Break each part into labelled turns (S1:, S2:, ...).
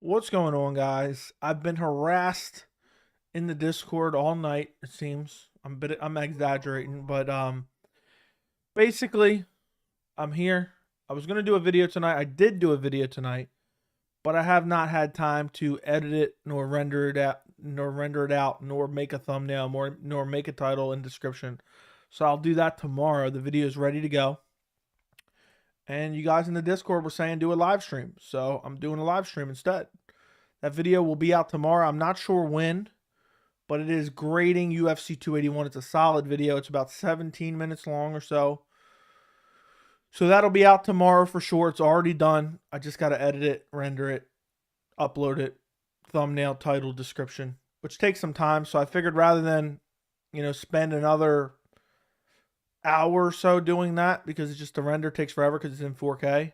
S1: What's going on, guys? I've been harassed in the Discord all night, it seems. I'm exaggerating, but basically, I'm here. I was going to do a video tonight. I did do a video tonight, but I have not had time to edit it nor render it out, nor make a thumbnail, nor make a title and description. So I'll do that tomorrow. The video is ready to go. And you guys in the Discord were saying do a live stream. So I'm doing a live stream instead. That video will be out tomorrow. I'm not sure when, but it is grading UFC 281. It's a solid video. It's about 17 minutes long or so. So that'll be out tomorrow for sure. It's already done. I just got to edit it, render it, upload it, thumbnail, title, description, which takes some time. So I figured rather than, spend another hour or so doing that, because it's just the render takes forever because it's in 4K,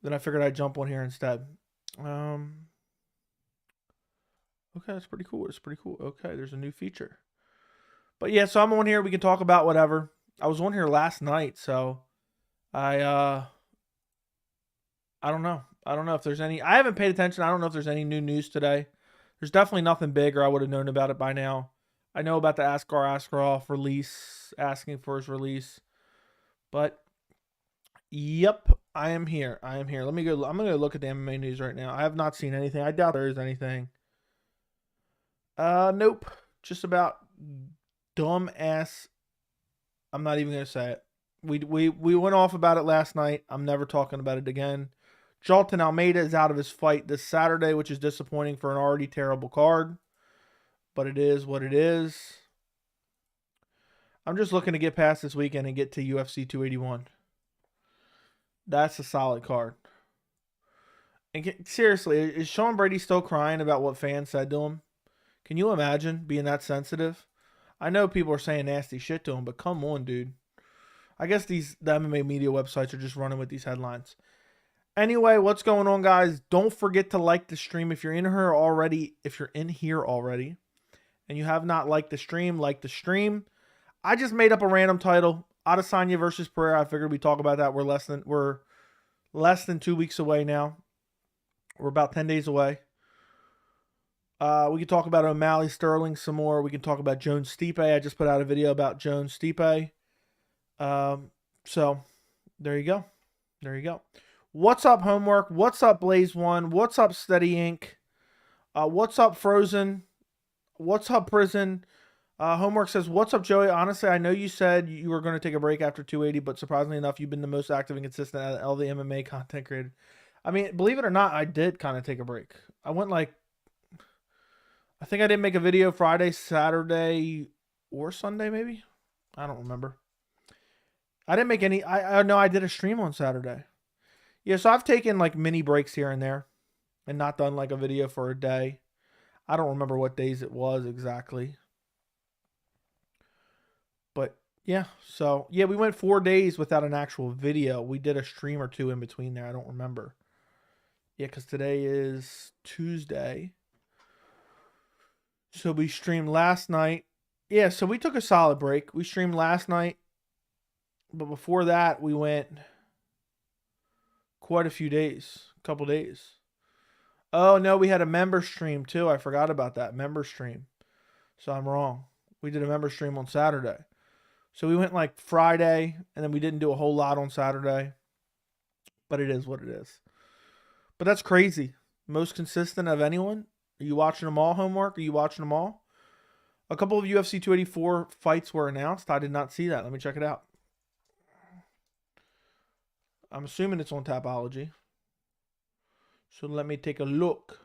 S1: then I figured I'd jump on here instead. Okay, that's pretty cool. It's pretty cool. Okay, there's a new feature. But yeah, so I'm on here. We can talk about whatever. I was on here last night, so I don't know. I don't know if there's any. I haven't paid attention. I don't know if there's any new news today. There's definitely nothing big, or I would have known about it by now. I know about the Askarov release, asking for his release. But yep, I am here. I am here. Let me go. I'm gonna look at the MMA news right now. I have not seen anything. I doubt there is anything. Nope. Just about dumb ass. I'm not even gonna say it. We went off about it last night. I'm never talking about it again. Jailton Almeida is out of his fight this Saturday, which is disappointing for an already terrible card. But it is what it is. I'm just looking to get past this weekend and get to UFC 281. That's a solid card. And seriously, is Sean Brady still crying about what fans said to him? Can you imagine being that sensitive? I know people are saying nasty shit to him, but come on, dude. I guess the MMA media websites are just running with these headlines. Anyway, what's going on, guys? Don't forget to like the stream if you're in here already. If you're in here already, and you have not liked the stream, like the stream. I just made up a random title: Adesanya versus Pereira. I figured we'd talk about that. We're less than 2 weeks away now. We're about 10 days away. We can talk about O'Malley Sterling some more. We can talk about Jones Stipe. I just put out a video about Jones Stipe. So there you go. There you go. What's up, Homework? What's up, Blaze One? What's up, Steady Ink? What's up, Frozen? What's up, Prison? Homework says, what's up, Joey? Honestly, I know you said you were going to take a break after 280, but surprisingly enough, you've been the most active and consistent out of all the MMA content created. I mean, believe it or not, I did kind of take a break. I went I think I didn't make a video Friday, Saturday, or Sunday, maybe. I don't remember. I didn't make any. I know I did a stream on Saturday. Yeah, so I've taken mini breaks here and there and not done a video for a day. I don't remember what days it was exactly. But yeah, so yeah, we went 4 days without an actual video. We did a stream or two in between there. I don't remember. Yeah, because today is Tuesday. So we streamed last night. Yeah, so we took a solid break. We streamed last night. But before that, we went quite a few days. A couple days. Oh, no, we had a member stream too. I forgot about that. Member stream. So I'm wrong. We did a member stream on Saturday. So we went Friday, and then we didn't do a whole lot on Saturday. But it is what it is. But that's crazy. Most consistent of anyone. Are you watching them all, Homework? Are you watching them all? A couple of UFC 284 fights were announced. I did not see that. Let me check it out. I'm assuming it's on Tapology. So let me take a look.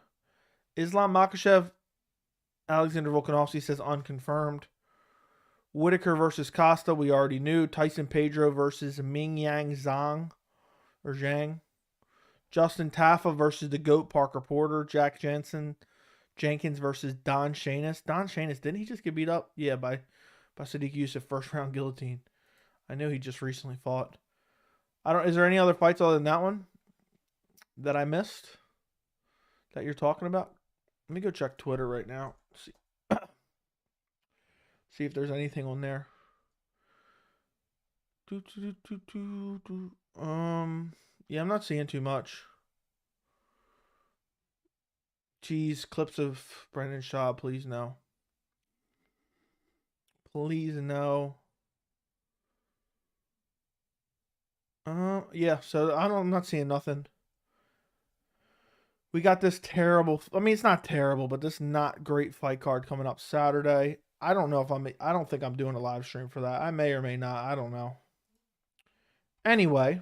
S1: Islam Makhachev, Alexander Volkanovski says unconfirmed. Whitaker versus Costa, we already knew. Tyson Pedro versus Ming Yang Zhang. Or Zhang. Justin Taffa versus the GOAT Parker Porter. Jack Jenkins versus Don Shanis. Don Shanis, didn't he just get beat up? Yeah, by Sadiq Youssef, first round guillotine. I know he just recently fought. Is there any other fights other than that one that I missed that you're talking about? Let me go check Twitter right now. See if there's anything on there. Yeah, I'm not seeing too much. Geez, clips of Brendan Shaw, please no. Please no. Yeah, so I'm not seeing nothing. We got this terrible, I mean, it's not terrible, but this not great fight card coming up Saturday. I don't know if I don't think I'm doing a live stream for that. I may or may not. I don't know. Anyway,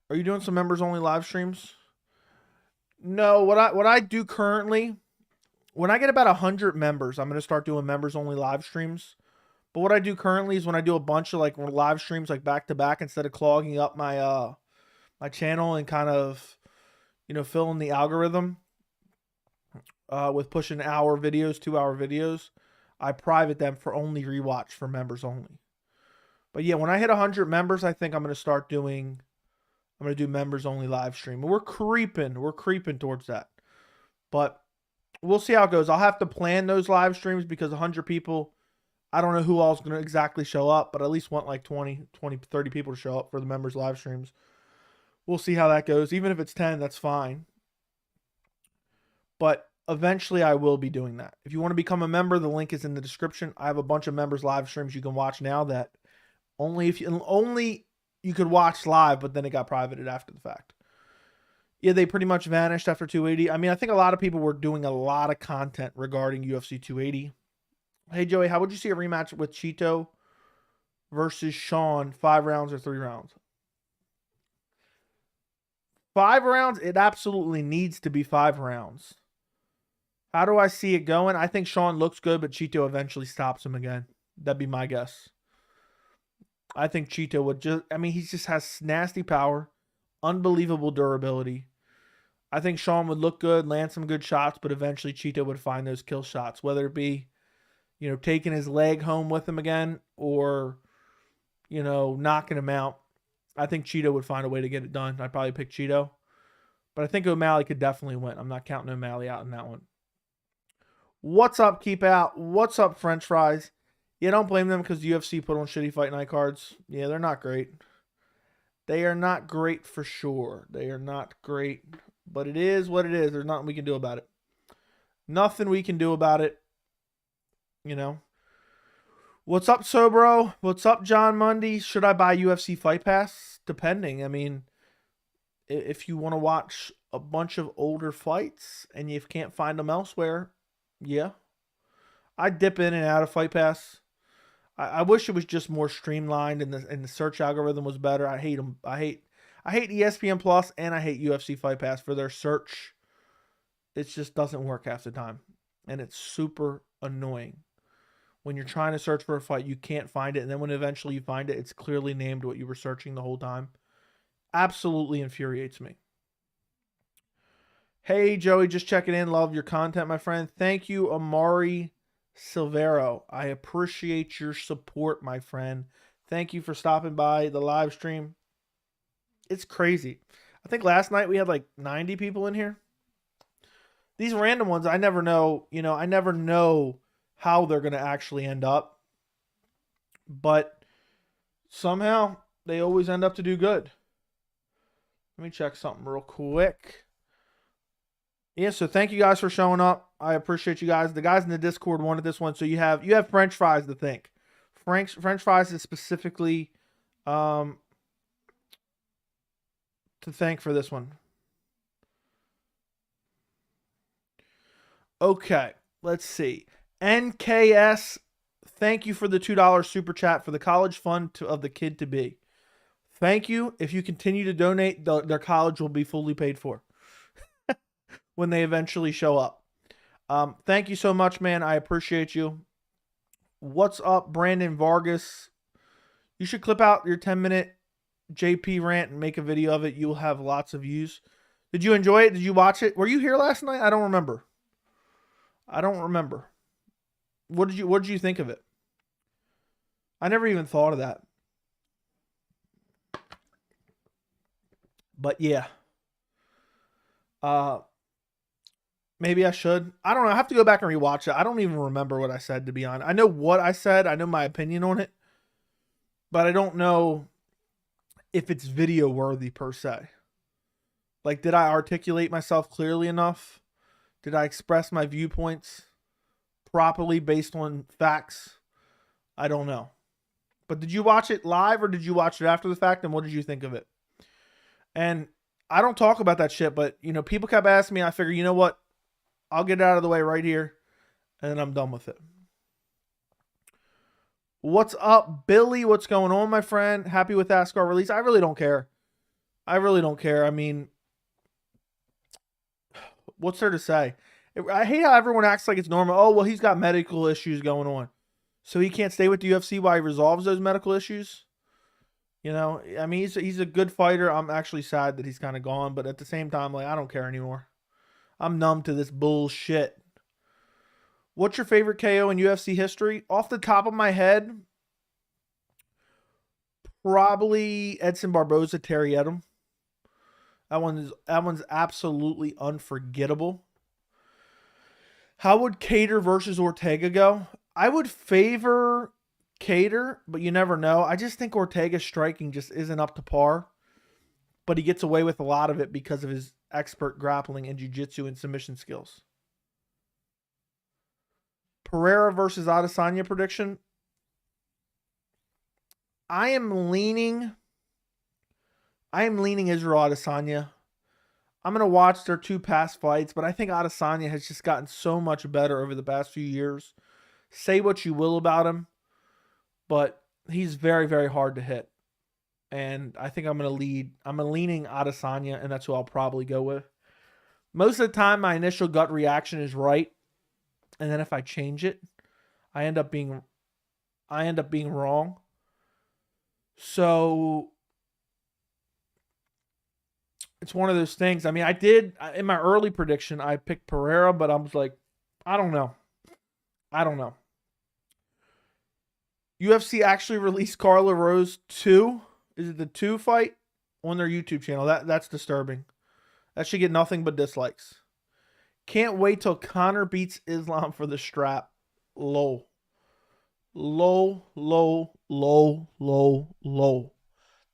S1: are you doing some members only live streams? No, what I do currently, when I get about 100 members, I'm going to start doing members only live streams. But what I do currently is when I do a bunch of like live streams like back to back, instead of clogging up my my channel and kind of, you know, filling the algorithm with pushing hour videos, 2-hour videos, I private them for only rewatch for members only. But yeah, when I hit 100 members, I think I'm going to start doing, I'm going to do members only live stream. We're creeping towards that. But we'll see how it goes. I'll have to plan those live streams because 100 people, I don't know who all's going to exactly show up, but I at least want like 20, 30 people to show up for the members live streams. We'll see how that goes. Even if it's 10, that's fine. But eventually I will be doing that. If you want to become a member, the link is in the description. I have a bunch of members live streams you can watch now that only you could watch live, but then it got privated after the fact. Yeah, they pretty much vanished after 280. I mean, I think a lot of people were doing a lot of content regarding UFC 280. Hey, Joey, how would you see a rematch with Chito versus Sean, 5 rounds or 3 rounds? 5 rounds, it absolutely needs to be 5 rounds. How do I see it going? I think Sean looks good, but Chito eventually stops him again. That'd be my guess. I think Chito would just, I mean, he just has nasty power, unbelievable durability. I think Sean would look good, land some good shots, but eventually Chito would find those kill shots, whether it be, you know, taking his leg home with him again or, you know, knocking him out. I think Chito would find a way to get it done. I'd probably pick Chito. But I think O'Malley could definitely win. I'm not counting O'Malley out in that one. What's up, Keep Out? What's up, French Fries? Yeah, don't blame them because the UFC put on shitty fight night cards. Yeah, they're not great. They are not great for sure. They are not great. But it is what it is. There's nothing we can do about it. Nothing we can do about it. You know. What's up, Sobro? What's up, John Mundy? Should I buy UFC Fight Pass? Depending. I mean, if you want to watch a bunch of older fights and you can't find them elsewhere, yeah. I dip in and out of Fight Pass. I wish it was just more streamlined and the search algorithm was better. I hate them. I hate ESPN Plus and I hate UFC Fight Pass for their search. It just doesn't work half the time. And it's super annoying. When you're trying to search for a fight, you can't find it. And then when eventually you find it, it's clearly named what you were searching the whole time. Absolutely infuriates me. Hey, Joey, just checking in. Love your content, my friend. Thank you, Amari Silvero. I appreciate your support, my friend. Thank you for stopping by the live stream. It's crazy. I think last night we had like 90 people in here. These random ones, I never know. You know, I never know how they're going to actually end up. But somehow they always end up to do good. Let me check something real quick. Yeah, so thank you guys for showing up. I appreciate you guys. The guys in the Discord wanted this one, so you have French Fries to thank. French Fries is specifically to thank for this one. Okay, let's see. NKS, thank you for the $2 super chat for the college fund of the kid to be. Thank you. If you continue to donate, their college will be fully paid for when they eventually show up. Thank you so much, man. I appreciate you. What's up, Brandon Vargas? You should clip out your 10-minute JP rant and make a video of it. You'll have lots of views. Did you enjoy it? Did you watch it? Were you here last night? I don't remember. What did you think of it? I never even thought of that. But yeah. Maybe I should. I don't know. I have to go back and rewatch it. I don't even remember what I said, to be honest. I know what I said. I know my opinion on it. But I don't know if it's video worthy per se. Like, did I articulate myself clearly enough? Did I express my viewpoints properly based on facts? I don't know. But did you watch it live or did you watch it after the fact? And what did you think of it? And I don't talk about that shit, but, you know, people kept asking me. I figure, you know what? I'll get it out of the way right here. And then I'm done with it. What's up, Billy? What's going on, my friend? Happy with Ascar release? I really don't care. I really don't care. I mean, what's there to say? I hate how everyone acts like it's normal. Oh, well, he's got medical issues going on, so he can't stay with the UFC while he resolves those medical issues. You know, I mean, he's a good fighter. I'm actually sad that he's kind of gone, but at the same time, like, I don't care anymore. I'm numb to this bullshit. What's your favorite KO in UFC history? Off the top of my head, probably Edson Barboza, Terry Edom. That one's absolutely unforgettable. How would Cater versus Ortega go? I would favor Cater, but you never know. I just think Ortega's striking just isn't up to par. But he gets away with a lot of it because of his expert grappling and jiu-jitsu and submission skills. Pereira versus Adesanya prediction. I am leaning Israel Adesanya. I'm going to watch their 2 past fights, but I think Adesanya has just gotten so much better over the past few years. Say what you will about him, but he's very, very hard to hit. And I think I'm leaning Adesanya, and that's who I'll probably go with. Most of the time, my initial gut reaction is right. And then if I change it, I end up being wrong. So it's one of those things. I mean, I did, in my early prediction, I picked Pereira, but I was like, I don't know. UFC actually released Carla Rose 2. Is it the 2 fight? On their YouTube channel. That's disturbing. That should get nothing but dislikes. Can't wait till Conor beats Islam for the strap. Low.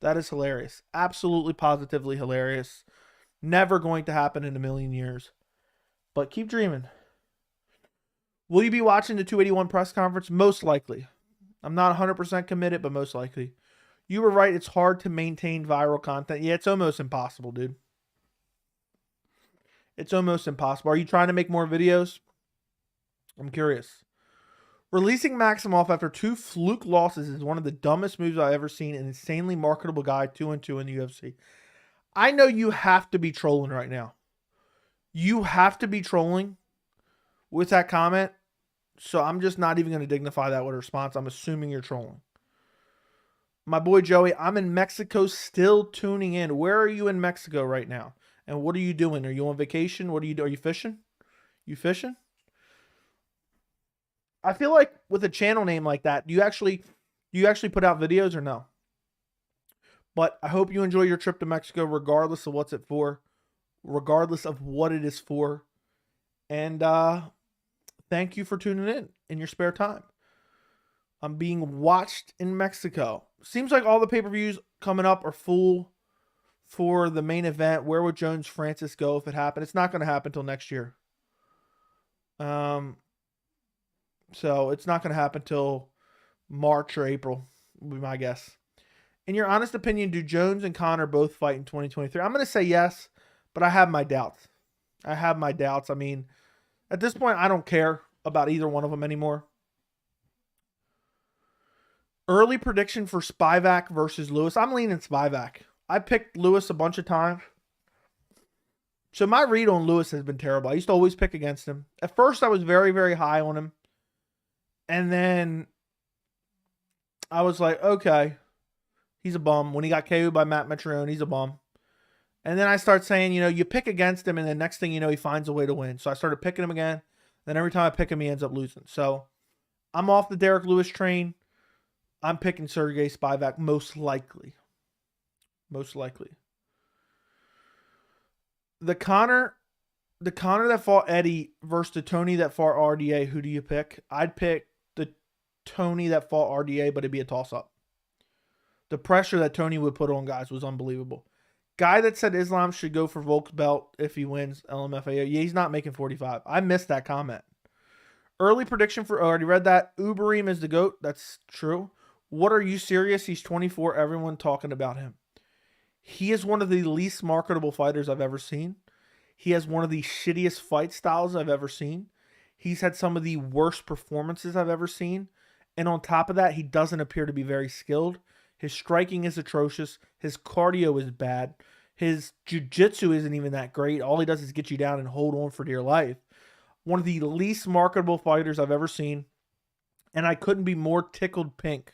S1: That is hilarious. Absolutely, positively hilarious. Never going to happen in a million years. But keep dreaming. Will you be watching the 281 press conference? Most likely. I'm not 100% committed, but most likely. You were right. It's hard to maintain viral content. Yeah, it's almost impossible, dude. It's almost impossible. Are you trying to make more videos? I'm curious. Releasing Maximoff after 2 fluke losses is one of the dumbest moves I've ever seen. An insanely marketable guy, 2-2 in the UFC. I know you have to be trolling right now. You have to be trolling with that comment. So I'm just not even going to dignify that with a response. I'm assuming you're trolling. My boy Joey, I'm in Mexico still tuning in. Where are you in Mexico right now? And what are you doing? Are you on vacation? What are you doing? Are you fishing? You fishing? I feel like with a channel name like that, do you actually put out videos or no? But I hope you enjoy your trip to Mexico regardless of what's it for. Regardless of what it is for. And thank you for tuning in your spare time. I'm being watched in Mexico. Seems like all the pay-per-views coming up are full for the main event. Where would Jones Francis go if it happened? It's not going to happen until next year. So it's not going to happen till March or April, would be my guess. In your honest opinion, do Jones and Conor both fight in 2023? I'm going to say yes, but I have my doubts. I mean, at this point, I don't care about either one of them anymore. Early prediction for Spivak versus Lewis. I'm leaning Spivak. I picked Lewis a bunch of times. So my read on Lewis has been terrible. I used to always pick against him. At first, I was very, very high on him. And then I was like, okay, he's a bum. When he got KO'd by Matt Mitrione, he's a bum. And then I start saying, you know, you pick against him, and the next thing you know, he finds a way to win. So I started picking him again. Then every time I pick him, he ends up losing. So I'm off the Derek Lewis train. I'm picking Sergey Spivak most likely. Most likely. The Conor that fought Eddie versus the Tony that fought RDA, who do you pick? I'd pick the Tony that fought RDA, but it'd be a toss-up. The pressure that Tony would put on guys was unbelievable. Guy that said Islam should go for Volk's belt if he wins LMFAO. Yeah, he's not making 45. I missed that comment. Early prediction for, already read that. Uberim is the GOAT. That's true. What, are you serious? He's 24. Everyone talking about him. He is one of the least marketable fighters I've ever seen. He has one of the shittiest fight styles I've ever seen. He's had some of the worst performances I've ever seen. And on top of that, he doesn't appear to be very skilled. His striking is atrocious. His cardio is bad. His jiu-jitsu isn't even that great. All he does is get you down and hold on for dear life. One of the least marketable fighters I've ever seen. And I couldn't be more tickled pink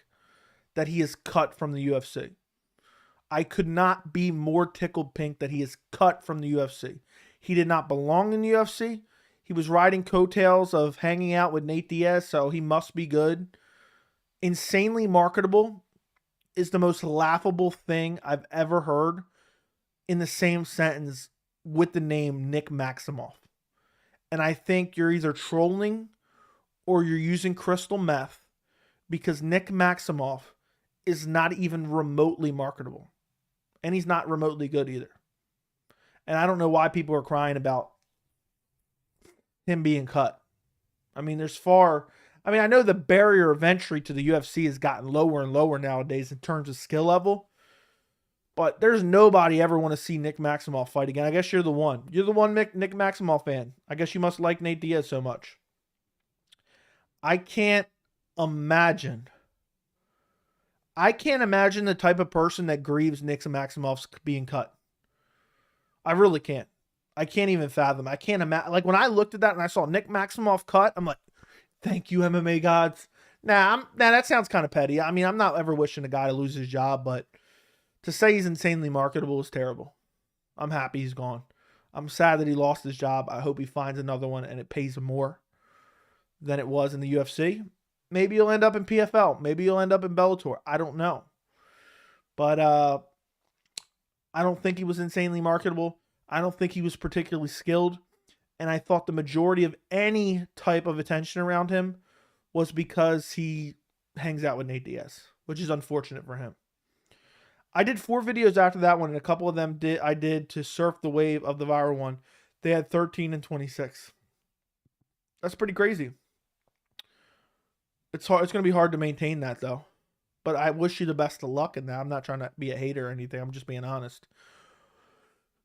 S1: that he is cut from the UFC. I could not be more tickled pink that he is cut from the UFC. He did not belong in the UFC. He was riding coattails of hanging out with Nate Diaz, so he must be good. Insanely marketable is the most laughable thing I've ever heard in the same sentence with the name Nick Maximoff. And I think you're either trolling or you're using crystal meth, because Nick Maximoff is not even remotely marketable. And he's not remotely good either. And I don't know why people are crying about him being cut. I mean, I know the barrier of entry to the UFC has gotten lower and lower nowadays in terms of skill level. But there's nobody ever want to see Nick Maximoff fight again. I guess you're the one. You're the one Nick Maximoff fan. I guess you must like Nate Diaz so much. I can't imagine the type of person that grieves Nick Maximoff's being cut. I really can't. I can't even fathom. I can't imagine. Like, when I looked at that and I saw Nick Maximoff cut, I'm like, thank you, MMA gods. Nah, that sounds kind of petty. I mean, I'm not ever wishing a guy to lose his job, but to say he's insanely marketable is terrible. I'm happy he's gone. I'm sad that he lost his job. I hope he finds another one and it pays more than it was in the UFC. Maybe he'll end up in PFL. Maybe he'll end up in Bellator. I don't know. But I don't think he was insanely marketable. I don't think he was particularly skilled. And I thought the majority of any type of attention around him was because he hangs out with Nate Diaz, which is unfortunate for him. I did 4 videos after that one, and a couple of them I did to surf the wave of the viral one. They had 13 and 26. That's pretty crazy. It's hard. It's going to be hard to maintain that, though. But I wish you the best of luck in that. I'm not trying to be a hater or anything. I'm just being honest.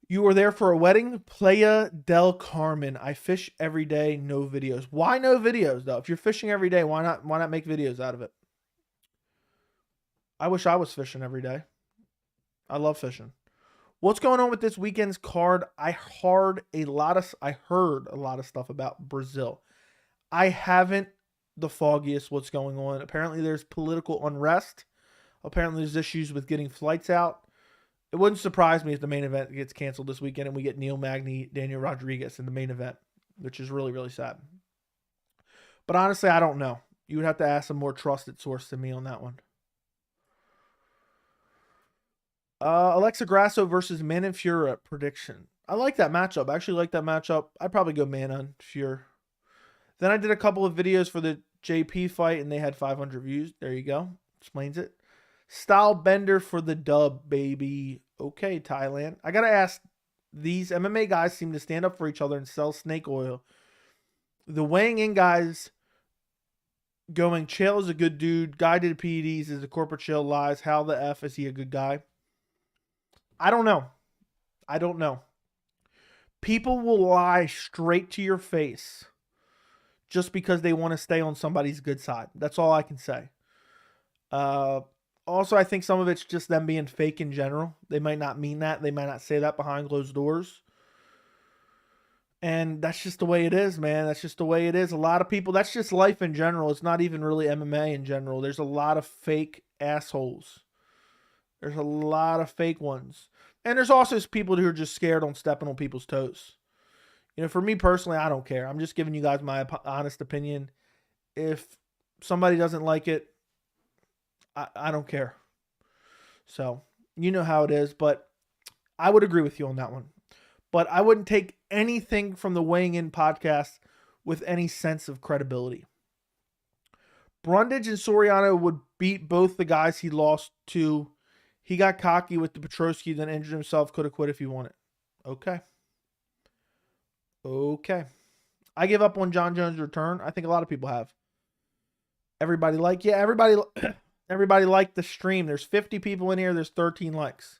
S1: You were there for a wedding? Playa del Carmen. I fish every day, no videos. Why no videos, though? If you're fishing every day, why not make videos out of it? I wish I was fishing every day. I love fishing. What's going on with this weekend's card? I heard a lot of stuff about Brazil. I haven't the foggiest what's going on. Apparently there's political unrest. Apparently there's issues with getting flights out. It wouldn't surprise me if the main event gets canceled this weekend and we get Neil Magny, Daniel Rodriguez in the main event, which is really, really sad. But honestly, I don't know. You would have to ask a more trusted source than me on that one. Alexa Grasso versus Manon Fiorot prediction. I like that matchup. I actually like that matchup. I'd probably go Manon Fiorot. Then I did a couple of videos for the JP fight, and they had 500 views. There you go. Explains it. Style bender for the dub, baby. Okay, Thailand. I got to ask, these MMA guys seem to stand up for each other and sell snake oil. The weighing in guys going, Chael is a good dude. Guy did PEDs, is a corporate Chael lies. How the F is he a good guy? I don't know. I don't know. People will lie straight to your face just because they want to stay on somebody's good side. That's all I can say. Also, I think some of it's just them being fake in general. They might not mean that. They might not say that behind closed doors. And that's just the way it is, man. That's just the way it is. A lot of people, that's just life in general. It's not even really MMA in general. There's a lot of fake assholes. There's a lot of fake ones. And there's also people who are just scared on stepping on people's toes. You know, for me personally, I don't care. I'm just giving you guys my honest opinion. If somebody doesn't like it, I don't care. So, you know how it is. But I would agree with you on that one. But I wouldn't take anything from the Weighing In podcast with any sense of credibility. Brundage and Soriano would beat both the guys he lost to. He got cocky with the Petrosky, then injured himself. Could have quit if he wanted. Okay. Okay. I give up on Jon Jones' return. I think a lot of people have. Everybody everybody liked the stream. There's 50 people in here. There's 13 likes.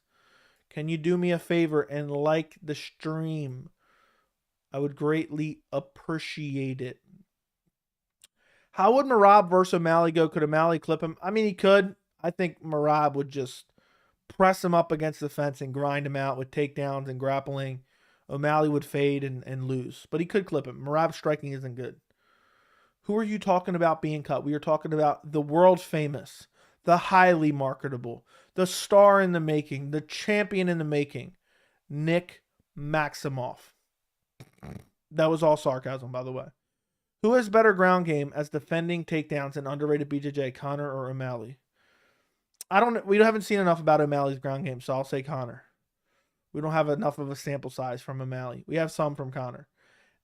S1: Can you do me a favor and like the stream? I would greatly appreciate it. How would Merab versus O'Malley go? Could O'Malley clip him? I mean, he could. I think Merab would just press him up against the fence and grind him out with takedowns and grappling. O'Malley would fade and lose. But he could clip him. Merab's striking isn't good. Who are you talking about being cut? We are talking about the world famous, the highly marketable, the star in the making, the champion in the making, Nick Maximoff. That was all sarcasm, by the way. Who has better ground game as defending takedowns and underrated BJJ, Conor or O'Malley? We haven't seen enough about O'Malley's ground game, so I'll say Conor. We don't have enough of a sample size from O'Malley. We have some from Conor.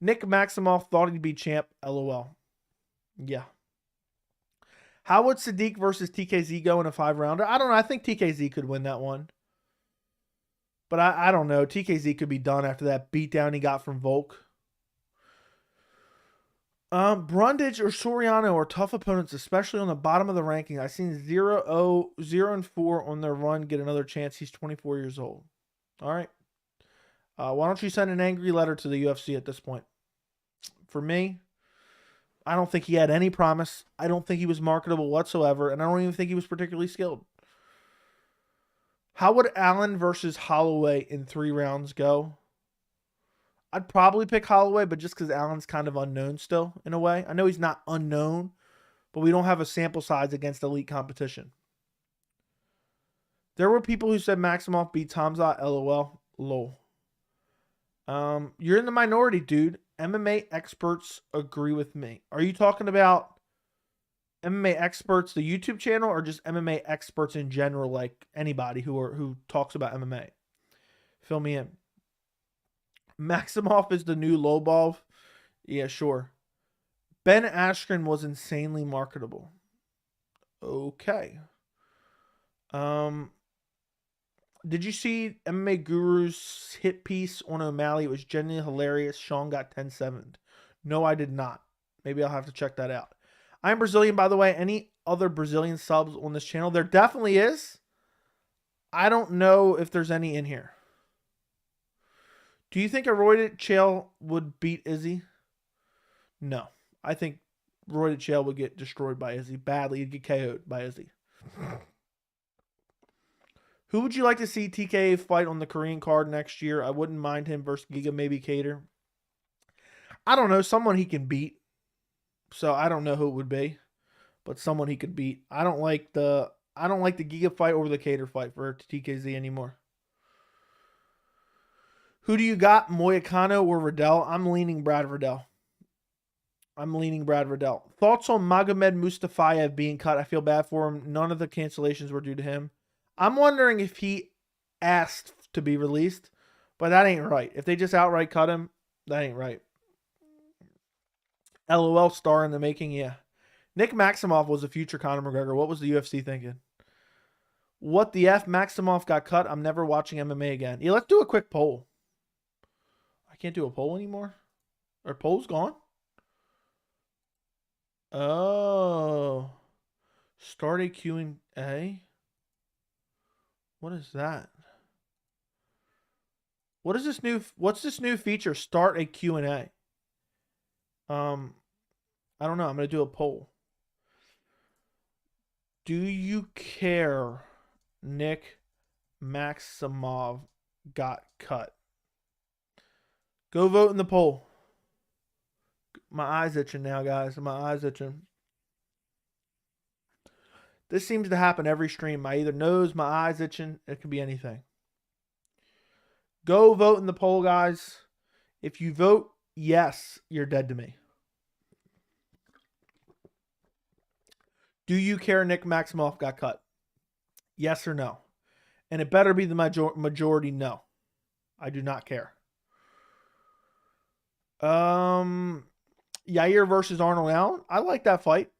S1: Nick Maximoff thought he'd be champ, LOL. Yeah. How would Sadiq versus TKZ go in a 5-rounder? I don't know. I think TKZ could win that one. But I don't know. TKZ could be done after that beatdown he got from Volk. Brundage or Soriano are tough opponents, especially on the bottom of the ranking. I've seen 0-4 on their run get another chance. He's 24 years old. All right. Why don't you send an angry letter to the UFC at this point? For me, I don't think he had any promise. I don't think he was marketable whatsoever, and I don't even think he was particularly skilled. How would Allen versus Holloway in 3 rounds go? I'd probably pick Holloway, but just because Allen's kind of unknown still, in a way. I know he's not unknown, but we don't have a sample size against elite competition. There were people who said Maximoff beats Hamza, LOL. Lol. You're in the minority, dude. MMA experts agree with me. Are you talking about MMA experts, the YouTube channel, or just MMA experts in general, like anybody who talks about MMA? Fill me in. Maximoff is the new Lobov. Yeah, sure. Ben Askren was insanely marketable. Okay. Did you see MMA Guru's hit piece on O'Malley? It was genuinely hilarious. Sean got 10-7'd. No, I did not. Maybe I'll have to check that out. I'm Brazilian, by the way. Any other Brazilian subs on this channel? There definitely is. I don't know if there's any in here. Do you think a roided Chael would beat Izzy? No. I think roided Chael would get destroyed by Izzy badly. He'd get KO'd by Izzy. Who would you like to see TK fight on the Korean card next year? I wouldn't mind him versus Giga, maybe Cater. I don't know. Someone he can beat. So I don't know who it would be. But someone he could beat. I don't like the Giga fight over the Cater fight for TKZ anymore. Who do you got? Moyakano or Riddell? I'm leaning Brad Riddell. Thoughts on Magomed Mustafayev being cut? I feel bad for him. None of the cancellations were due to him. I'm wondering if he asked to be released, but that ain't right. If they just outright cut him, that ain't right. LOL, star in the making, yeah. Nick Maximoff was a future Conor McGregor. What was the UFC thinking? What the F? Maximoff got cut. I'm never watching MMA again. Yeah, let's do a quick poll. I can't do a poll anymore. Our poll's gone. Oh. Start a Q&A. What is that? What's this new feature? Start a Q&A. I don't know. I'm going to do a poll. Do you care Nick Maximoff got cut? Go vote in the poll. My eye's itching now, guys. My eye's itching. This seems to happen every stream. My either nose, my eyes itching. It could be anything. Go vote in the poll, guys. If you vote yes, you're dead to me. Do you care Nick Maximoff got cut? Yes or no? And it better be the majority no. I do not care. Yair versus Arnold Allen. I like that fight.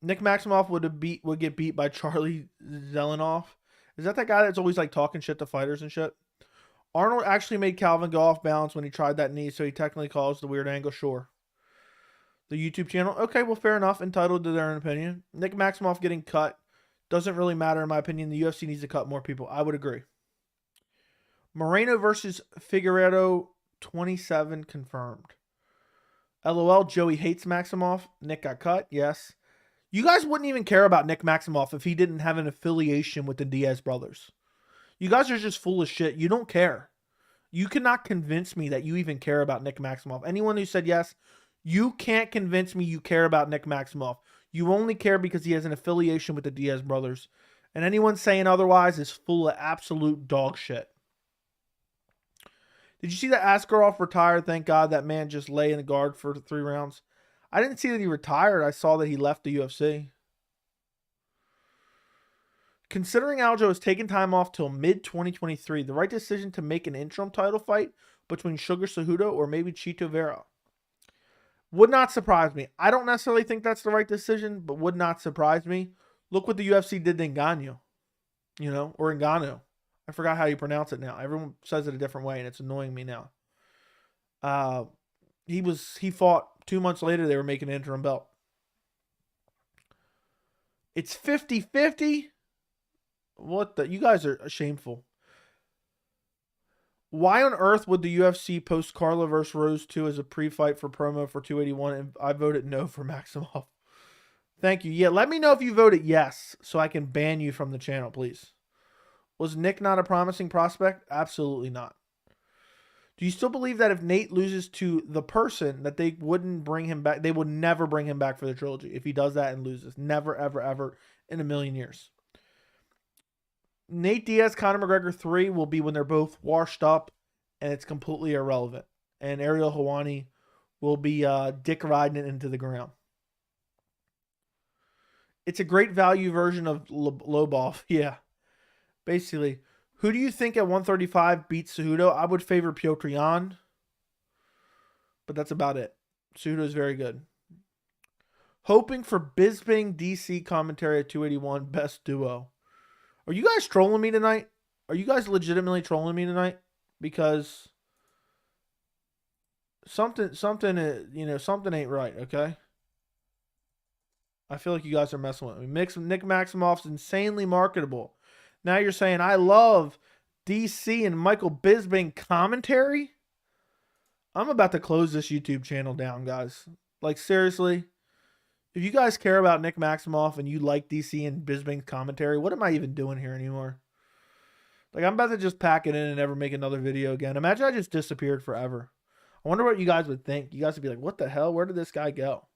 S1: Nick Maximoff would get beat by Charlie Zelenoff. Is that guy that's always like talking shit to fighters and shit? Arnold actually made Calvin go off balance when he tried that knee, so he technically calls the weird angle. Sure. The YouTube channel. Okay, well, fair enough. Entitled to their own opinion. Nick Maximoff getting cut doesn't really matter in my opinion. The UFC needs to cut more people. I would agree. Moreno versus Figueiredo 27 confirmed. LOL, Joey hates Maximoff. Nick got cut. Yes. You guys wouldn't even care about Nick Maximoff if he didn't have an affiliation with the Diaz brothers. You guys are just full of shit. You don't care. You cannot convince me that you even care about Nick Maximoff. Anyone who said yes, you can't convince me you care about Nick Maximoff. You only care because he has an affiliation with the Diaz brothers. And anyone saying otherwise is full of absolute dog shit. Did you see that Askarov retired? Thank God that man just lay in the guard for 3 rounds. I didn't see that he retired. I saw that he left the UFC. Considering Aljo has taken time off till mid-2023, the right decision to make an interim title fight between Sugar Cejudo or maybe Chito Vera? Would not surprise me. I don't necessarily think that's the right decision, but would not surprise me. Look what the UFC did to Ngannou, or Ngannou. I forgot how you pronounce it now. Everyone says it a different way, and it's annoying me now. He fought 2 months later. They were making an interim belt. It's 50-50. What the? You guys are shameful. Why on earth would the UFC post Carla vs. Rose 2 as a pre-fight for promo for 281? And I voted no for Maximoff. Thank you. Yeah, let me know if you voted yes so I can ban you from the channel, please. Was Nick not a promising prospect? Absolutely not. Do you still believe that if Nate loses to the person that they wouldn't bring him back? They would never bring him back for the trilogy if he does that and loses. Never, ever, ever in a million years. Nate Diaz, Conor McGregor 3 will be when they're both washed up and it's completely irrelevant. And Ariel Helwani will be dick riding it into the ground. It's a great value version of Lobov. Yeah. Basically. Who do you think at 135 beats Cejudo? I would favor Piotr Jan. But that's about it. Cejudo is very good. Hoping for Bisping DC commentary at 281. Best duo. Are you guys trolling me tonight? Are you guys legitimately trolling me tonight? Because something ain't right, okay? I feel like you guys are messing with me. Nick Maximoff's insanely marketable. Now you're saying I love DC and Michael Bisping commentary? I'm about to close this YouTube channel down, guys. Like, seriously. If you guys care about Nick Maximoff and you like DC and Bisping's commentary, what am I even doing here anymore? Like, I'm about to just pack it in and never make another video again. Imagine I just disappeared forever. I wonder what you guys would think. You guys would be like, what the hell? Where did this guy go?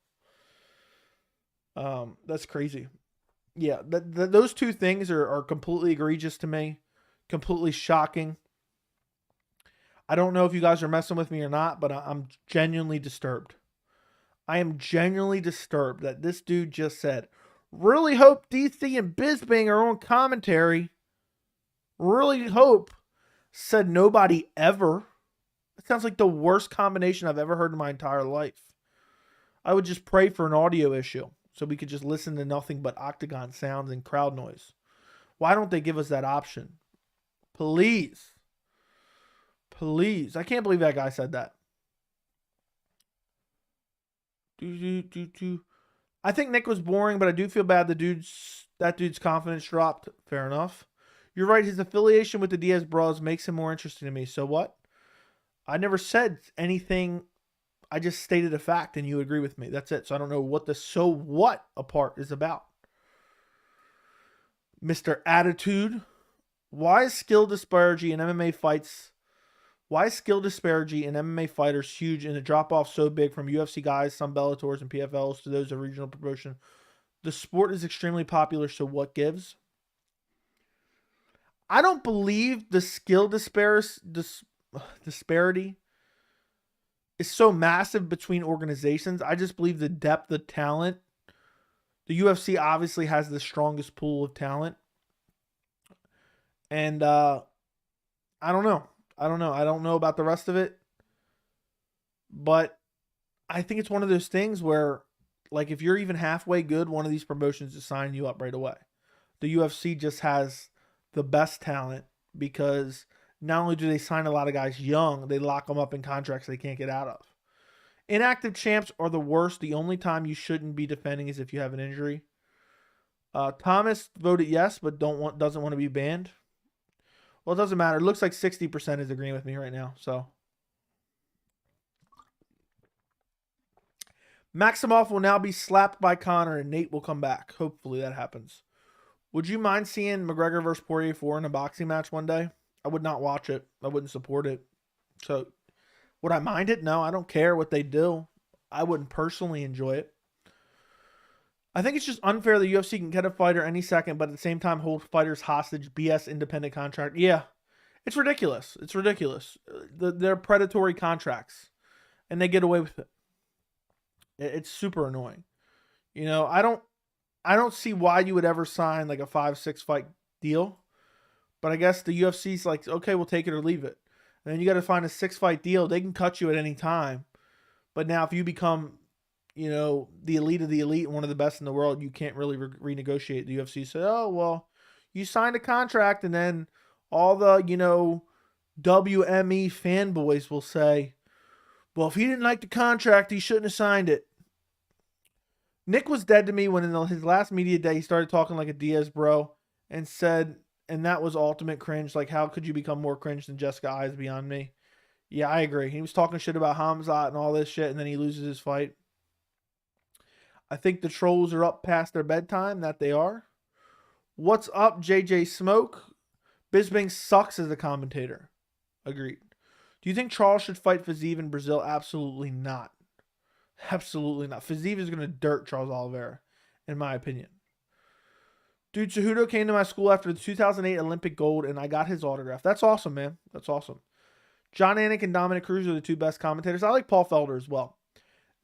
S1: That's crazy. Yeah, those two things are completely egregious to me. Completely shocking. I don't know if you guys are messing with me or not, but I'm genuinely disturbed. I am genuinely disturbed that this dude just said, really hope DC and Bisping are on commentary. Really hope. Said nobody ever. It sounds like the worst combination I've ever heard in my entire life. I would just pray for an audio issue so we could just listen to nothing but octagon sounds and crowd noise. Why don't they give us that option? Please. Please. I can't believe that guy said that. I think Nick was boring, but I do feel bad that dude's confidence dropped. Fair enough. You're right. His affiliation with the Diaz Bros makes him more interesting to me. So what? I never said anything. I just stated a fact and you agree with me. That's it. So I don't know what the so what part is about. Mr. Attitude. Why is skill disparity in MMA fights? Why is skill disparity in MMA fighters huge and the drop-off so big from UFC guys, some Bellators and PFLs to those of regional promotion? The sport is extremely popular, so what gives? I don't believe the skill disparity is so massive between organizations. I just believe the depth of talent. The UFC obviously has the strongest pool of talent. And I don't know. I don't know about the rest of it. But I think it's one of those things where, like, if you're even halfway good, one of these promotions is signing you up right away. The UFC just has the best talent, because not only do they sign a lot of guys young, they lock them up in contracts they can't get out of. Inactive champs are the worst. The only time you shouldn't be defending is if you have an injury. Thomas voted yes, but doesn't want to be banned. Well, it doesn't matter. It looks like 60% is agreeing with me right now. So Maximoff will now be slapped by Conor, and Nate will come back. Hopefully that happens. Would you mind seeing McGregor versus Poirier 4 in a boxing match one day? I would not watch it. I wouldn't support it. So would I mind it? No, I don't care what they do. I wouldn't personally enjoy it. I think it's just unfair the UFC can get a fighter any second, but at the same time hold fighters hostage, BS independent contract. Yeah, it's ridiculous. It's ridiculous. They're predatory contracts, and they get away with it. It's super annoying. You know, I don't see why you would ever sign like a 5-6 fight deal, but I guess the UFC's like, okay, we'll take it or leave it. And then you got to find a 6-fight deal. They can cut you at any time, but now if you become, you know, the elite of the elite and one of the best in the world, you can't really renegotiate. The UFC said, oh, well, you signed a contract, and then all the, you know, WME fanboys will say, well, if he didn't like the contract, he shouldn't have signed it. Nick was dead to me when in his last media day, he started talking like a Diaz bro and said, and that was ultimate cringe. Like, how could you become more cringe than Jessica Eyes beyond me? Yeah, I agree. He was talking shit about Hamzat and all this shit, and then he loses his fight. I think the trolls are up past their bedtime, that they are. What's up, JJ Smoke? Bisping sucks as a commentator. Agreed. Do you think Charles should fight Fiziev in Brazil? Absolutely not. Absolutely not. Fiziev is going to dirt Charles Oliveira, in my opinion. Dude, Cejudo came to my school after the 2008 Olympic gold, and I got his autograph. That's awesome, man. That's awesome. John Anik and Dominic Cruz are the two best commentators. I like Paul Felder as well.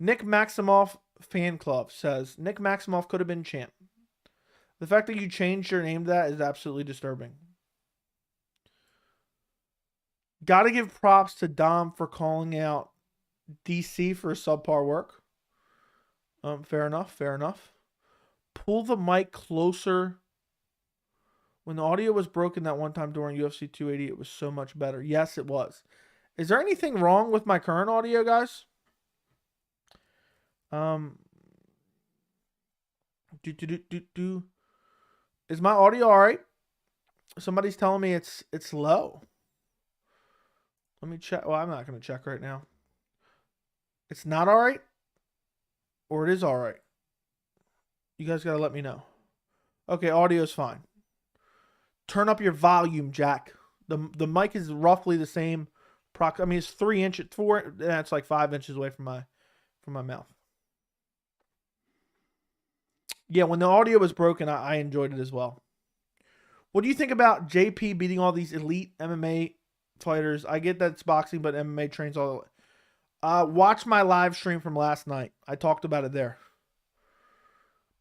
S1: Nick Maximoff fan club says, Nick Maximoff could have been champ. The fact that you changed your name to that is absolutely disturbing. Got to give props to Dom for calling out DC for subpar work. Fair enough. Fair enough. Pull the mic closer. When the audio was broken that one time during UFC 280, it was so much better. Yes, it was. Is there anything wrong with my current audio, guys? Is my audio all right? Somebody's telling me it's low. Let me check. Well, I'm not going to check right now. It's not all right? Or it is all right? You guys got to let me know. Okay, audio's fine. Turn up your volume, Jack. The mic is roughly the same. I mean, it's 3 inches, that's like 5 inches away from my mouth. Yeah, when the audio was broken, I enjoyed it as well. What do you think about JP beating all these elite MMA fighters? I get that it's boxing, but MMA trains all. Watch my live stream from last night. I talked about it there.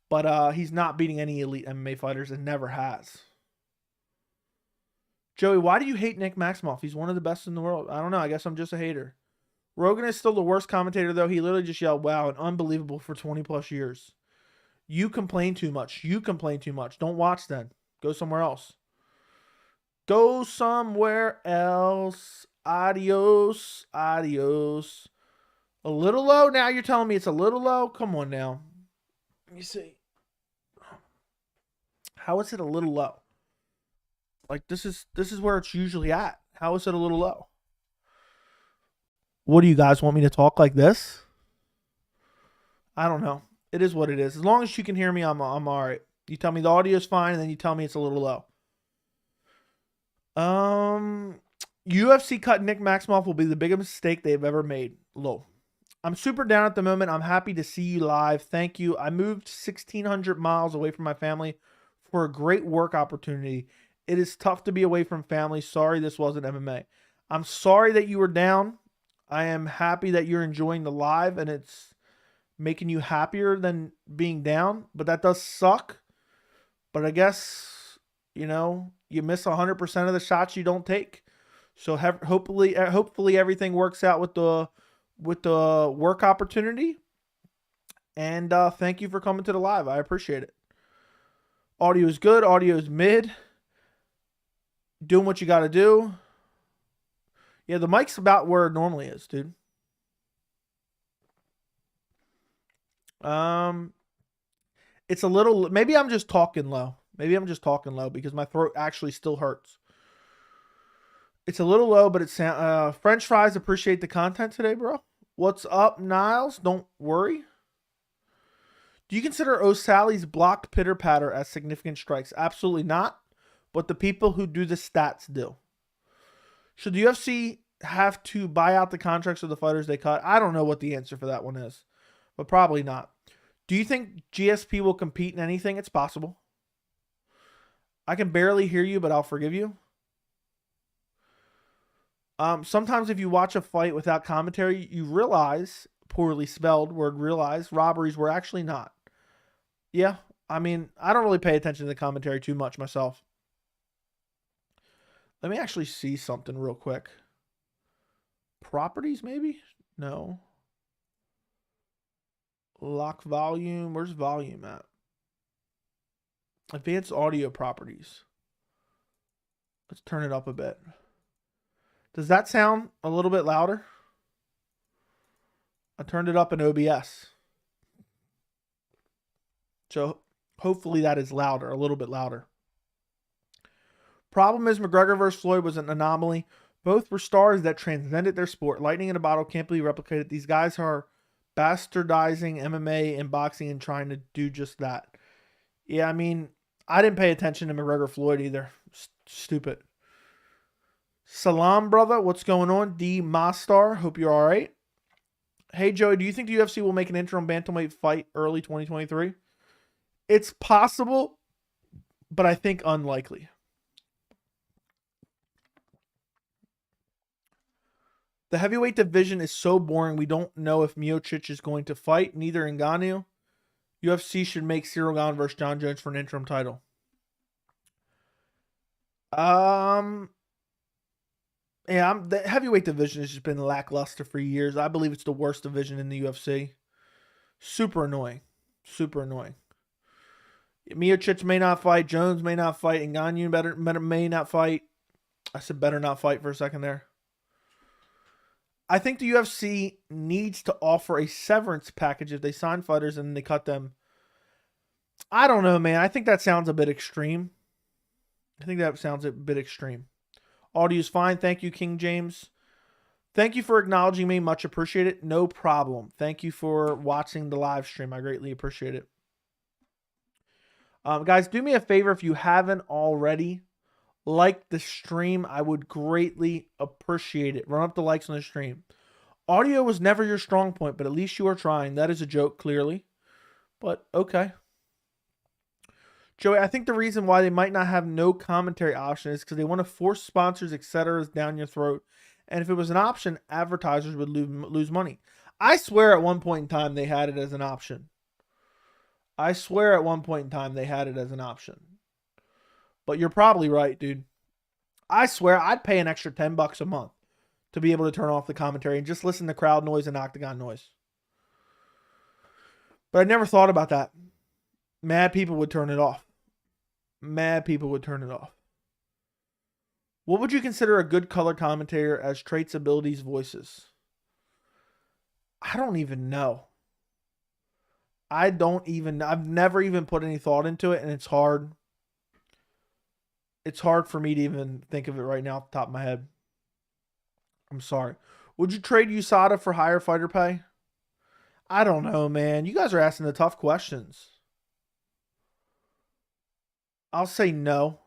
S1: But he's not beating any elite MMA fighters and never has. Joey, why do you hate Nick Maximoff? He's one of the best in the world. I don't know. I guess I'm just a hater. Rogan is still the worst commentator, though. He literally just yelled, wow, and unbelievable for 20 plus years. You complain too much. You complain too much. Don't watch then. Go somewhere else. Go somewhere else. Adios. Adios. A little low? Now you're telling me it's a little low? Come on now. Let me see. How is it a little low? Like, this is where it's usually at. How is it a little low? What do you guys want me to talk like this? I don't know. It is what it is. As long as you can hear me, I'm all right. You tell me the audio is fine, and then you tell me it's a little low. UFC cut Nick Maximoff will be the biggest mistake they've ever made. Low. I'm super down at the moment. I'm happy to see you live. Thank you. I moved 1,600 miles away from my family for a great work opportunity. It is tough to be away from family. Sorry this wasn't MMA. I'm sorry that you were down. I am happy that you're enjoying the live and it's making you happier than being down. But that does suck. But I guess, you know, you miss 100% of the shots you don't take. So hopefully everything works out with the work opportunity. And thank you for coming to the live. I appreciate it. Audio is good. Audio is mid. Doing what you got to do. Yeah, the mic's about where it normally is, dude. It's a little, maybe I'm just talking low. Maybe I'm just talking low because my throat actually still hurts. It's a little low, but it's French fries. Appreciate the content today, bro. What's up, Niles? Don't worry. Do you consider O'Sally's blocked pitter patter as significant strikes? Absolutely not. But the people who do the stats do. Should the UFC have to buy out the contracts of the fighters they cut? I don't know what the answer for that one is, but probably not. Do you think GSP will compete in anything? It's possible. I can barely hear you, but I'll forgive you. Sometimes if you watch a fight without commentary, you realize, poorly spelled word realize, robberies were actually not. Yeah, I mean, I don't really pay attention to the commentary too much myself. Let me actually see something real quick. Properties, maybe? No. Lock volume. Where's volume at? Advanced audio properties. Let's turn it up a bit. Does that sound a little bit louder? I turned it up in OBS. So hopefully that is louder, a little bit louder. Problem is McGregor versus Floyd was an anomaly. Both were stars that transcended their sport. Lightning in a bottle can't be replicated. These guys are bastardizing MMA and boxing and trying to do just that. Yeah, I mean, I didn't pay attention to McGregor Floyd either. Stupid. Salam, brother. What's going on? D Mastar. Hope you're all right. Hey, Joey, do you think the UFC will make an interim bantamweight fight early 2023? It's possible, but I think unlikely. The heavyweight division is so boring. We don't know if Miocic is going to fight. Neither Ngannou. UFC should make Cyril Gane versus Jon Jones for an interim title. Yeah, the heavyweight division has just been lackluster for years. I believe it's the worst division in the UFC. Super annoying. Super annoying. Miocic may not fight. Jones may not fight. Ngannou may not fight. I said better not fight for a second there. I think the UFC needs to offer a severance package if they sign fighters and they cut them. I don't know, man. I think that sounds a bit extreme. Audio's fine. Thank you, King James. Thank you for acknowledging me. Much appreciated. No problem. Thank you for watching the live stream. I greatly appreciate it. Guys, do me a favor if you haven't already. Like the stream. I would greatly appreciate it. Run up the likes on the stream. Audio was never your strong point, but at least you are trying. That is a joke, clearly. But okay. Joey, I think the reason why they might not have no commentary option is because they want to force sponsors, etc. down your throat. And if it was an option, advertisers would lose money. I swear at one point in time they had it as an option. But you're probably right, dude. I swear I'd pay an extra $10 a month to be able to turn off the commentary and just listen to crowd noise and octagon noise. But I never thought about that. Mad people would turn it off. What would you consider a good color commentator as traits, abilities, voices? I don't even know. I've never even put any thought into it, and it's hard. It's hard for me to even think of it right now off the top of my head. I'm sorry. Would you trade USADA for higher fighter pay? I don't know, man. You guys are asking the tough questions. I'll say no,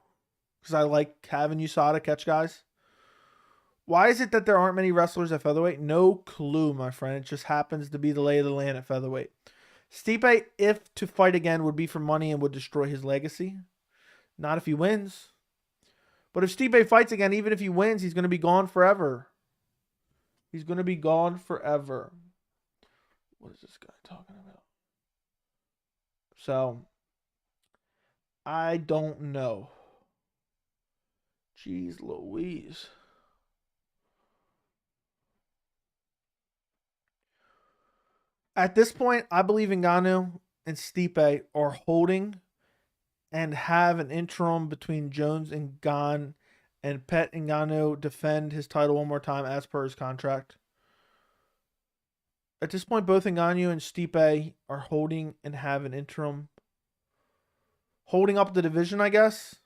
S1: because I like having USADA catch guys. Why is it that there aren't many wrestlers at featherweight? No clue, my friend. It just happens to be the lay of the land at featherweight. Stipe, if to fight again, would be for money and would destroy his legacy. Not if he wins. But if Stipe fights again, even if he wins, he's going to be gone forever. What is this guy talking about? So, I don't know. Jeez Louise. At this point, I believe Ngannou and Stipe are holding and have an interim between Jones and Gane and Pet Ngannou defend his title one more time as per his contract. At this point, both Ngannou and Stipe are holding and have an interim. Holding up the division, I guess.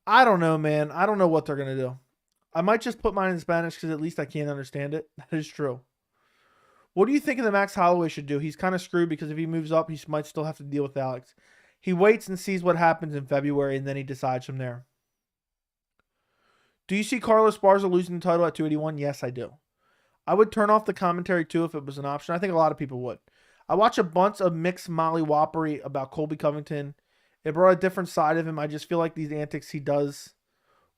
S1: I don't know, man. I don't know what they're going to do. I might just put mine in Spanish because at least I can't understand it. That is true. What do you think of the Max Holloway should do? He's kind of screwed because if he moves up, he might still have to deal with Alex. He waits and sees what happens in February, and then he decides from there. Do you see Carlos Barza losing the title at 281? Yes, I do. I would turn off the commentary too if it was an option. I think a lot of people would. I watch a bunch of mixed mollywoppery about Colby Covington. It brought a different side of him. I just feel like these antics he does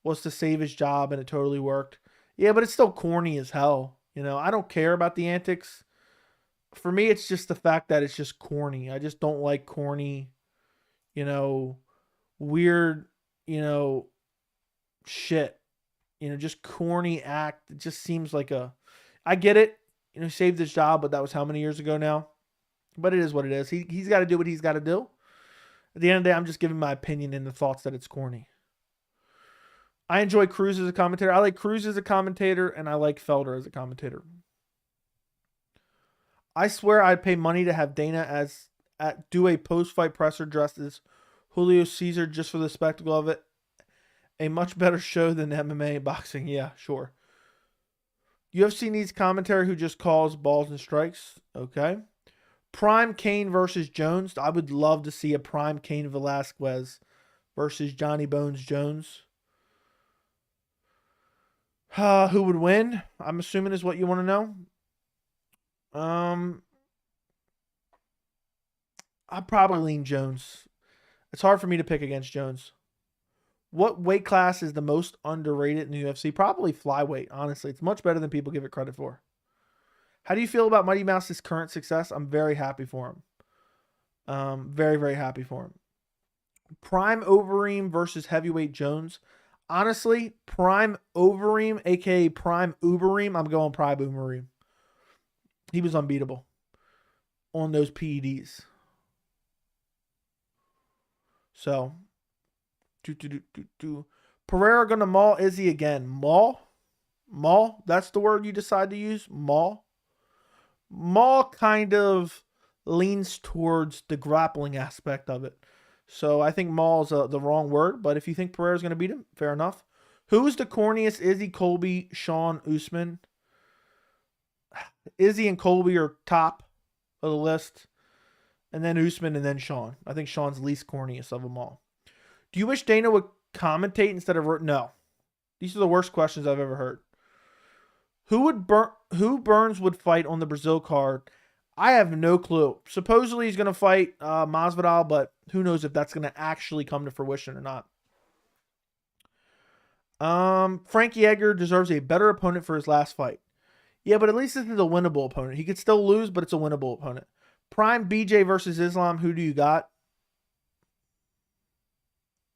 S1: was to save his job, and it totally worked. Yeah, but it's still corny as hell. You know, I don't care about the antics. For me, it's just the fact that it's just corny. I just don't like corny, you know, weird, you know, shit. You know, just corny act. It just seems like a... I get it. You know, he saved his job, but that was how many years ago now? But it is what it is. He's got to do what he's got to do. At the end of the day, I'm just giving my opinion and the thoughts that it's corny. I enjoy Cruz as a commentator. I like Cruz as a commentator, and I like Felder as a commentator. I swear I'd pay money to have Dana do a post-fight presser dressed as Julio Cesar just for the spectacle of it. A much better show than MMA boxing. Yeah, sure. UFC needs commentary who just calls balls and strikes. Okay. Prime Cain versus Jones. I would love to see a Prime Cain Velasquez versus Johnny Bones Jones. Who would win? I'm assuming is what you want to know. I'd probably lean Jones. It's hard for me to pick against Jones. What weight class is the most underrated in the UFC? Probably flyweight, honestly. It's much better than people give it credit for. How do you feel about Mighty Mouse's current success? I'm very happy for him. Very, very happy for him. Prime Overeem versus Heavyweight Jones. Honestly, Prime Overeem, a.k.a. Prime Ubereem, I'm going Prime Ubereem. He was unbeatable on those PEDs. So, Pereira going to maul Izzy again. Maul? Maul? That's the word you decide to use? Maul? Maul kind of leans towards the grappling aspect of it. So I think maul is the wrong word, but if you think Pereira's going to beat him, fair enough. Who's the corniest? Izzy, Colby, Sean, Usman? Izzy and Colby are top of the list. And then Usman and then Sean. I think Sean's least corniest of them all. Do you wish Dana would commentate instead of... No. These are the worst questions I've ever heard. Who Burns would fight on the Brazil card? I have no clue. Supposedly he's going to fight Masvidal, but who knows if that's going to actually come to fruition or not. Frankie Edgar deserves a better opponent for his last fight. Yeah, but at least this is a winnable opponent. He could still lose, but it's a winnable opponent. Prime BJ versus Islam. Who do you got?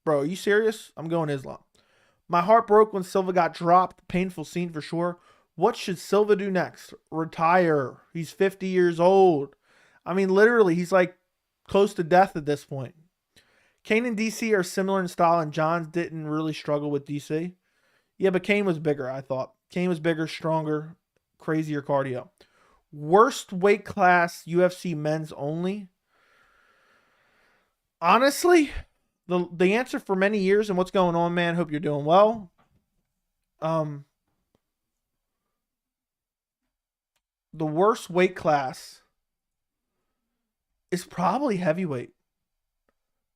S1: Bro, are you serious? I'm going Islam. My heart broke when Silva got dropped. Painful scene for sure. What should Silva do next? Retire. He's 50 years old. I mean, literally, he's like close to death at this point. Cain and DC are similar in style, and Johns didn't really struggle with DC. Yeah, but Cain was bigger, I thought. Cain was bigger, stronger, crazier cardio. Worst weight class UFC men's only. Honestly, the answer for many years, and what's going on, man? Hope you're doing well. The worst weight class is probably heavyweight.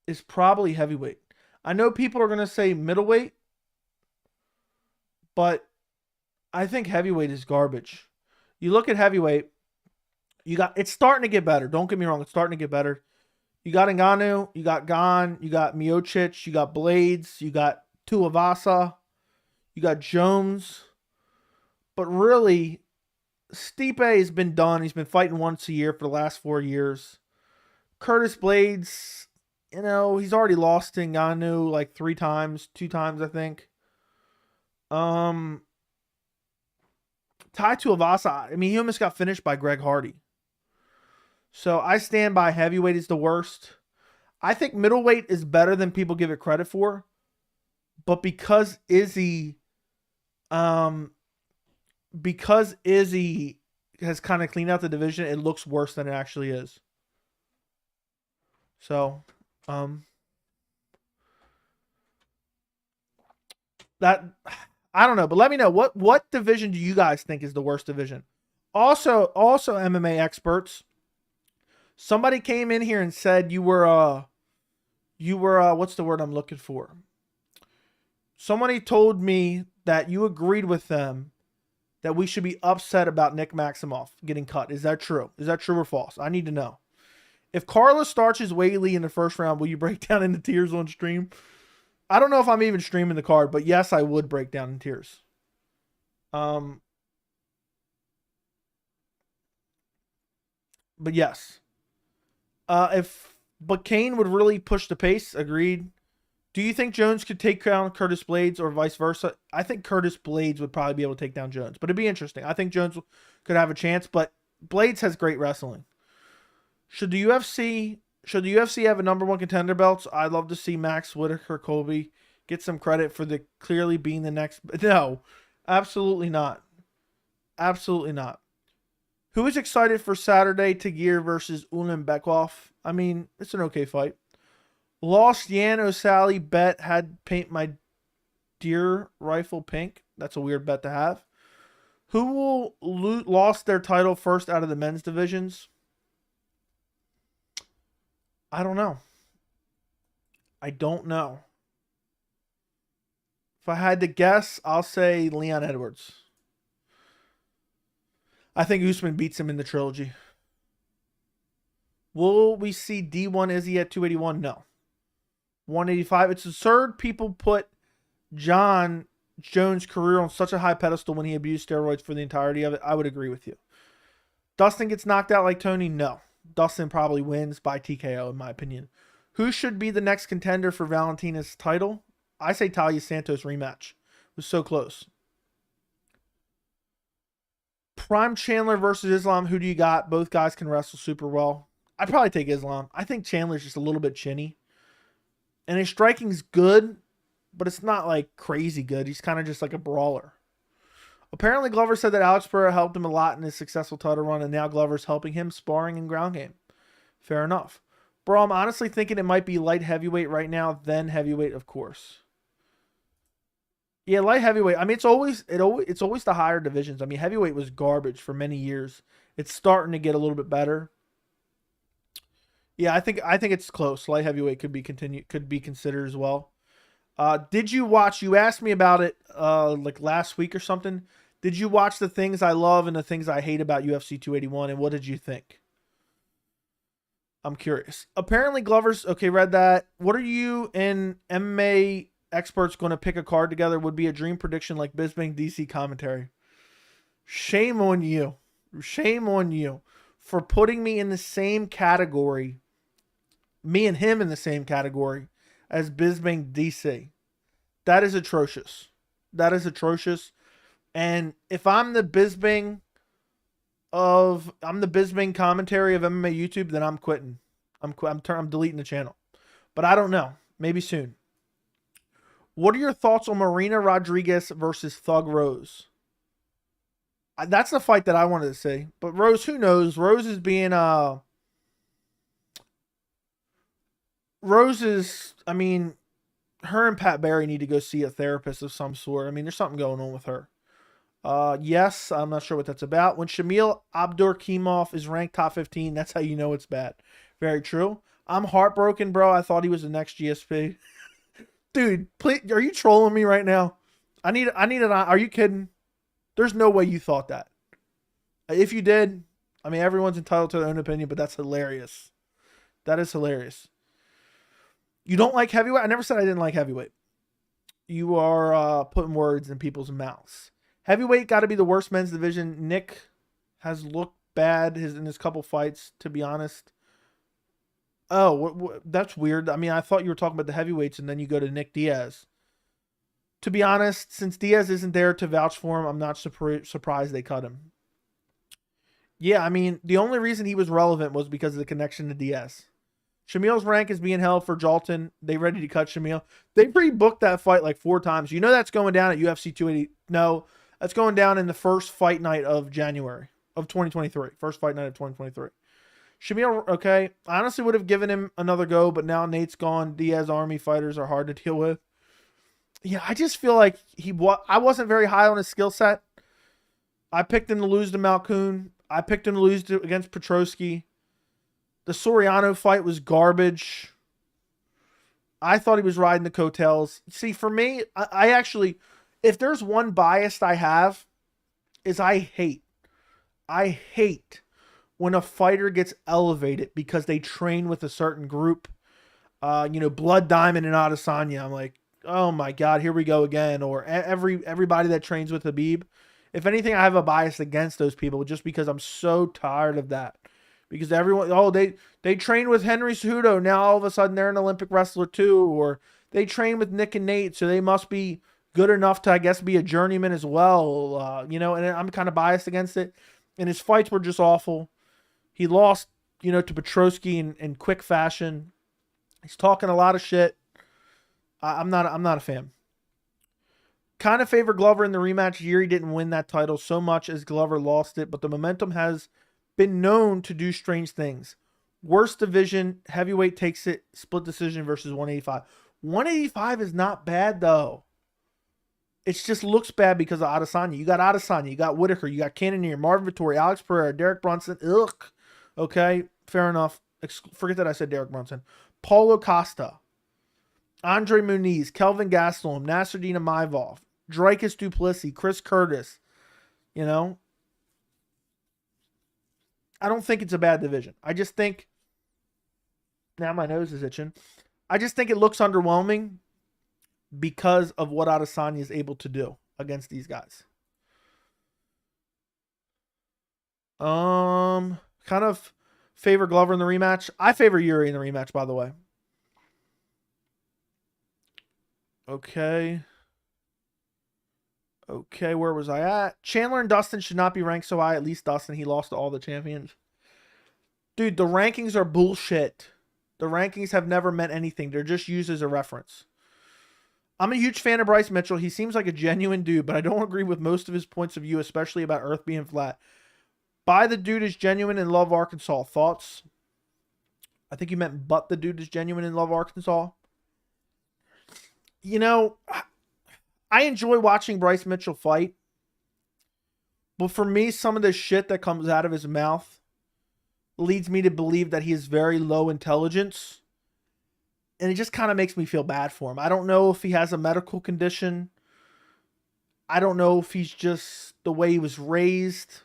S1: I know people are going to say middleweight, but I think heavyweight is garbage. You look at heavyweight, it's starting to get better. Don't get me wrong, it's starting to get better. You got Ngannou, you got Gon, you got Miocic, you got Blades, you got Tuivasa, you got Jones. But really, Stipe has been done. He's been fighting once a year for the last 4 years. Curtis Blades, you know, he's already lost to Ngannou like 2 times, I think. Tai Tuivasa, I mean, he almost got finished by Greg Hardy. So I stand by heavyweight is the worst. I think middleweight is better than people give it credit for. But um, because Izzy has kind of cleaned out the division, it looks worse than it actually is. So, um, that I don't know, but let me know what division do you guys think is the worst division? Also MMA experts. Somebody came in here and said you were what's the word I'm looking for? Somebody told me that you agreed with them that we should be upset about Nick Maximoff getting cut. Is that true? Is that true or false? I need to know. If Carla starches Whaley in the first round, will you break down into tears on stream? I don't know if I'm even streaming the card, but yes, I would break down in tears. But yes. But Kane would really push the pace. Agreed. Do you think Jones could take down Curtis Blades or vice versa? I think Curtis Blades would probably be able to take down Jones, but it'd be interesting. I think Jones could have a chance, but Blades has great wrestling. Should the UFC have a number one contender belts? I'd love to see Max Whitaker Colby get some credit for the clearly being the next. No, absolutely not. Absolutely not. Who is excited for Saturday? Tagir versus Ulan Bekov. I mean, it's an okay fight. Lost Yan O'Sally bet had paint my deer rifle pink. That's a weird bet to have. Who will lost their title first out of the men's divisions? I don't know. I don't know. If I had to guess, I'll say Leon Edwards. I think Usman beats him in the trilogy. Will we see D1 Izzy at 281? No. 185. It's absurd people put Jon Jones' career on such a high pedestal when he abused steroids for the entirety of it. I would agree with you. Dustin gets knocked out like Tony? No. Dustin probably wins by TKO, in my opinion. Who should be the next contender for Valentina's title? I say Talia Santos rematch. It was so close. Prime Chandler versus Islam. Who do you got? Both guys can wrestle super well. I'd probably take Islam. I think Chandler's just a little bit chinny. And his striking's good, but it's not like crazy good. He's kind of just like a brawler. Apparently, Glover said that Alex Pereira helped him a lot in his successful title run, and now Glover's helping him sparring and ground game. Fair enough. Bro, I'm honestly thinking it might be light heavyweight right now, then heavyweight, of course. Yeah, light heavyweight. I mean, it's always the higher divisions. I mean, heavyweight was garbage for many years. It's starting to get a little bit better. Yeah, I think it's close. Light heavyweight could be considered as well. Did you watch? You asked me about it like last week or something. Did you watch the things I love and the things I hate about UFC 281? And what did you think? I'm curious. Apparently, Glover's okay. Read that. What are you and MMA experts going to pick a card together? Would be a dream prediction like Bisbing DC commentary. Shame on you. Shame on you for putting me in the same category. Me and him in the same category as Bisbing DC. That is atrocious. That is atrocious. And if I'm the Bisbing commentary of MMA YouTube, then I'm quitting. I'm deleting the channel. But I don't know. Maybe soon. What are your thoughts on Marina Rodriguez versus Thug Rose? That's the fight that I wanted to see. But Rose, who knows? Rose is, I mean, her and Pat Barry need to go see a therapist of some sort. I mean, there's something going on with her. Yes, I'm not sure what that's about. When Shamil Abdurakhimov is ranked top 15, that's how you know it's bad. Very true. I'm heartbroken, bro. I thought he was the next GSP. Dude, please, are you trolling me right now? I need are you kidding? There's no way you thought that. If you did, I mean, everyone's entitled to their own opinion, but that's hilarious. That is hilarious. You don't like heavyweight? I never said I didn't like heavyweight. You are putting words in people's mouths. Heavyweight got to be the worst men's division. Nick has looked bad in his couple fights, to be honest. Oh, that's weird. I mean, I thought you were talking about the heavyweights, and then you go to Nick Diaz. To be honest, since Diaz isn't there to vouch for him, I'm not surprised they cut him. Yeah, I mean, the only reason he was relevant was because of the connection to Diaz. Shamil's rank is being held for Jalton. They ready to cut Shamil. They pre-booked that fight like 4 times. You know that's going down at UFC 280. No, that's going down in the first fight night of January of 2023. First fight night of 2023. Shamil, okay. I honestly would have given him another go, but now Nate's gone. Diaz Army fighters are hard to deal with. Yeah, I just feel like I wasn't very high on his skill set. I picked him to lose to Malkoun. I picked him to lose against Petrosky. The Soriano fight was garbage. I thought he was riding the coattails. See, for me, I actually, if there's one bias I have, is I hate when a fighter gets elevated because they train with a certain group. Blood Diamond and Adesanya. I'm like, oh my God, here we go again. Or everybody that trains with Habib. If anything, I have a bias against those people just because I'm so tired of that. Because everyone, they train with Henry Cejudo. Now all of a sudden they're an Olympic wrestler too. Or they train with Nick and Nate, so they must be good enough to, I guess, be a journeyman as well. And I'm kind of biased against it. And his fights were just awful. He lost, to Petrosky in quick fashion. He's talking a lot of shit. I'm not a fan. Kind of favor Glover in the rematch. Yuri didn't win that title so much as Glover lost it, but the momentum has been known to do strange things. Worst division, heavyweight takes it, split decision versus 185. 185 is not bad, though. It just looks bad because of Adesanya. You got Adesanya, you got Whitaker, you got Cannonier, Marvin Vettori, Alex Pereira, Derek Brunson. Ugh. Okay, fair enough. Forget that I said Derek Brunson. Paulo Costa, Andre Muniz, Kelvin Gastelum, Nasruddin Maivov, Dricus du Plessis, Chris Curtis. I don't think it's a bad division. I just think, now my nose is itching. I just think it looks underwhelming because of what Adesanya is able to do against these guys. Kind of favor Glover in the rematch. I favor Yuri in the rematch, by the way. Okay, where was I at? Chandler and Dustin should not be ranked so high. At least Dustin, he lost to all the champions. Dude, the rankings are bullshit. The rankings have never meant anything. They're just used as a reference. I'm a huge fan of Bryce Mitchell. He seems like a genuine dude, but I don't agree with most of his points of view, especially about Earth being flat. By the dude is genuine and love Arkansas. Thoughts? I think you meant but the dude is genuine and love Arkansas. I enjoy watching Bryce Mitchell fight. But for me, some of the shit that comes out of his mouth leads me to believe that he is very low intelligence. And it just kind of makes me feel bad for him. I don't know if he has a medical condition. I don't know if he's just the way he was raised.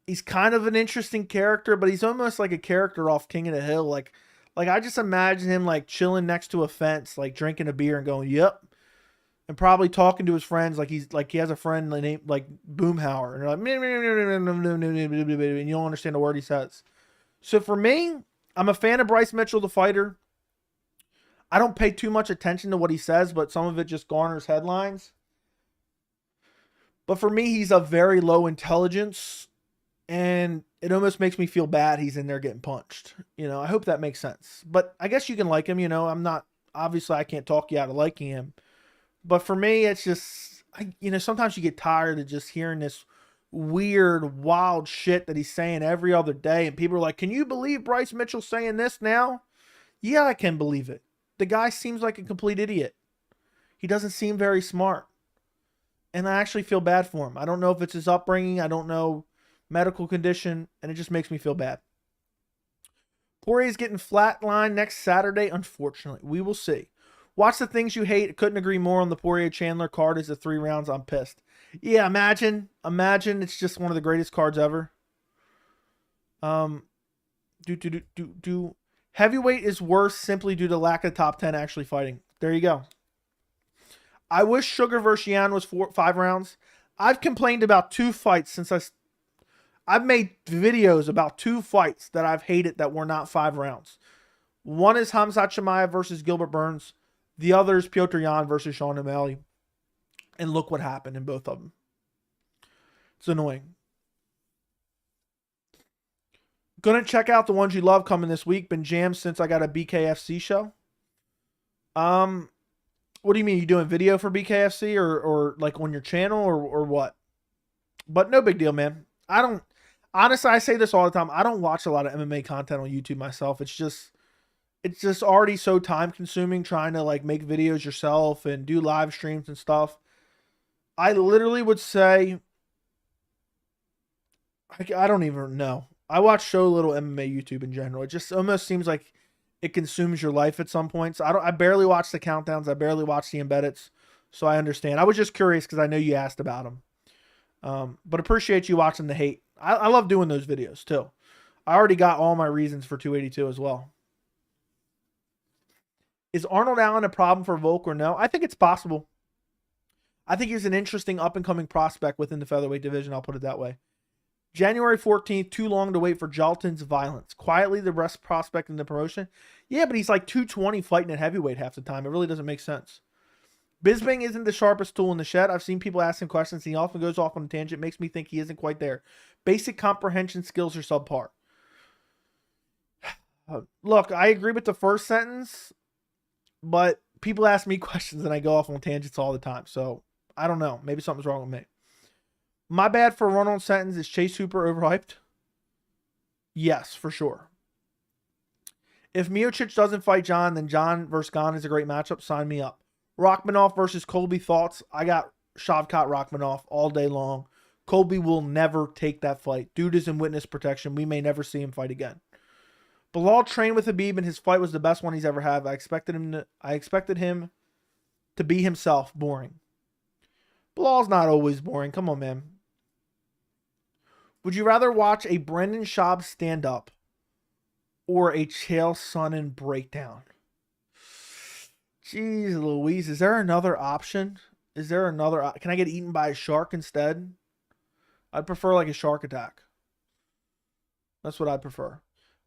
S1: He's kind of an interesting character, but he's almost like a character off King of the Hill. Like I just imagine him like chilling next to a fence, like drinking a beer and going, yep. And probably talking to his friends like he has a friend named like Boomhauer. And they're like, and you don't understand a word he says. So for me, I'm a fan of Bryce Mitchell, the fighter. I don't pay too much attention to what he says, but some of it just garners headlines. But for me, he's a very low intelligence. And it almost makes me feel bad he's in there getting punched. I hope that makes sense. But I guess you can like him, obviously I can't talk you out of liking him. But for me, it's just, sometimes you get tired of just hearing this weird, wild shit that he's saying every other day. And people are like, can you believe Bryce Mitchell's saying this now? Yeah, I can believe it. The guy seems like a complete idiot. He doesn't seem very smart. And I actually feel bad for him. I don't know if it's his upbringing. I don't know. Medical condition, and it just makes me feel bad. Poirier's getting flatlined next Saturday, unfortunately. We will see. Watch the things you hate. Couldn't agree more on the Poirier-Chandler card as the 3 rounds. I'm pissed. Yeah, imagine it's just one of the greatest cards ever. Heavyweight is worse simply due to lack of top 10 actually fighting. There you go. I wish Sugar vs. Yan was 5 rounds. I've complained about 2 fights since I've made videos about 2 fights that I've hated that were not 5 rounds. One is Khamzat Chimaev versus Gilbert Burns. The other is Petr Yan versus Sean O'Malley. And look what happened in both of them. It's annoying. Gonna check out the ones you love coming this week. Been jammed since I got a BKFC show. What do you mean? You doing video for BKFC or like on your channel or what? But no big deal, man. I don't honestly, I say this all the time. I don't watch a lot of MMA content on YouTube myself. It's just already so time consuming trying to like make videos yourself and do live streams and stuff. I literally would say I don't even know. I watch so little MMA YouTube in general. It just almost seems like it consumes your life at some points. I barely watch the countdowns. I barely watch the embeddeds. So I understand. I was just curious because I know you asked about them. But appreciate you watching the hate. I love doing those videos too. I already got all my reasons for 282 as well. Is Arnold Allen a problem for Volk or no? I think it's possible. I think he's an interesting up-and-coming prospect within the featherweight division. I'll put it that way. January 14th, too long to wait for Jalton's violence. Quietly the best prospect in the promotion. Yeah, but he's like 220 fighting at heavyweight half the time. It really doesn't make sense. Bisbing isn't the sharpest tool in the shed. I've seen people ask him questions. And he often goes off on a tangent. Makes me think he isn't quite there. Basic comprehension skills are subpar. Look, I agree with the first sentence, but people ask me questions and I go off on tangents all the time. So I don't know. Maybe something's wrong with me. My bad for run-on sentence. Is Chase Hooper overhyped? Yes, for sure. If Miocic doesn't fight Jon, then Jon versus Gon is a great matchup. Sign me up. Rachmaninoff versus Colby. Thoughts? I got Shavkat Rachmaninoff all day long. Colby will never take that fight. Dude is in witness protection. We may never see him fight again. Bilal trained with Habib, and his fight was the best one he's ever had. I expected him to be himself. Boring. Bilal's not always boring. Come on, man. Would you rather watch a Brendan Schaub stand-up or a Chael Sonnen breakdown? Jeez Louise, is there another option? Can I get eaten by a shark instead? I'd prefer like a shark attack. That's what I'd prefer.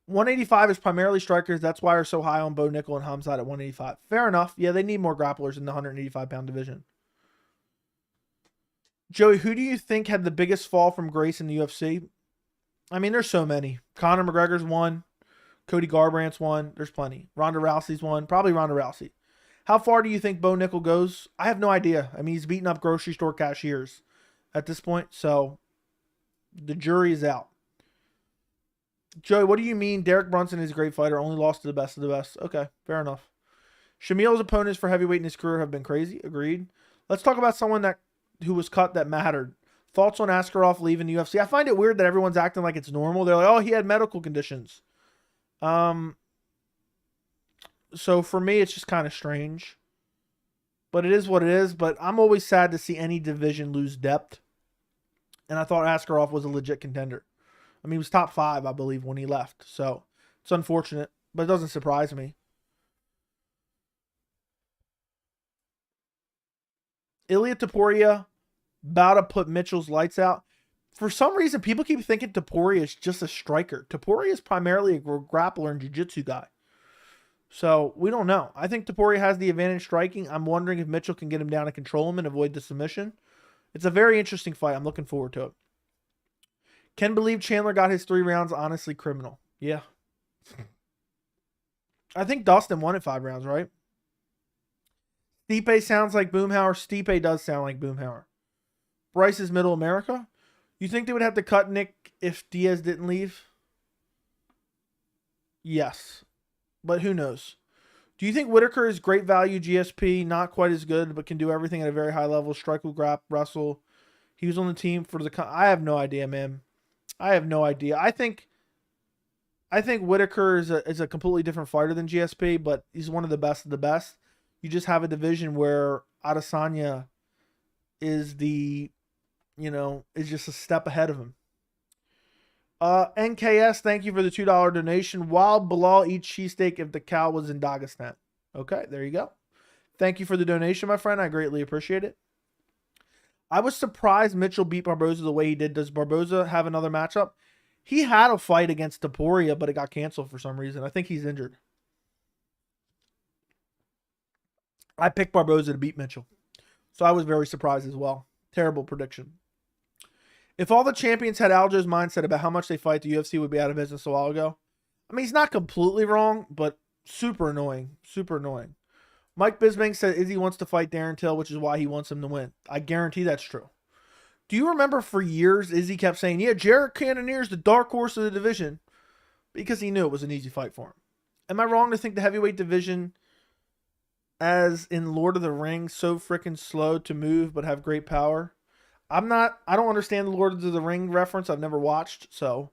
S1: 185 is primarily strikers. That's why we're so high on Bo Nickel and Hamzat at 185. Fair enough. Yeah, they need more grapplers in the 185-pound division. Joey, who do you think had the biggest fall from grace in the UFC? I mean, there's so many. Conor McGregor's one. Cody Garbrandt's one. There's plenty. Ronda Rousey's one. Probably Ronda Rousey. How far do you think Bo Nickel goes? I have no idea. I mean, he's beating up grocery store cashiers at this point. So, the jury is out. Joey, what do you mean Derek Brunson is a great fighter, only lost to the best of the best? Okay, fair enough. Shamil's opponents for heavyweight in his career have been crazy. Agreed. Let's talk about someone who was cut that mattered. Thoughts on Askarov leaving the UFC? I find it weird that everyone's acting like it's normal. They're like, oh, he had medical conditions. So for me, it's just kind of strange. But it is what it is. But I'm always sad to see any division lose depth. And I thought Askarov was a legit contender. I mean, he was top 5, I believe, when he left. So it's unfortunate, but it doesn't surprise me. Ilya Topuria about to put Mitchell's lights out. For some reason, people keep thinking Topuria is just a striker. Topuria is primarily a grappler and jiu-jitsu guy. So we don't know. I think Topuria has the advantage striking. I'm wondering if Mitchell can get him down and control him and avoid the submission. It's a very interesting fight. I'm looking forward to it. Can believe Chandler got his 3 rounds. Honestly, criminal. Yeah. I think Dustin won it 5 rounds, right? Stipe sounds like Boomhauer. Stipe does sound like Boomhauer. Bryce is Middle America. You think they would have to cut Nick if Diaz didn't leave? Yes. But who knows? Do you think Whitaker is great value GSP? Not quite as good, but can do everything at a very high level. Strike will grab, wrestle. He was on the team for the... I have no idea, man. I have no idea. I think Whitaker is a completely different fighter than GSP, but he's one of the best of the best. You just have a division where Adesanya is is just a step ahead of him. NKS, thank you for the $2 donation. While Bilal eats cheesesteak if the cow was in Dagestan. Okay, there you go. Thank you for the donation, my friend. I greatly appreciate it. I was surprised Mitchell beat Barboza the way he did. Does Barboza have another matchup? He had a fight against Topuria, but it got canceled for some reason. I think he's injured. I picked Barboza to beat Mitchell. So I was very surprised as well. Terrible prediction. If all the champions had Aljo's mindset about how much they fight, the UFC would be out of business a while ago. I mean, he's not completely wrong, but super annoying. Super annoying. Mike Bisbank said Izzy wants to fight Darren Till, which is why he wants him to win. I guarantee that's true. Do you remember for years Izzy kept saying, yeah, Jared Cannonier's the dark horse of the division, because he knew it was an easy fight for him. Am I wrong to think the heavyweight division, as in Lord of the Rings, so freaking slow to move but have great power? I don't understand the Lord of the Ring reference. I've never watched, so.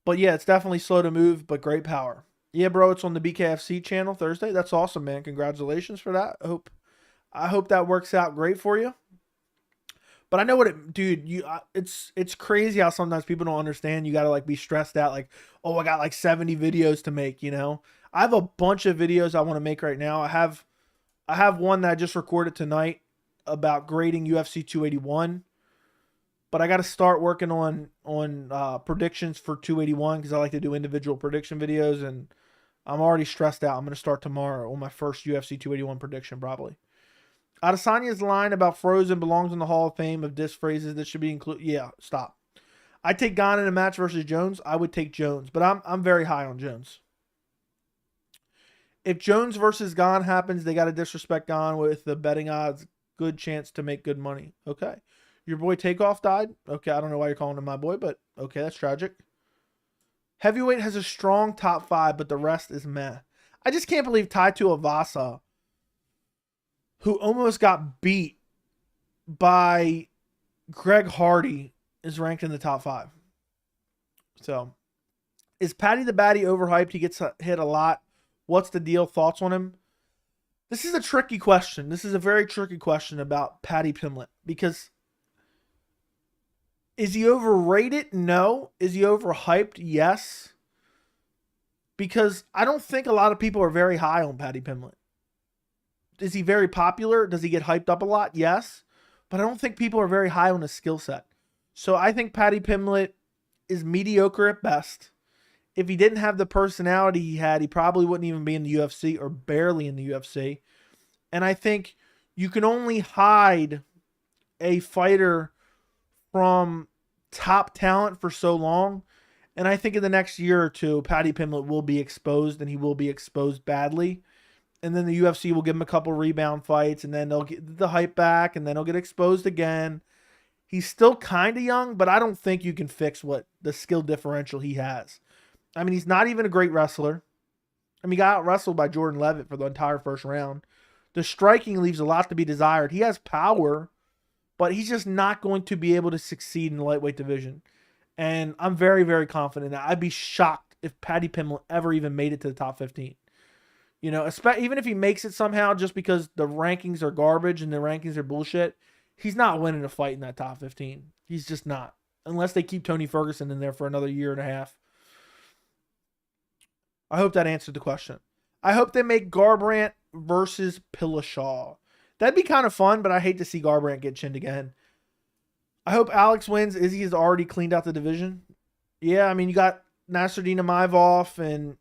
S1: But yeah, it's definitely slow to move, but great power. Yeah, bro, it's on the BKFC channel Thursday. That's awesome, man. Congratulations for that. I hope that works out great for you. But I know what it, dude. It's crazy how sometimes people don't understand. You gotta like be stressed out. Like, oh, I got like 70 videos to make. You know, I have a bunch of videos I want to make right now. I have one that I just recorded tonight about grading UFC 281. But I got to start working on predictions for 281 because I like to do individual prediction videos, and I'm already stressed out. I'm going to start tomorrow on my first UFC 281 prediction probably. Adesanya's line about Frozen belongs in the Hall of Fame of diss phrases that should be included. Yeah, stop. I take Gane in a match versus Jones. I would take Jones, but I'm very high on Jones. If Jones versus Gane happens, they got to disrespect Gane with the betting odds. Good chance to make good money. Okay. Your boy Takeoff died? Okay, I don't know why you're calling him my boy, but okay, that's tragic. Heavyweight has a strong top 5, but the rest is meh. I just can't believe Tai Tuivasa, who almost got beat by Greg Hardy, is ranked in the top 5. So, is Paddy the Baddy overhyped? He gets hit a lot. What's the deal? Thoughts on him? This is a tricky question. This is a very tricky question about Paddy Pimblett, because is he overrated? No. Is he overhyped? Yes. Because I don't think a lot of people are very high on Paddy Pimblett. Is he very popular? Does he get hyped up a lot? Yes. But I don't think people are very high on his skill set. So I think Paddy Pimblett is mediocre at best. If he didn't have the personality he had, he probably wouldn't even be in the UFC or barely in the UFC. And I think you can only hide a fighter from top talent for so long. And I think in the next year or two, Paddy Pimblett will be exposed, and he will be exposed badly. And then the UFC will give him a couple rebound fights, and then they'll get the hype back, and then he'll get exposed again. He's still kind of young, but I don't think you can fix what the skill differential he has. I mean, he's not even a great wrestler. I mean, he got out-wrestled by Jordan Levitt for the entire first round. The striking leaves a lot to be desired. He has power, but he's just not going to be able to succeed in the lightweight division. And I'm very, very confident that I'd be shocked if Paddy Pimblett ever even made it to the top 15. You know, even if he makes it somehow, just because the rankings are garbage and the rankings are bullshit, he's not winning a fight in that top 15. He's just not. Unless they keep Tony Ferguson in there for another year and a half. I hope that answered the question. I hope they make Garbrandt versus Dillashaw. That'd be kind of fun, but I hate to see Garbrandt get chinned again. I hope Alex wins. Izzy has already cleaned out the division. Yeah, I mean, you got Nasruddin Imavov and,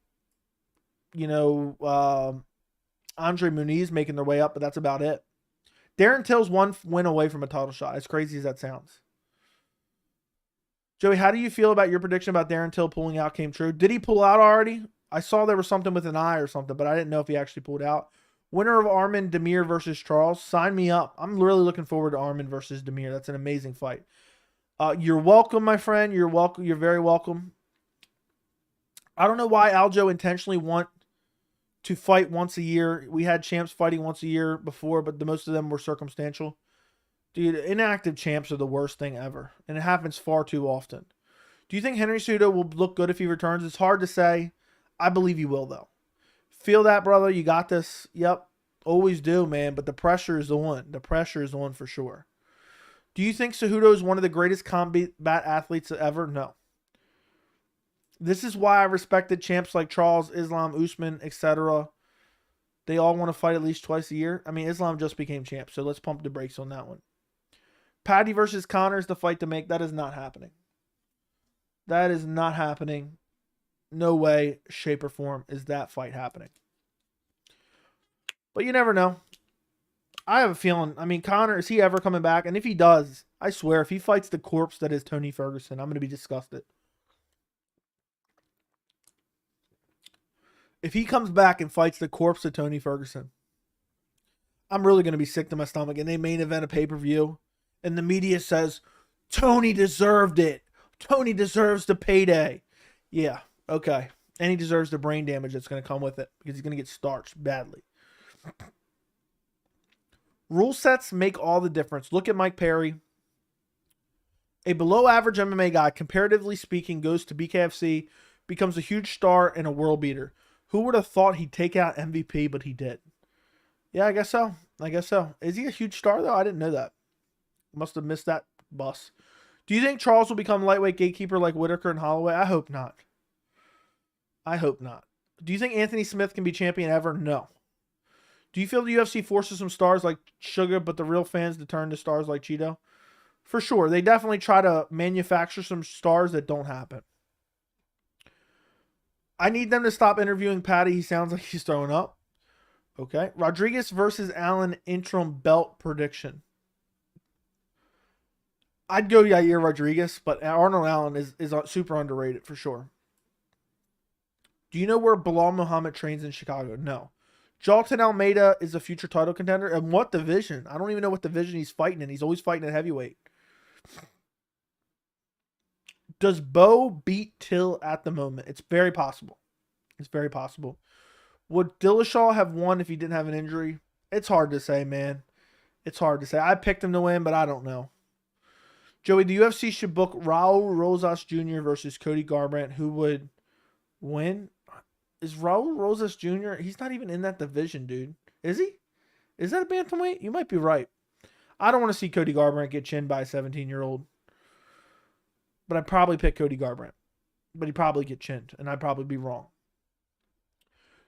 S1: you know, Andre Muniz making their way up, but that's about it. Darren Till's one win away from a title shot, as crazy as that sounds. Joey, how do you feel about your prediction about Darren Till pulling out came true? Did he pull out already? I saw there was something with an eye or something, but I didn't know if he actually pulled out. Winner of Armin Demir versus Charles. Sign me up. I'm really looking forward to Armin versus Demir. That's an amazing fight. You're welcome, my friend. You're welcome. You're very welcome. I don't know why Aljo intentionally want to fight once a year. We had champs fighting once a year before, but most of them were circumstantial. Dude, inactive champs are the worst thing ever, and it happens far too often. Do you think Henry Cejudo will look good if he returns? It's hard to say. I believe he will, though. Feel that, brother. You got this. Yep. Always do, man. But the pressure is on. The pressure is on for sure. Do you think Cejudo is one of the greatest combat athletes ever? No. This is why I respected champs like Charles, Islam, Usman, etc. They all want to fight at least twice a year. I mean, Islam just became champ, so let's pump the brakes on that one. Paddy versus Conor is the fight to make. That is not happening. That is not happening. No way, shape, or form is that fight happening. But you never know. I have a feeling. I mean, Conor, is he ever coming back? And if he does, I swear, if he fights the corpse that is Tony Ferguson, I'm going to be disgusted. If he comes back and fights the corpse of Tony Ferguson, I'm really going to be sick to my stomach. And they main event a pay-per-view, and the media says, Tony deserved it. Tony deserves the payday. Yeah, okay. And he deserves the brain damage that's going to come with it because he's going to get starched badly. Rule sets make all the difference. Look at Mike Perry. A below-average MMA guy, comparatively speaking, goes to BKFC, becomes a huge star and a world beater. Who would have thought he'd take out MVP, but he did. Yeah, I guess so. I guess so. Is he a huge star, though? I didn't know that. Must have missed that bus. Do you think Charles will become lightweight gatekeeper like Whitaker and Holloway? I hope not. I hope not. Do you think Anthony Smith can be champion ever? No. Do you feel the UFC forces some stars like Sugar, but the real fans to turn to stars like Cheeto? For sure. They definitely try to manufacture some stars that don't happen. I need them to stop interviewing Patty. He sounds like he's throwing up. Okay. Rodriguez versus Allen interim belt prediction. I'd go Yair Rodriguez, but Arnold Allen is super underrated for sure. Do you know where Bilal Muhammad trains in Chicago? No. Jalton Almeida is a future title contender. And what division? I don't even know what division he's fighting in. He's always fighting at heavyweight. Does Bo beat Till at the moment? It's very possible. It's very possible. Would Dillashaw have won if he didn't have an injury? It's hard to say, man. It's hard to say. I picked him to win, but I don't know. Joey, the UFC should book Raul Rosas Jr. versus Cody Garbrandt. Who would win? Is Raul Rosas Jr.? He's not even in that division, dude. Is he? Is that a bantamweight? You might be right. I don't want to see Cody Garbrandt get chinned by a 17-year-old. But I'd probably pick Cody Garbrandt. But he'd probably get chinned, and I'd probably be wrong.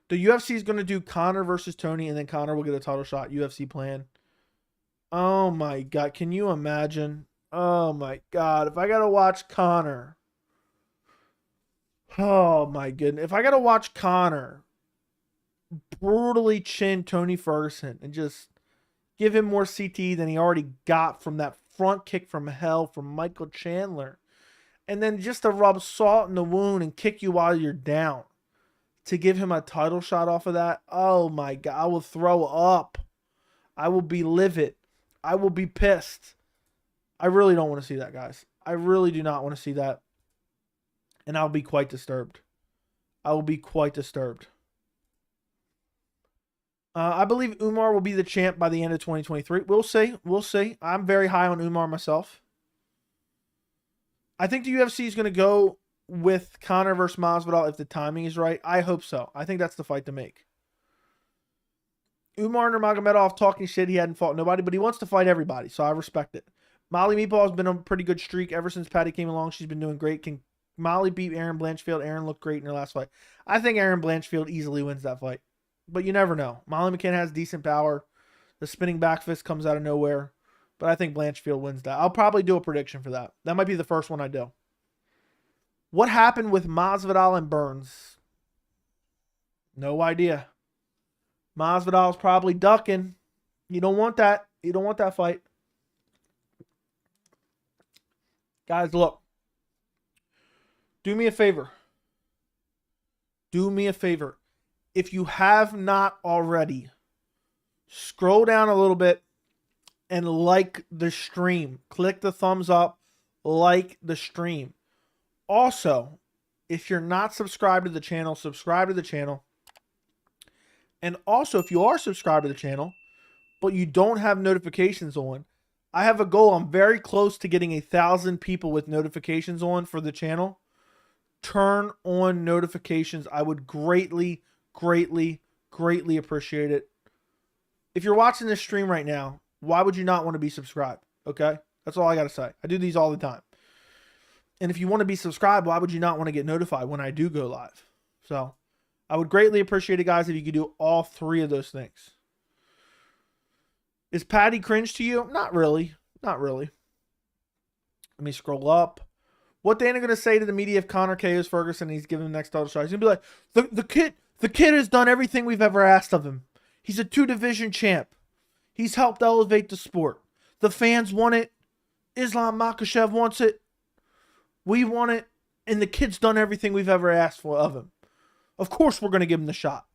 S1: The UFC is going to do Conor versus Tony, and then Conor will get a title shot. UFC plan. Oh, my God. Can you imagine? Oh, my God. If I got to watch Conor. Oh, my goodness. If I got to watch Conor brutally chin Tony Ferguson and just give him more CT than he already got from that front kick from hell from Michael Chandler. And then just to rub salt in the wound and kick you while you're down. To give him a title shot off of that. Oh my God. I will throw up. I will be livid. I will be pissed. I really don't want to see that, guys. I really do not want to see that. And I'll be quite disturbed. I will be quite disturbed. I believe Umar will be the champ by the end of 2023. We'll see. We'll see. I'm very high on Umar myself. I think the UFC is going to go with Conor versus Masvidal if the timing is right. I hope so. I think that's the fight to make. Umar Nurmagomedov talking shit. He hadn't fought nobody, but he wants to fight everybody, so I respect it. Molly Meatball has been on a pretty good streak ever since Patty came along. She's been doing great. Can Molly beat Aaron Blanchfield? Aaron looked great in her last fight. I think Aaron Blanchfield easily wins that fight. But you never know. Molly McCann has decent power. The spinning back fist comes out of nowhere. But I think Blanchfield wins that. I'll probably do a prediction for that. That might be the first one I do. What happened with Masvidal and Burns? No idea. Masvidal's probably ducking. You don't want that. You don't want that fight. Guys, look. Do me a favor. Do me a favor. If you have not already, scroll down a little bit and like the stream. Click the thumbs up. Like the stream. Also, if you're not subscribed to the channel, subscribe to the channel. And also, if you are subscribed to the channel, but you don't have notifications on, I have a goal. I'm very close to getting 1,000 people with notifications on for the channel. Turn on notifications. I would greatly, greatly, greatly appreciate it. If you're watching this stream right now, why would you not want to be subscribed? Okay? That's all I got to say. I do these all the time. And if you want to be subscribed, why would you not want to get notified when I do go live? So, I would greatly appreciate it, guys, if you could do all three of those things. Is Patty cringe to you? Not really. Not really. Let me scroll up. What Dana going to say to the media if Conor KOs Ferguson and he's giving the next title shot? He's going to be like, the kid has done everything we've ever asked of him. He's a 2-division champ. He's helped elevate the sport. The fans want it. Islam Makhachev wants it. We want it. And the kid's done everything we've ever asked for of him. Of course we're going to give him the shot.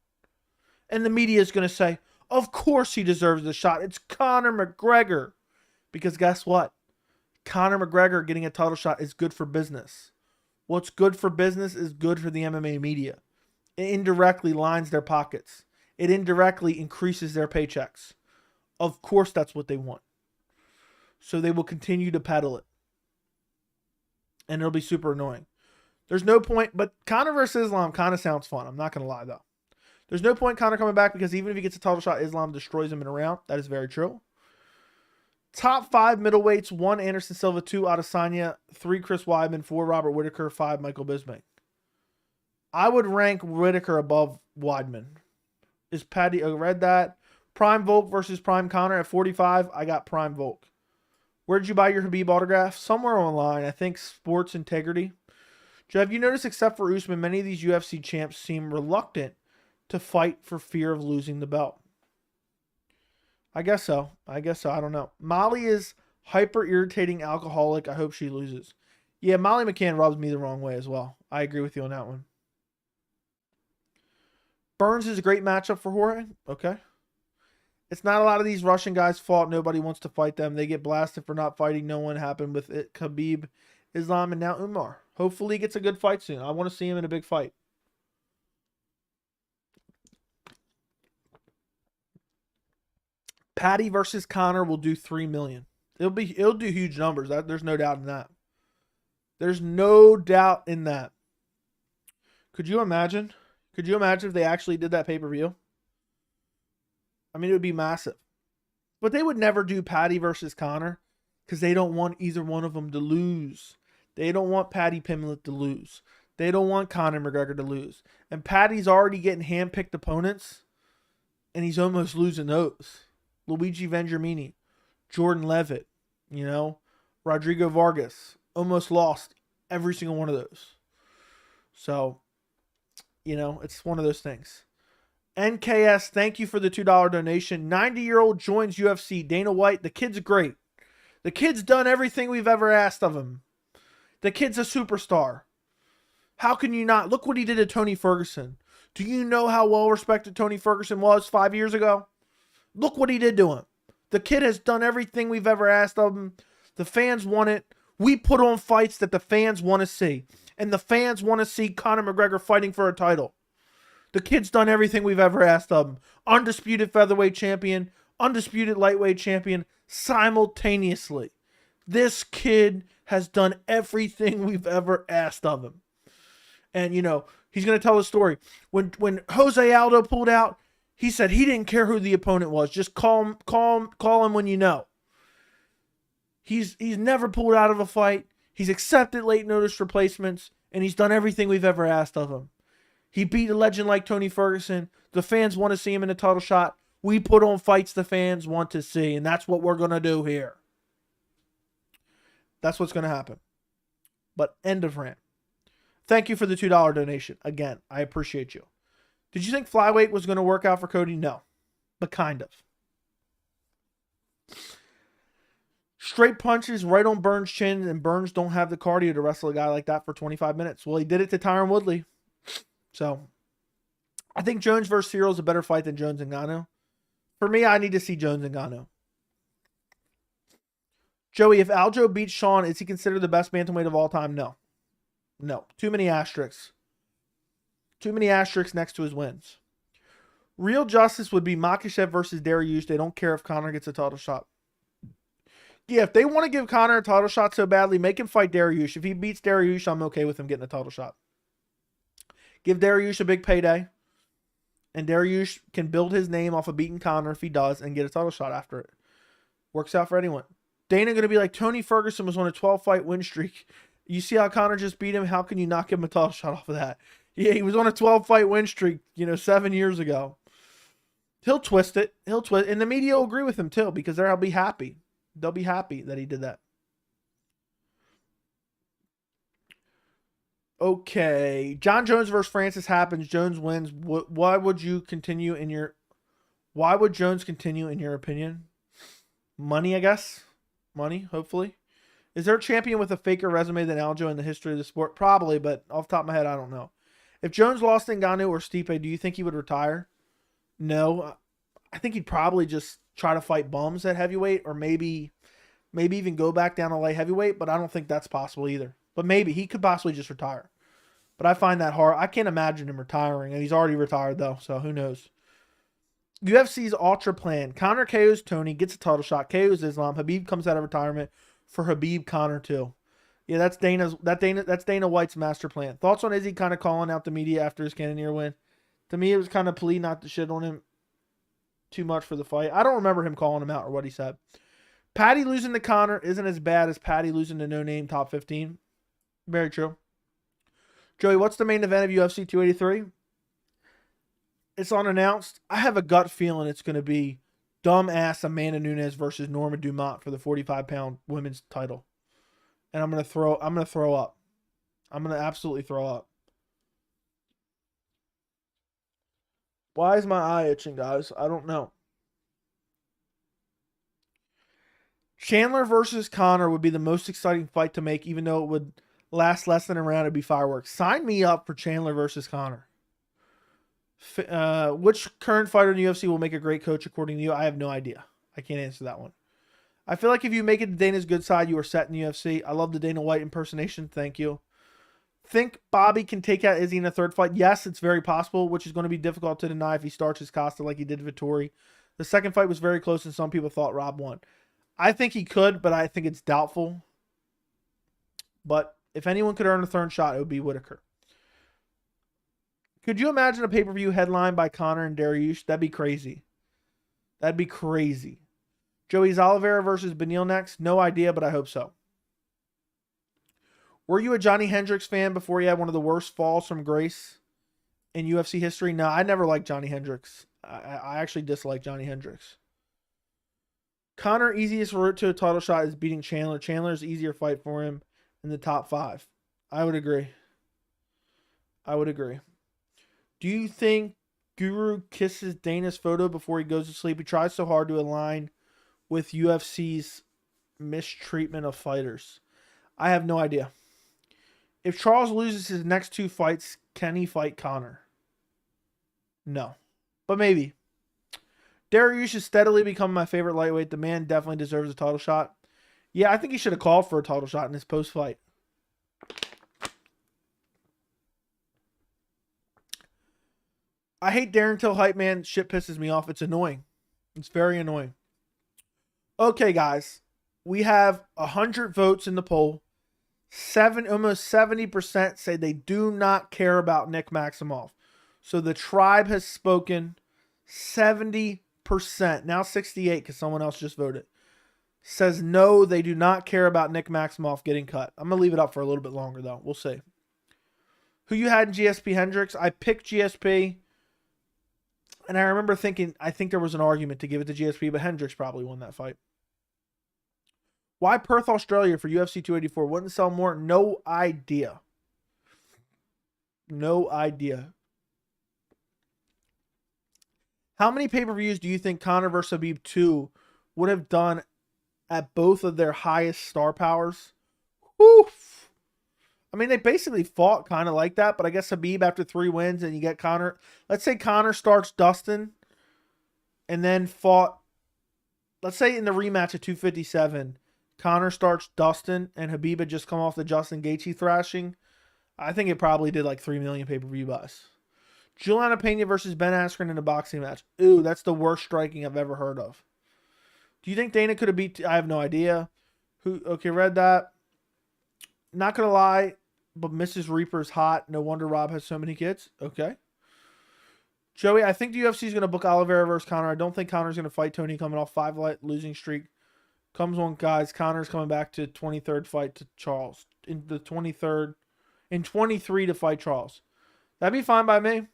S1: And the media is going to say, of course he deserves the shot. It's Conor McGregor. Because guess what? Conor McGregor getting a title shot is good for business. What's good for business is good for the MMA media. It indirectly lines their pockets. It indirectly increases their paychecks. Of course that's what they want. So they will continue to peddle it. And it'll be super annoying. There's no point, but Conor versus Islam kind of sounds fun. I'm not going to lie, though. There's no point Conor coming back because even if he gets a title shot, Islam destroys him in a round. That is very true. Top 5 middleweights: 1 Anderson Silva, 2 Adesanya, 3 Chris Weidman, 4 Robert Whittaker, 5 Michael Bisping. I would rank Whittaker above Weidman. Is Patty? I read that. Prime Volk versus Prime Conor at 45. I got Prime Volk. Where'd you buy your Habib autograph? Somewhere online. I think Sports Integrity. Joe, have you noticed, except for Usman, many of these UFC champs seem reluctant to fight for fear of losing the belt? I guess so. I don't know. Molly is hyper irritating alcoholic. I hope she loses. Yeah, Molly McCann rubs me the wrong way as well. I agree with you on that one. Burns is a great matchup for Jorge. Okay. It's not a lot of these Russian guys' fault. Nobody wants to fight them. They get blasted for not fighting. No one happened with it. Khabib, Islam, and now Umar. Hopefully he gets a good fight soon. I want to see him in a big fight. Patty versus Conor will do 3 million. It'll do huge numbers. There's no doubt in that. There's no doubt in that. Could you imagine? Could you imagine if they actually did that pay-per-view? I mean, it would be massive. But they would never do Patty versus Conor because they don't want either one of them to lose. They don't want Paddy Pimblett to lose. They don't want Conor McGregor to lose. And Paddy's already getting handpicked opponents, and he's almost losing those. Luigi Vendramini, Jordan Levitt, Rodrigo Vargas, almost lost every single one of those. So, it's one of those things. NKS, thank you for the $2 donation. 90-year-old joins UFC. Dana White, the kid's great. The kid's done everything we've ever asked of him. The kid's a superstar. How can you not? Look what he did to Tony Ferguson. Do you know how well respected Tony Ferguson was 5 years ago? Look what he did to him. The kid has done everything we've ever asked of him. The fans want it. We put on fights that the fans want to see. And the fans want to see Conor McGregor fighting for a title. The kid's done everything we've ever asked of him. Undisputed featherweight champion, undisputed lightweight champion, simultaneously. This kid has done everything we've ever asked of him. And, he's going to tell a story. When Jose Aldo pulled out, he said he didn't care who the opponent was. Just call him when you know. He's never pulled out of a fight. He's accepted late notice replacements, and he's done everything we've ever asked of him. He beat a legend like Tony Ferguson. The fans want to see him in a title shot. We put on fights the fans want to see, and that's what we're going to do here. That's what's going to happen. But end of rant. Thank you for the $2 donation. Again, I appreciate you. Did you think flyweight was going to work out for Cody? No, but kind of. Straight punches right on Burns' chin, and Burns don't have the cardio to wrestle a guy like that for 25 minutes. Well, he did it to Tyron Woodley. So, I think Jones versus Cyril is a better fight than Jones and Ngannou. For me, I need to see Jones and Ngannou. Joey, if Aljo beats Sean, is he considered the best bantamweight of all time? No. No. Too many asterisks. Too many asterisks next to his wins. Real justice would be Makhachev versus Dariush. They don't care if Conor gets a title shot. Yeah, if they want to give Conor a title shot so badly, make him fight Dariush. If he beats Dariush, I'm okay with him getting a title shot. Give Dariush a big payday. And Dariush can build his name off of beating Conor if he does and get a title shot after it. Works out for anyone. Dana going to be like, Tony Ferguson was on a 12-fight win streak. You see how Conor just beat him? How can you not give him a title shot off of that? Yeah, he was on a 12-fight win streak, 7 years ago. He'll twist it. He'll twist, and the media will agree with him too because they'll be happy. They'll be happy that he did that. Okay, Jon Jones versus Francis happens. Jones wins. Why would Jones continue in your opinion? Money, I guess. Money, hopefully. Is there a champion with a faker resume than Aljo in the history of the sport? Probably, but off the top of my head, I don't know. If Jones lost to Ngannou or Stipe, do you think he would retire? No. I think he'd probably just try to fight bums at heavyweight, or maybe even go back down to light heavyweight, but I don't think that's possible either. But maybe he could possibly just retire. But I find that hard. I can't imagine him retiring, and he's already retired though, so who knows. UFC's Ultra Plan. Conor KO's Tony, gets a title shot, KO's Islam. Khabib comes out of retirement for Khabib Conor too. Yeah, that's Dana White's master plan. Thoughts on Izzy kind of calling out the media after his Cannonier win? To me, it was kind of plea not to shit on him too much for the fight. I don't remember him calling him out or what he said. Patty losing to Conor isn't as bad as Patty losing to No Name top 15. Very true. Joey, what's the main event of UFC 283? It's unannounced. I have a gut feeling it's going to be dumbass Amanda Nunes versus Norma Dumont for the 45-pound women's title. And I'm going to throw up. I'm going to absolutely throw up. Why is my eye itching, guys? I don't know. Chandler versus Conor would be the most exciting fight to make, even though it would last less than a round. It'd be fireworks. Sign me up for Chandler versus Conor. Which current fighter in the UFC will make a great coach according to you? I have no idea. I can't answer that one. I feel like if you make it to Dana's good side, you are set in the UFC. I love the Dana White impersonation. Thank you. Think Bobby can take out Izzy in a third fight? Yes, it's very possible, which is going to be difficult to deny if he starts his Costa like he did Vittori. The second fight was very close, and some people thought Rob won. I think he could, but I think it's doubtful. But if anyone could earn a third shot, it would be Whitaker. Could you imagine a pay-per-view headline by Conor and Dariush? That'd be crazy. That'd be crazy. Joey's Oliveira versus Beneil next? No idea, but I hope so. Were you a Johnny Hendricks fan before he had one of the worst falls from grace in UFC history? No, I never liked Johnny Hendricks. I actually dislike Johnny Hendricks. Conor, easiest route to a title shot is beating Chandler. Chandler's easier fight for him in the top 5. I would agree. Do you think Guru kisses Dana's photo before he goes to sleep? He tries so hard to align with UFC's mistreatment of fighters. I have no idea. If Charles loses his next 2 fights, can he fight Conor? No. But maybe. Dariush has steadily become my favorite lightweight. The man definitely deserves a title shot. Yeah, I think he should have called for a title shot in his post-fight. I hate Darren Till Hype, man. Shit pisses me off. It's annoying. It's very annoying. Okay, guys. We have 100 votes in the poll. Almost 70% say they do not care about Nick Maximoff. So the tribe has spoken. 70%, now 68 because someone else just voted, says no, they do not care about Nick Maximoff getting cut. I'm going to leave it up for a little bit longer, though. We'll see. Who you had in GSP Hendricks? I picked GSP. And I remember thinking, I think there was an argument to give it to GSP, but Hendricks probably won that fight. Why Perth, Australia for UFC 284? Wouldn't sell more? No idea. No idea. How many pay-per-views do you think Conor vs. Khabib 2 would have done at both of their highest star powers? Oof. I mean, they basically fought kind of like that, but I guess Khabib after 3 wins and you get Conor. Let's say Conor starts Dustin and then fought, let's say in the rematch at 257, Conor starts Dustin and Khabib had just come off the Justin Gaethje thrashing. I think it probably did like 3 million pay-per-view buys. Juliana Pena versus Ben Askren in a boxing match. Ooh, that's the worst striking I've ever heard of. Do you think Dana could have beat... I have no idea. Okay, read that. Not going to lie, but Mrs. Reaper's hot. No wonder Rob has so many kids. Okay. Joey, I think the UFC is going to book Oliveira versus Conor. I don't think Conor's going to fight Tony coming off 5 losing streak. Comes on, guys. Conor's coming back to 23rd fight to Charles. In the 23rd... In 23 to fight Charles. That'd be fine by me.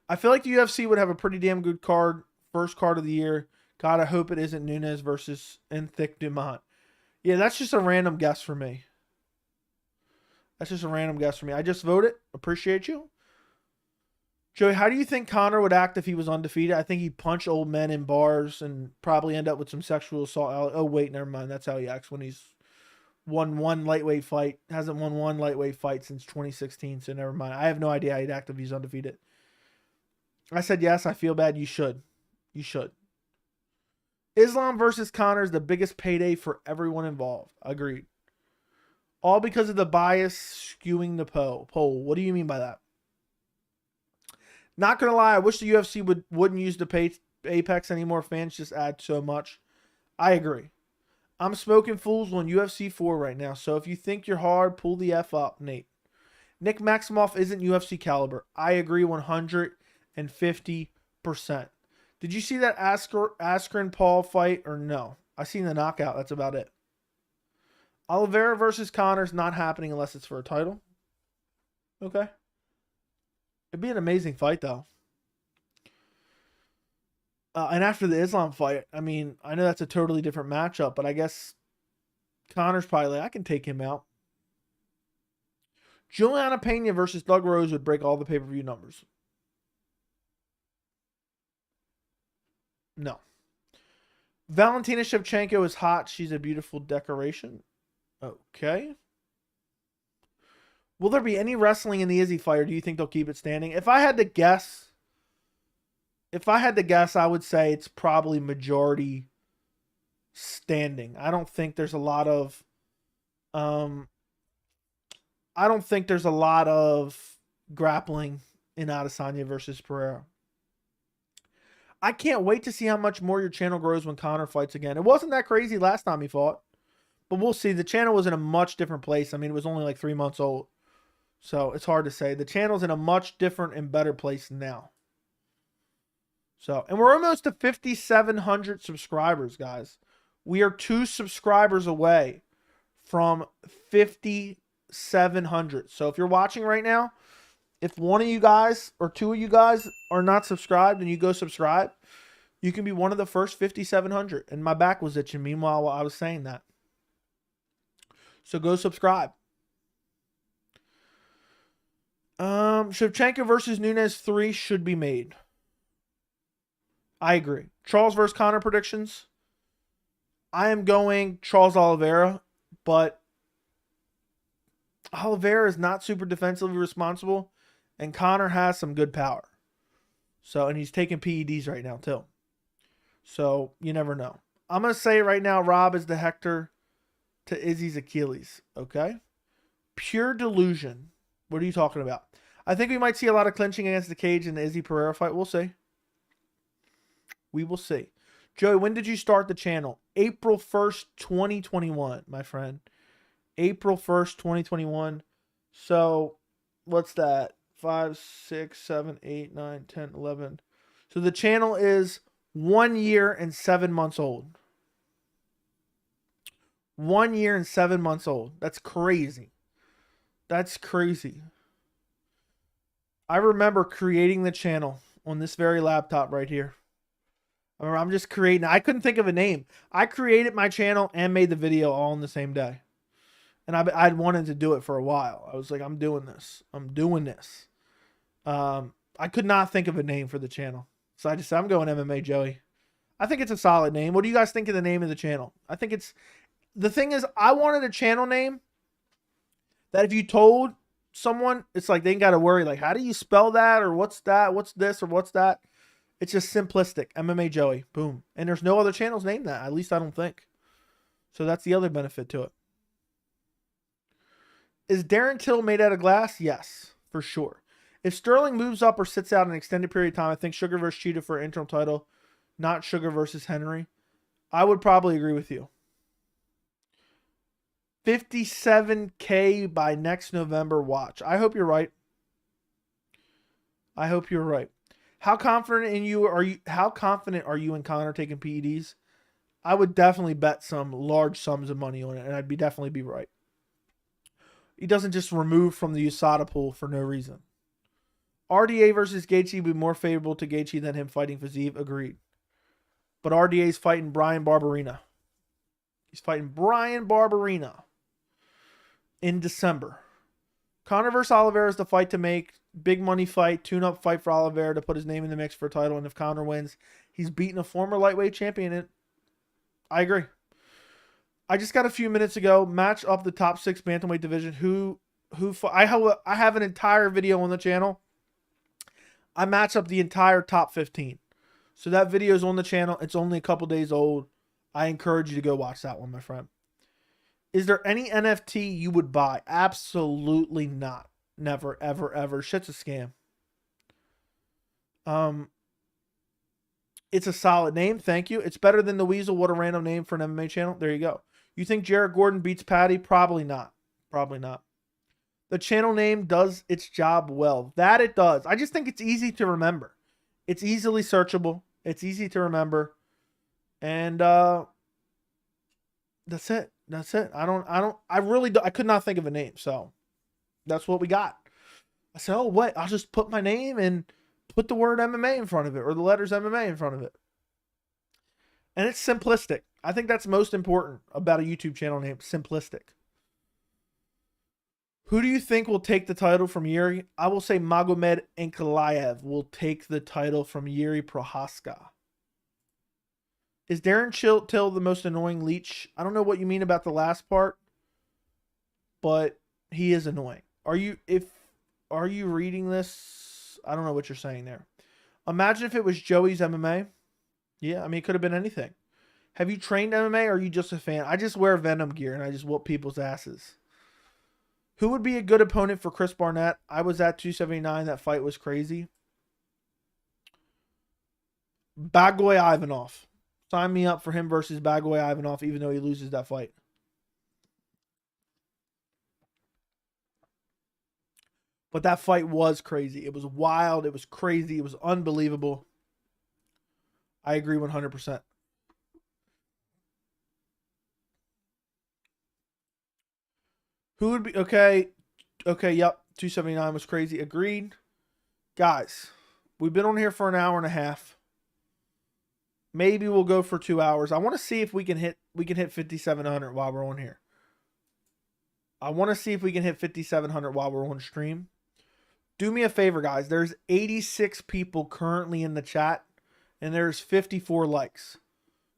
S1: I feel like the UFC would have a pretty damn good card. First card of the year. God, I hope it isn't Nunes versus Thick Dumont. Yeah, that's just a random guess for me. I just voted. Appreciate you. Joey, how do you think Conor would act if he was undefeated? I think he'd punch old men in bars and probably end up with some sexual assault. Oh, wait, never mind. That's how he acts when he's won one lightweight fight. Hasn't won one lightweight fight since 2016, so never mind. I have no idea how he'd act if he's undefeated. I said yes, I feel bad. You should. You should. Islam versus Conor is the biggest payday for everyone involved. Agreed. All because of the bias skewing the poll. What do you mean by that? Not gonna lie, I wish the UFC wouldn't use the Apex anymore. Fans just add so much. I agree. I'm smoking fools on UFC 4 right now, so if you think you're hard, pull the F up, Nate. Nick Maximoff isn't UFC caliber. I agree 150%. Did you see that Askren Paul fight or no? I seen the knockout. That's about it. Oliveira versus Conor's not happening unless it's for a title. Okay. It'd be an amazing fight, though. And after the Islam fight, I mean, I know that's a totally different matchup, but I guess Conor's probably like, I can take him out. Juliana Pena versus Doug Rose would break all the pay-per-view numbers. No. Valentina Shevchenko is hot. She's a beautiful decoration. Okay. Will there be any wrestling in the Izzy fight, or do you think they'll keep it standing? If I had to guess, I would say it's probably majority standing. I don't think there's a lot of grappling in Adesanya versus Pereira. I can't wait to see how much more your channel grows when Conor fights again. It wasn't that crazy last time he fought, but we'll see. The channel was in a much different place. I mean, it was only like 3 months old, so it's hard to say. The channel's in a much different and better place now. So, and we're almost to 5,700 subscribers, guys. We are 2 subscribers away from 5,700. So if you're watching right now, if one of you guys or 2 of you guys are not subscribed and you go subscribe, you can be one of the first 5,700. And my back was itching meanwhile while I was saying that. So go subscribe. Shevchenko versus Nunes 3 should be made. I agree. Charles versus Conor predictions. I am going Charles Oliveira, but Oliveira is not super defensively responsible, and Conor has some good power. So, and he's taking PEDs right now too. So you never know. I'm gonna say right now, Rob is the Hector to Izzy's Achilles. Okay. Pure delusion. What are you talking about? I think we might see a lot of clinching against the cage in the Izzy Pereira fight. We'll see. We will see. Joey, when did you start the channel? April 1st, 2021, my friend. April 1st, 2021. So, what's that? 5, 6, 7, 8, 9, 10, 11. So the channel is 1 year and 7 months old. 1 year and 7 months old. That's crazy. That's crazy. I remember creating the channel on this very laptop right here. I'm just creating. I couldn't think of a name. I created my channel and made the video all in the same day. And I'd wanted to do it for a while. I was like, I'm doing this. I'm doing this. I could not think of a name for the channel. So I just said, I'm going MMA Joey. I think it's a solid name. What do you guys think of the name of the channel? I think it's... The thing is, I wanted a channel name that if you told someone, it's like they ain't got to worry. Like, how do you spell that? Or what's that? What's this? Or what's that? It's just simplistic. MMA Joey. Boom. And there's no other channels named that. At least I don't think. So that's the other benefit to it. Is Darren Till made out of glass? Yes, for sure. If Sterling moves up or sits out an extended period of time, I think Sugar versus Cheetah for an interim title, not Sugar versus Henry. I would probably agree with you. 57K by next November watch. I hope you're right. I hope you're right. How confident are you in Conor taking PEDs? I would definitely bet some large sums of money on it, and I'd definitely be right. He doesn't just remove from the USADA pool for no reason. RDA versus Gaethje would be more favorable to Gaethje than him fighting Fiziev. Agreed. But RDA's fighting Brian Barberena. He's fighting Brian Barberena in December. Conor versus Oliveira is the fight to make. Big money fight, tune-up fight for Oliveira to put his name in the mix for a title. And if Conor wins, he's beaten a former lightweight champion. I agree. I just got a few minutes ago. Match up the top 6 bantamweight division. I have an entire video on the channel. I match up the entire top 15. So that video is on the channel. It's only a couple days old. I encourage you to go watch that one, my friend. Is there any NFT you would buy? Absolutely not. Never, ever, ever. Shit's a scam. It's a solid name. Thank you. It's better than the Weasel. What a random name for an MMA channel. There you go. You think Jared Gordon beats Patty? Probably not. Probably not. The channel name does its job well. That it does. I just think it's easy to remember. It's easily searchable. It's easy to remember. And that's it. That's it. I could not think of a name. So that's what we got. I said, oh, what? I'll just put my name and put the word MMA in front of it, or the letters MMA in front of it. And it's simplistic. I think that's most important about a YouTube channel name. Simplistic. Who do you think will take the title from Yuri? I will say Magomed Ankalaev will take the title from Yuri Prochazka. Is Darren Till the most annoying leech? I don't know what you mean about the last part, but he is annoying. Are you reading this? I don't know what you're saying there. Imagine if it was Joey's MMA. Yeah, I mean, it could have been anything. Have you trained MMA or are you just a fan? I just wear Venom gear and I just whoop people's asses. Who would be a good opponent for Chris Barnett? I was at 279. That fight was crazy. Bagoy Ivanov. Sign me up for him versus Bagoy Ivanov, even though he loses that fight. But that fight was crazy. It was wild. It was crazy. It was unbelievable. I agree 100%. Who would be... Okay, yep. 279 was crazy. Agreed. Guys, we've been on here for an hour and a half. Maybe we'll go for 2 hours. I want to see if we can hit 5,700 while we're on here. I want to see if we can hit 5,700 while we're on stream. Do me a favor, guys. There's 86 people currently in the chat, and there's 54 likes.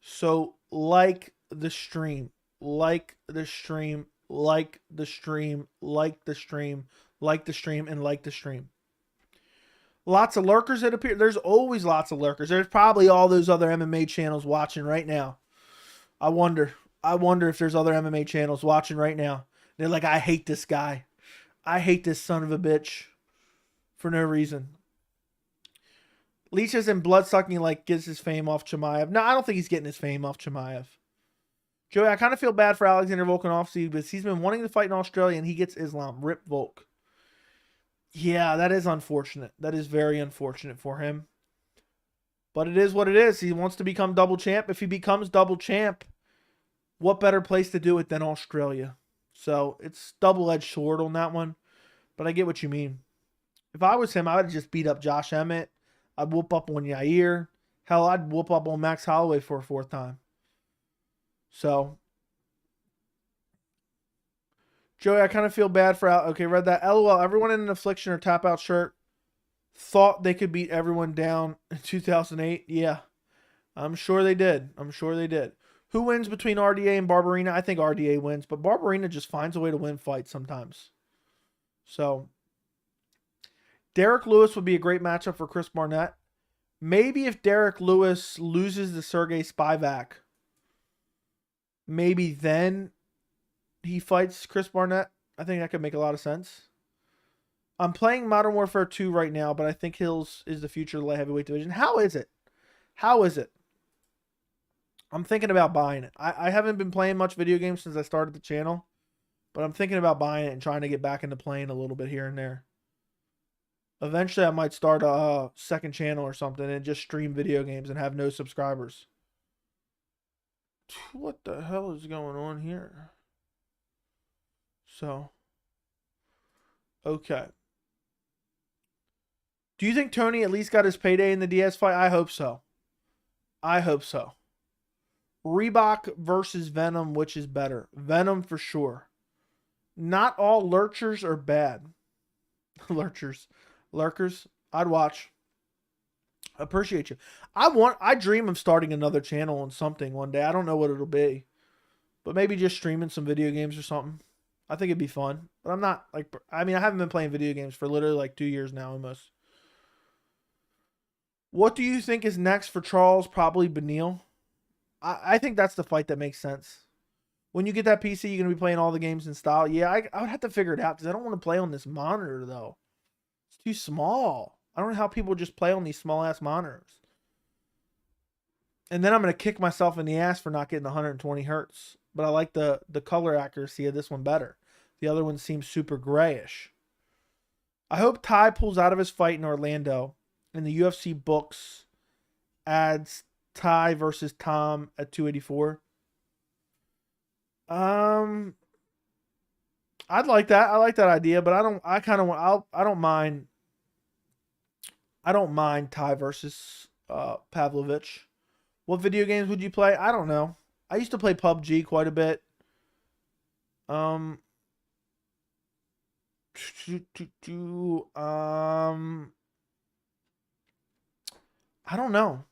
S1: So like the stream, like the stream, like the stream, like the stream, like the stream, and like the stream. Lots of lurkers that appear. There's always lots of lurkers. There's probably all those other MMA channels watching right now. I wonder if there's other MMA channels watching right now. They're like, I hate this guy. I hate this son of a bitch. For no reason. Leach isn't blood-sucking like gets his fame off Chimaev. No, I don't think he's getting his fame off Chimaev. Joey, I kind of feel bad for Alexander Volkanovski because he's been wanting to fight in Australia and he gets Islam. Rip Volk. Yeah, that is unfortunate. That is very unfortunate for him. But it is what it is. He wants to become double champ. If he becomes double champ, what better place to do it than Australia? So it's double-edged sword on that one. But I get what you mean. If I was him, I would just beat up Josh Emmett. I'd whoop up on Yair. Hell, I'd whoop up on Max Holloway for a 4th time. So, Joey, I kind of feel bad for Al. Okay, read that. LOL, everyone in an affliction or tap out shirt thought they could beat everyone down in 2008. Yeah, I'm sure they did. I'm sure they did. Who wins between RDA and Barberina? I think RDA wins, but Barberina just finds a way to win fights sometimes. So, Derek Lewis would be a great matchup for Chris Barnett. Maybe if Derek Lewis loses to Sergey Spivak, maybe then he fights Chris Barnett. I think that could make a lot of sense. I'm playing Modern Warfare 2 right now, but I think Hills is the future of the light heavyweight division. How is it? How is it? I'm thinking about buying it. I haven't been playing much video games since I started the channel, but I'm thinking about buying it and trying to get back into playing a little bit here and there. Eventually, I might start a second channel or something and just stream video games and have no subscribers. What the hell is going on here? So, okay. Do you think Tony at least got his payday in the Diaz fight? I hope so. I hope so. Reebok versus Venom, which is better? Venom for sure. Not all lurchers are bad. Lurkers. I'd watch. Appreciate you. I dream of starting another channel on something one day. I don't know what it'll be, but maybe just streaming some video games or something. I think it'd be fun. But I'm not like, I mean, I haven't been playing video games for literally like 2 years now almost. What do you think is next for Charles? Probably Beneil. I think that's the fight that makes sense. When you get that PC, you're going to be playing all the games in style. Yeah, I would have to figure it out because I don't want to play on this monitor, though. It's too small. I don't know how people just play on these small-ass monitors. And then I'm going to kick myself in the ass for not getting 120 hertz. But I like the color accuracy of this one better. The other one seems super grayish. I hope Ty pulls out of his fight in Orlando and the UFC books adds Ty versus Tom at 284. I'd like that. I like that idea, but I don't mind. I don't mind Ty versus Pavlovich. What video games would you play? I don't know. I used to play PUBG quite a bit. Um, I don't know.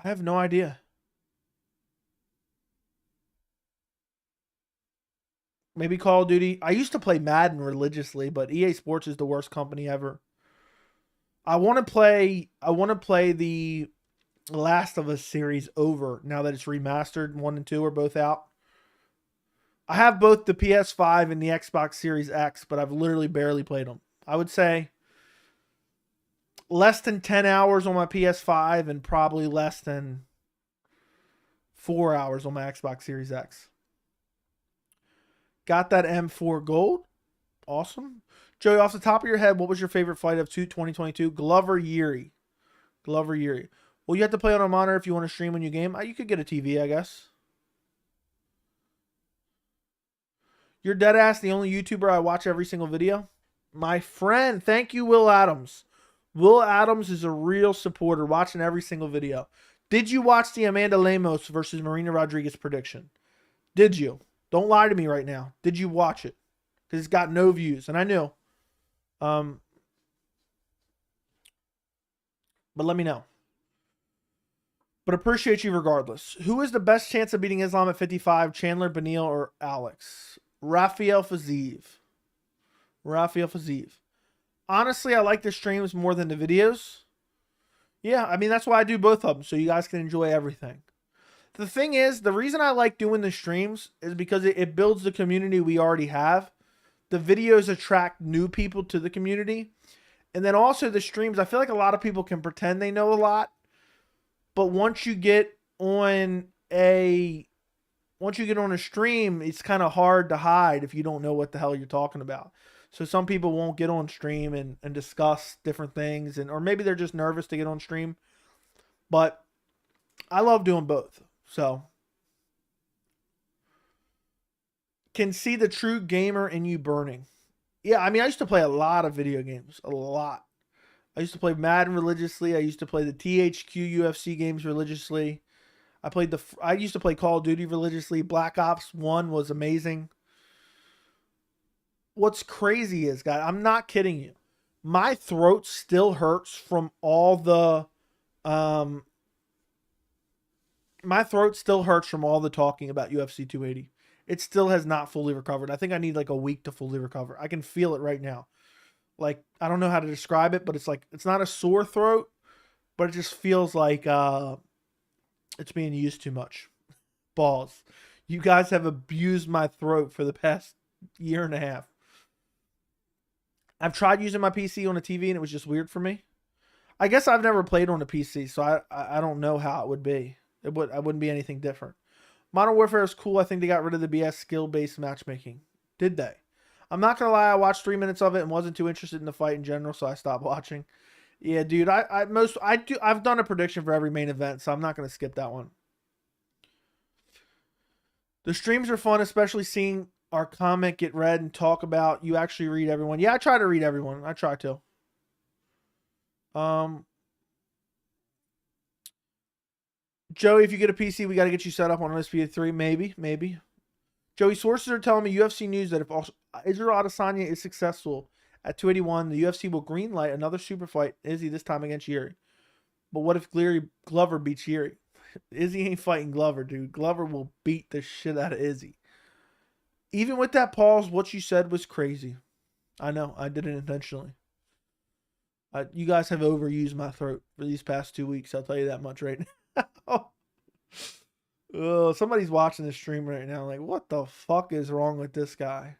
S1: I have no idea. Maybe Call of Duty. I used to play Madden religiously, but EA Sports is the worst company ever. I want to play the Last of Us series over now that it's remastered. 1 and 2 are both out. I have both the PS5 and the Xbox Series X, but I've literally barely played them. I would say less than 10 hours on my PS5 and probably less than 4 hours on my Xbox Series X. Got that M4 gold. Awesome. Joey, off the top of your head, what was your favorite fight of 2022? Glover Yuri. Glover Yuri. Well, you have to play on a monitor if you want to stream when you game. You could get a TV, I guess. You're dead ass the only YouTuber I watch every single video. My friend, thank you, Will Adams. Will Adams is a real supporter, watching every single video. Did you watch the Amanda Lemos versus Marina Rodriguez prediction? Did you? Don't lie to me right now. Did you watch it? Because it's got no views, and I knew. But let me know. But appreciate you regardless. Who is the best chance of beating Islam at 55? Chandler, Beneil, or Alex? Rafael Fiziev. Rafael Fiziev. Honestly, I like the streams more than the videos. Yeah, I mean, that's why I do both of them, so you guys can enjoy everything. The thing is, the reason I like doing the streams is because it builds the community we already have. The videos attract new people to the community. And then also the streams, I feel like a lot of people can pretend they know a lot. But once you get on a stream, it's kind of hard to hide if you don't know what the hell you're talking about. So some people won't get on stream and discuss different things, or maybe they're just nervous to get on stream. But I love doing both. So can see the true gamer in you burning. Yeah, I mean, I used to play a lot of video games. A lot. I used to play Madden religiously. I used to play the THQ UFC games religiously. I used to play Call of Duty religiously. Black Ops 1 was amazing. What's crazy is, guys, I'm not kidding you. My throat still hurts from all the talking about UFC 280. It still has not fully recovered. I think I need like a week to fully recover. I can feel it right now. Like, I don't know how to describe it, but it's like, it's not a sore throat, but it just feels like it's being used too much. Balls. You guys have abused my throat for the past year and a half. I've tried using my PC on a TV and it was just weird for me. I guess I've never played on a PC, so I don't know how it would be. I wouldn't be anything different. Modern Warfare is cool. I think they got rid of the BS skill-based matchmaking. Did they? I'm not gonna lie, I watched 3 minutes of it and wasn't too interested in the fight in general, so I stopped watching. Yeah, dude, I've done a prediction for every main event, so I'm not gonna skip that one. The streams are fun, especially seeing our comment get read and talk about. You actually read everyone. Yeah, I try to read everyone. I try to. Joey, if you get a PC, we got to get you set up on OSP3. Maybe. Joey, sources are telling me UFC news that if Israel Adesanya is successful at 281, the UFC will greenlight another super fight, Izzy, this time against Yuri. But what if Glover beats Yuri? Izzy ain't fighting Glover, dude. Glover will beat the shit out of Izzy. Even with that pause, what you said was crazy. I know. I did it intentionally. You guys have overused my throat for these past 2 weeks. I'll tell you that much right now. Oh, somebody's watching this stream right now. Like, what the fuck is wrong with this guy?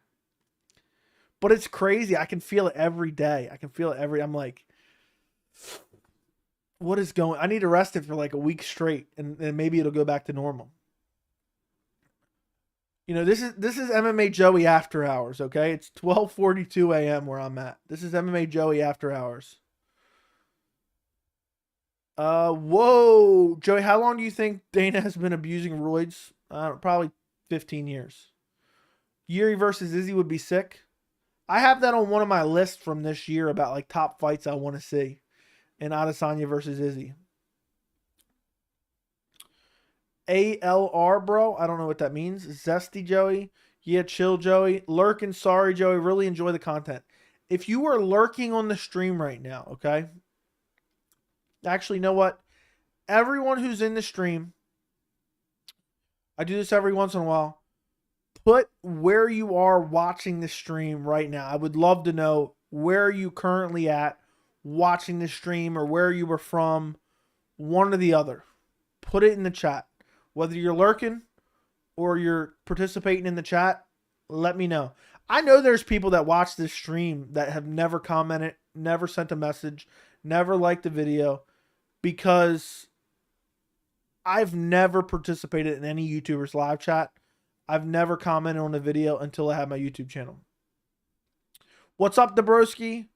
S1: But it's crazy. I can feel it every day. I'm like, what is going? I need to rest it for like a week straight, and maybe it'll go back to normal. You know, this is MMA Joey after hours. Okay, it's 12:42 a.m. where I'm at. This is MMA Joey after hours. Whoa, Joey, how long do you think Dana has been abusing roids? Probably 15 years. Yuri versus Izzy would be sick. I have that on one of my lists from this year about like top fights I want to see. And Adesanya versus Izzy. ALR, bro. I don't know what that means. Zesty, Joey. Yeah, chill, Joey. Lurking, sorry, Joey. Really enjoy the content. If you are lurking on the stream right now, okay? Actually, you know what? Everyone who's in the stream, I do this every once in a while. Put where you are watching the stream right now. I would love to know where you currently at watching the stream or where you were from, one or the other. Put it in the chat. Whether you're lurking or you're participating in the chat, let me know. I know there's people that watch this stream that have never commented, never sent a message, never liked the video, because I've never participated in any YouTuber's live chat. I've never commented on a video until I have my YouTube channel. What's up, Dabrowski?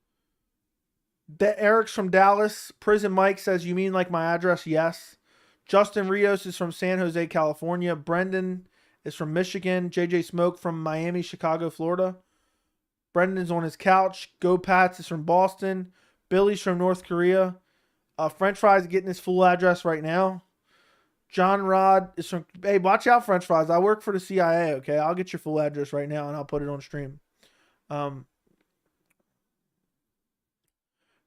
S1: Eric's from Dallas. Prison Mike says, you mean like my address? Yes. Justin Rios is from San Jose, California. Brendan is from Michigan. JJ Smoke from Miami, Chicago, Florida. Brendan's on his couch. Go Pats is from Boston. Billy's from North Korea. French Fries getting his full address right now. John Rod is from... Hey, watch out, French Fries. I work for the CIA, okay? I'll get your full address right now, and I'll put it on stream.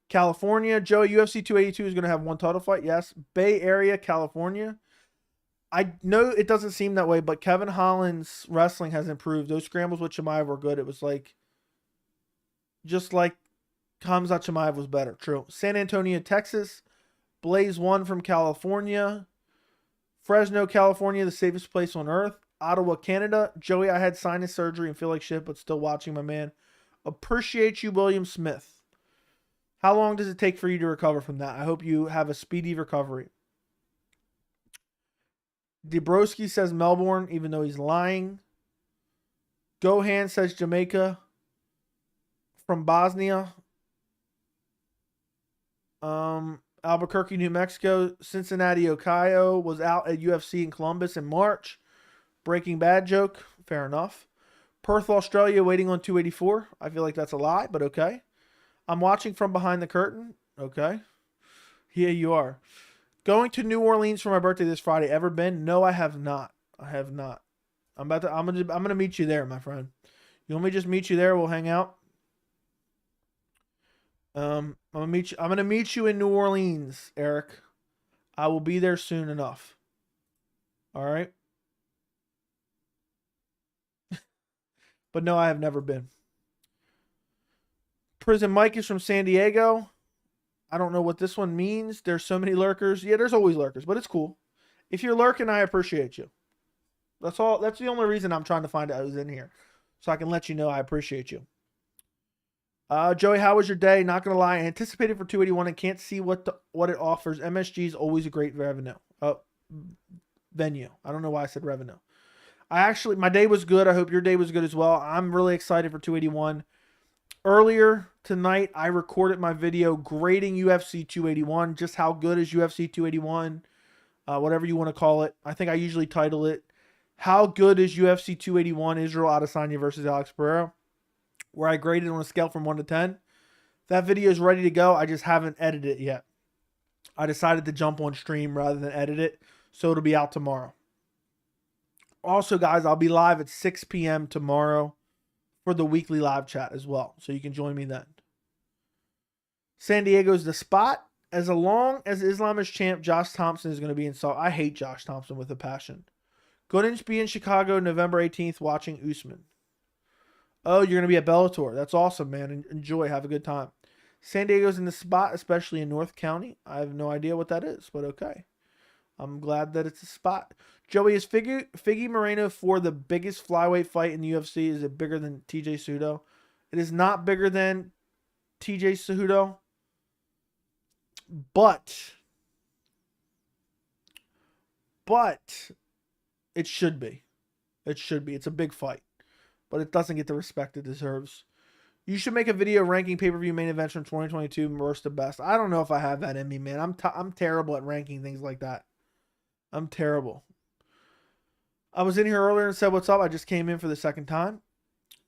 S1: California. Joey, UFC 282 is going to have one title fight. Yes. Bay Area, California. I know it doesn't seem that way, but Kevin Holland's wrestling has improved. Those scrambles with Chimaev were good. It was like... just like Khamzat Chimaev was better. True. San Antonio, Texas. Blaze One from California. Fresno, California, the safest place on earth. Ottawa, Canada. Joey, I had sinus surgery and feel like shit, but still watching, my man. Appreciate you, William Smith. How long does it take for you to recover from that? I hope you have a speedy recovery. Dabrowski says Melbourne, even though he's lying. Gohan says Jamaica. From Bosnia. Albuquerque, New Mexico. Cincinnati, Ohio was out at UFC in Columbus in March. Breaking Bad joke. Fair enough. Perth, Australia, waiting on 284. I feel like that's a lie, but okay. I'm watching from behind the curtain. Okay. Here you are. Going to New Orleans for my birthday this Friday. Ever been? No, I have not. I have not. I'm gonna meet you there, my friend. You want me to just meet you there? We'll hang out. I'm gonna meet you in New Orleans, Eric. I will be there soon enough. All right. But no, I have never been. Prison Mike is from San Diego. I don't know what this one means. There's so many lurkers. Yeah, there's always lurkers, but it's cool. If you're lurking, I appreciate you. That's all. That's the only reason I'm trying to find out who's in here, so I can let you know I appreciate you. Joey, how was your day? Not gonna lie, I anticipated for 281 and can't see what it offers. MSG is always a great venue. I don't know why I said revenue. My day was good. I hope your day was good as well. I'm really excited for 281. Earlier tonight, I recorded my video grading UFC 281. Just how good is UFC 281? Whatever you want to call it. I think I usually title it, How Good is UFC 281 Israel Adesanya versus Alex Pereira? Where I graded on a scale from 1 to 10. That video is ready to go. I just haven't edited it yet. I decided to jump on stream rather than edit it, so it'll be out tomorrow. Also, guys, I'll be live at 6 p.m. tomorrow for the weekly live chat as well. So you can join me then. San Diego's the spot. As long as Islam is champ, Josh Thompson is going to be in Salt. I hate Josh Thompson with a passion. Going to be in Chicago November 18th watching Usman. Oh, you're going to be at Bellator. That's awesome, man. Enjoy. Have a good time. San Diego's in the spot, especially in North County. I have no idea what that is, but okay. I'm glad that it's a spot. Joey, is Figgy Moreno for the biggest flyweight fight in the UFC? Is it bigger than TJ Cejudo? It is not bigger than TJ Cejudo, but it should be. It should be. It's a big fight, but it doesn't get the respect it deserves. You should make a video ranking pay-per-view main events from 2022, worst to best. I don't know if I have that in me, man. I'm terrible at ranking things like that. I'm terrible. I was in here earlier and said, what's up? I just came in for the second time.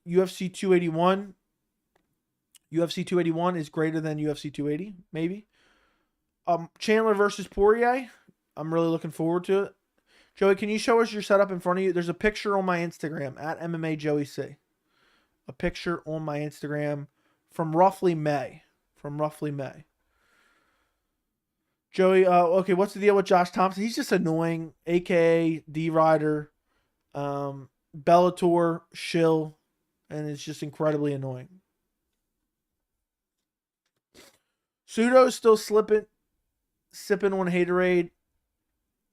S1: UFC 281. UFC 281 is greater than UFC 280, maybe. Chandler versus Poirier. I'm really looking forward to it. Joey, can you show us your setup in front of you? There's a picture on my Instagram, at MMA Joey C. A picture on my Instagram from roughly May. Joey, okay, what's the deal with Josh Thompson? He's just annoying, a.k.a. D-Rider, Bellator, shill, and it's just incredibly annoying. Pseudo's still sipping on haterade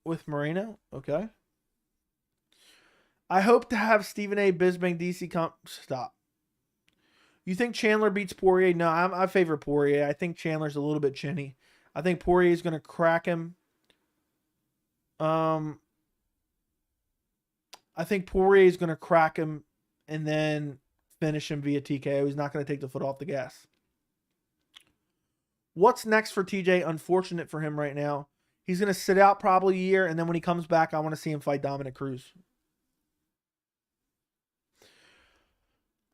S1: with Moreno. Okay. I hope to have Stephen A. Bisbing DC come. Stop. You think Chandler beats Poirier? No, I favor Poirier. I think Chandler's a little bit chinny. I think Poirier is going to crack him. I think Poirier is going to crack him and then finish him via TKO. He's not going to take the foot off the gas. What's next for TJ? Unfortunate for him right now. He's going to sit out probably a year, and then when he comes back, I want to see him fight Dominic Cruz.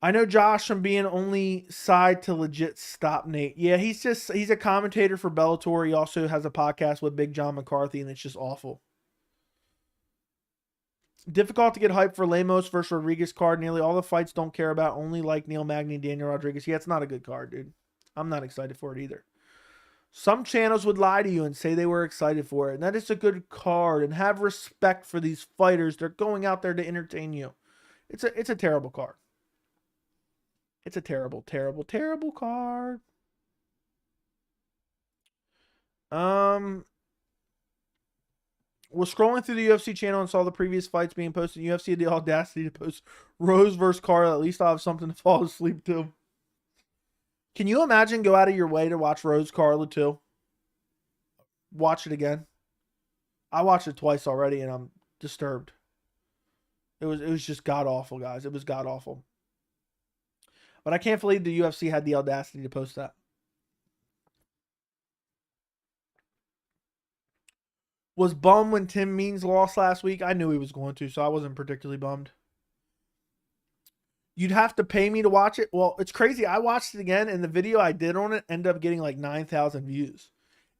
S1: I know Josh from being only side to legit stop Nate. Yeah, he's a commentator for Bellator. He also has a podcast with Big John McCarthy, and it's just awful. Difficult to get hyped for Lemos versus Rodriguez card. Nearly all the fights don't care about. Only like Neil Magny and Daniel Rodriguez. Yeah, it's not a good card, dude. I'm not excited for it either. Some channels would lie to you and say they were excited for it. And that is a good card. And have respect for these fighters. They're going out there to entertain you. It's a terrible card. It's a terrible, terrible, terrible card. Was scrolling through the UFC channel and saw the previous fights being posted. UFC had the audacity to post Rose versus Carla. At least I'll have something to fall asleep to. Can you imagine go out of your way to watch Rose Carla too? Watch it again. I watched it twice already and I'm disturbed. It was just god awful, guys. It was god awful. But I can't believe the UFC had the audacity to post that. Was bummed when Tim Means lost last week. I knew he was going to, so I wasn't particularly bummed. You'd have to pay me to watch it. Well, it's crazy. I watched it again, and the video I did on it ended up getting like 9,000 views.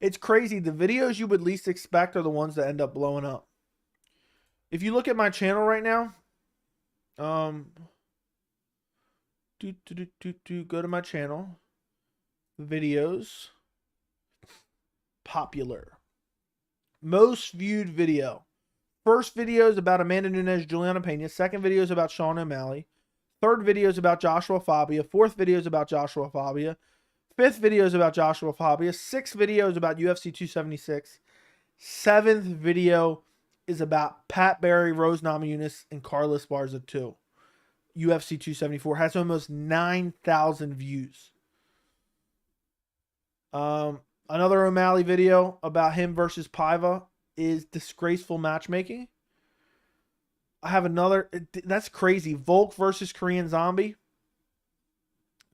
S1: It's crazy. The videos you would least expect are the ones that end up blowing up. If you look at my channel right now, go to my channel, videos, popular, most viewed video. First video is about Amanda Nunes, Juliana Pena. Second video is about Sean O'Malley. Third video is about Joshua Fabia. Fourth video is about Joshua Fabia. Fifth video is about Joshua Fabia. Sixth video is about UFC 276. Seventh video is about Pat Barry, Rose Namajunas, and Carla Esparza 2. UFC 274 has almost 9,000 views. Another O'Malley video about him versus Paiva is disgraceful matchmaking. I have another, that's crazy, Volk versus Korean Zombie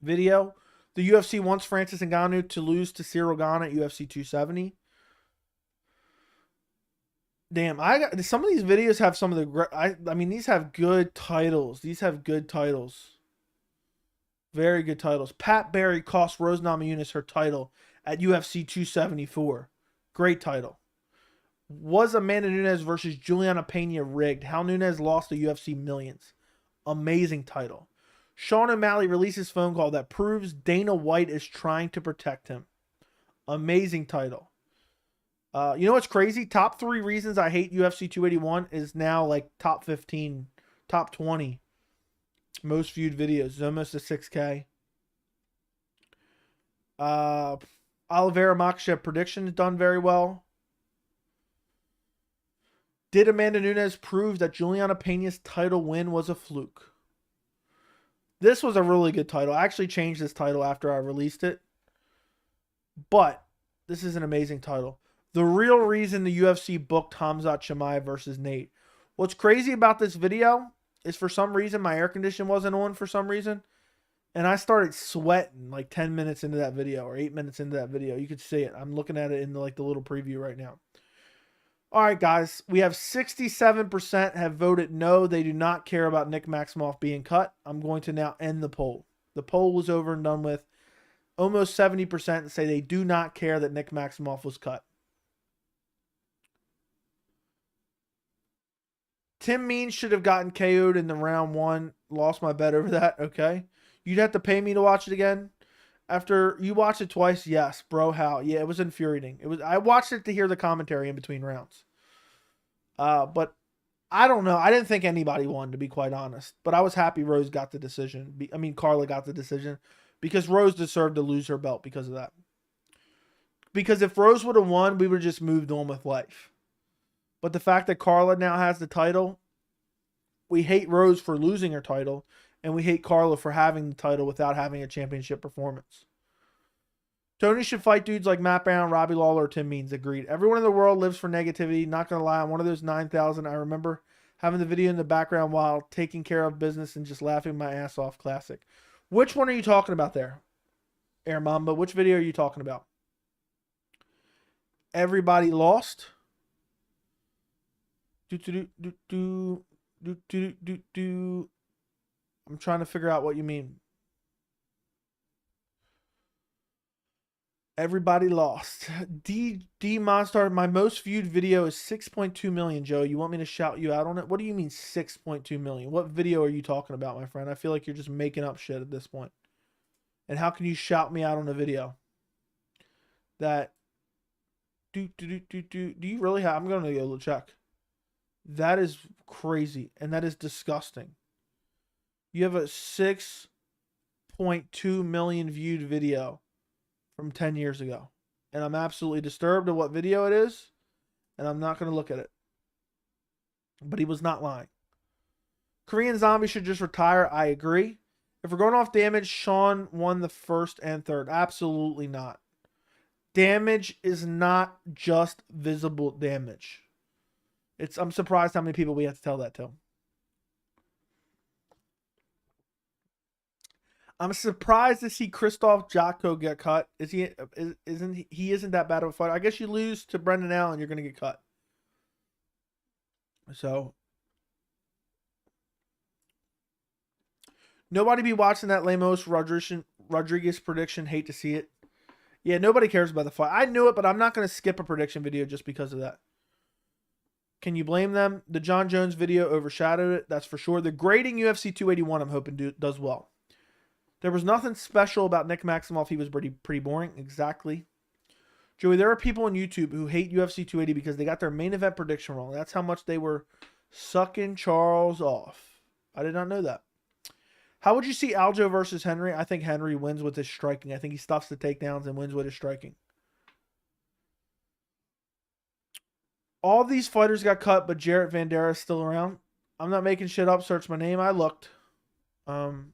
S1: video. The UFC wants Francis Ngannou to lose to Cyril Gane at UFC 270. Damn, some of these videos have some of the, I mean, these have good titles. These have good titles. Very good titles. Pat Barry cost Rose Namajunas her title at UFC 274. Great title. Was Amanda Nunes versus Juliana Pena rigged? How Nunes lost the UFC millions. Amazing title. Sean O'Malley releases phone call that proves Dana White is trying to protect him. Amazing title. You know what's crazy? Top 3 reasons I hate UFC 281 is now like top 15, top 20 most viewed videos. It's almost a 6K. Oliveira Makhachev predictions done very well. Did Amanda Nunes prove that Juliana Pena's title win was a fluke? This was a really good title. I actually changed this title after I released it. But this is an amazing title. The real reason the UFC booked Khamzat Chimaev versus Nate. What's crazy about this video is for some reason my air condition wasn't on for some reason. And I started sweating like 10 minutes into that video or 8 minutes into that video. You could see it. I'm looking at it in the little preview right now. All right, guys. We have 67% have voted no. They do not care about Nick Maximoff being cut. I'm going to now end the poll. The poll was over and done with. Almost 70% say they do not care that Nick Maximoff was cut. Tim Means should have gotten KO'd in the round 1. Lost my bet over that. Okay. You'd have to pay me to watch it again. After you watched it twice, yes, bro. How? Yeah, it was infuriating. I watched it to hear the commentary in between rounds. But I don't know. I didn't think anybody won, to be quite honest. But I was happy Rose got the decision. Carla got the decision because Rose deserved to lose her belt because of that. Because if Rose would have won, we would have just moved on with life. But the fact that Carla now has the title, we hate Rose for losing her title. And we hate Carla for having the title without having a championship performance. Tony should fight dudes like Matt Brown, Robbie Lawler, or Tim Means. Agreed. Everyone in the world lives for negativity. Not going to lie. I'm one of those 9,000. I remember having the video in the background while taking care of business and just laughing my ass off. Classic. Which one are you talking about there, Air Mamba? Which video are you talking about? Everybody lost? I'm trying to figure out what you mean. Everybody lost. D Monstar, my most viewed video is 6.2 million, Joe. You want me to shout you out on it? What do you mean 6.2 million? What video are you talking about, my friend? I feel like you're just making up shit at this point. And how can you shout me out on a video? That do you really have? I'm going to go check. That is crazy and that is disgusting. You have a 6.2 million viewed video from 10 years ago. And I'm absolutely disturbed at what video it is. And I'm not going to look at it. But he was not lying. Korean Zombie should just retire. I agree. If we're going off damage, Sean won the first and third. Absolutely not. Damage is not just visible damage. I'm surprised how many people we have to tell that to. I'm surprised to see Krzysztof Jotko get cut. Isn't he that bad of a fighter? I guess you lose to Brendan Allen, you're going to get cut. So nobody be watching that Lemos Rodriguez prediction. Hate to see it. Yeah, nobody cares about the fight. I knew it, but I'm not going to skip a prediction video just because of that. Can you blame them? The Jon Jones video overshadowed it. That's for sure. The grading UFC 281, I'm hoping does well. There was nothing special about Nick Maximoff. He was pretty boring. Exactly. Joey, there are people on YouTube who hate UFC 280 because they got their main event prediction wrong. That's how much they were sucking Charles off. I did not know that. How would you see Aljo versus Henry? I think Henry wins with his striking. I think he stuffs the takedowns and wins with his striking. All these fighters got cut, but Jarrett Vandera is still around. I'm not making shit up. Search my name. I looked. How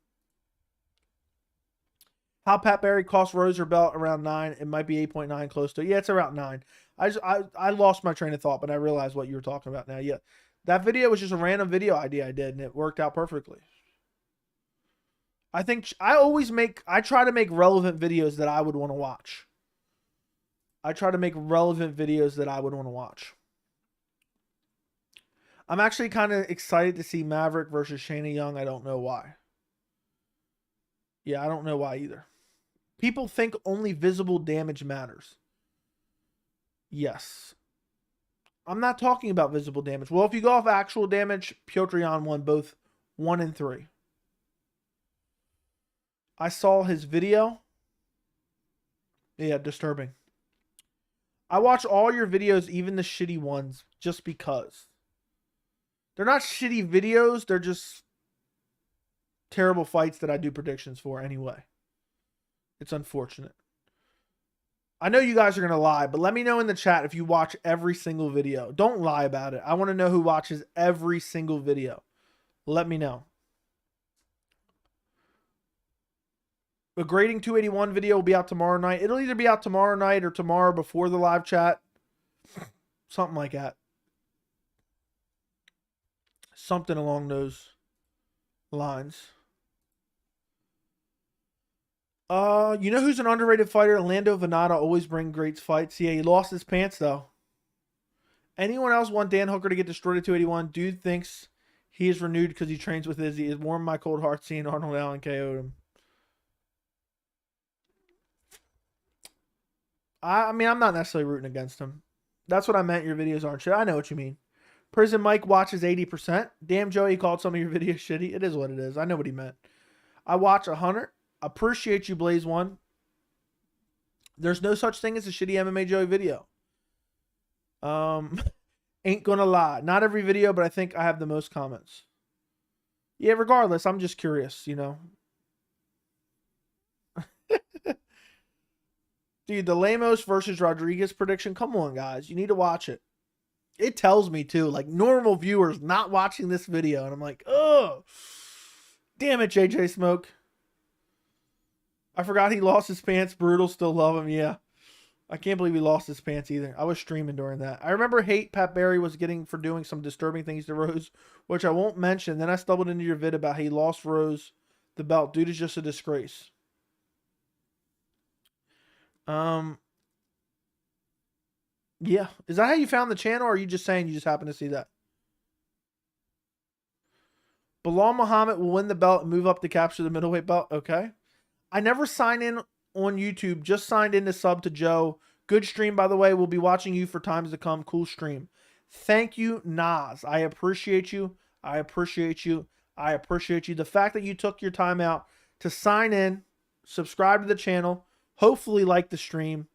S1: Pat Barry cost Rose her belt around 9. It might be 8.9 close to. Yeah, it's around 9. I lost my train of thought, but I realized what you were talking about now. Yeah, that video was just a random video idea I did, and it worked out perfectly. I think I try to make relevant videos that I would want to watch. I'm actually kind of excited to see Maverick versus Shayna Young. I don't know why. Yeah, I don't know why either. People think only visible damage matters. Yes. I'm not talking about visible damage. Well, if you go off actual damage, Piotr Jan won both 1 and 3. I saw his video. Yeah, disturbing. I watch all your videos, even the shitty ones, just because. They're not shitty videos. They're just terrible fights that I do predictions for anyway. It's unfortunate. I know you guys are going to lie, but let me know in the chat if you watch every single video. Don't lie about it. I want to know who watches every single video. Let me know. The grading 281 video will be out tomorrow night. It'll either be out tomorrow night or tomorrow before the live chat. Something like that. Something along those lines. You know who's an underrated fighter? Lando Venata always bring great fights. Yeah, he lost his pants though. Anyone else want Dan Hooker to get destroyed at 281? Dude thinks he is renewed because he trains with Izzy. It warmed my cold heart seeing Arnold Allen KO'd him. I mean, I'm not necessarily rooting against him. That's what I meant. Your videos aren't shit. I know what you mean. Prison Mike watches 80%. Damn, Joey called some of your videos shitty. It is what it is. I know what he meant. I watch 100. Appreciate you, Blaze One. There's no such thing as a shitty MMA Joey video. Ain't gonna lie. Not every video, but I think I have the most comments. Yeah, regardless, I'm just curious, you know. Dude, the Lemos versus Rodriguez prediction. Come on, guys. You need to watch it. It tells me, too, like, normal viewers not watching this video. And I'm like, oh, damn it, JJ Smoke. I forgot he lost his pants. Brutal. Still love him. Yeah. I can't believe he lost his pants either. I was streaming during that. I remember hate Pat Barry was getting for doing some disturbing things to Rose, which I won't mention. Then I stumbled into your vid about how he lost Rose the belt. Dude is just a disgrace. Yeah. Is that how you found the channel, or are you just saying you just happened to see that? Bilal Muhammad will win the belt and move up to capture the middleweight belt. Okay. I never sign in on YouTube. Just signed in to sub to Joe. Good stream, by the way. We'll be watching you for times to come. Cool stream. Thank you, Nas. I appreciate you. I appreciate you. I appreciate you. The fact that you took your time out to sign in, subscribe to the channel, hopefully like the stream,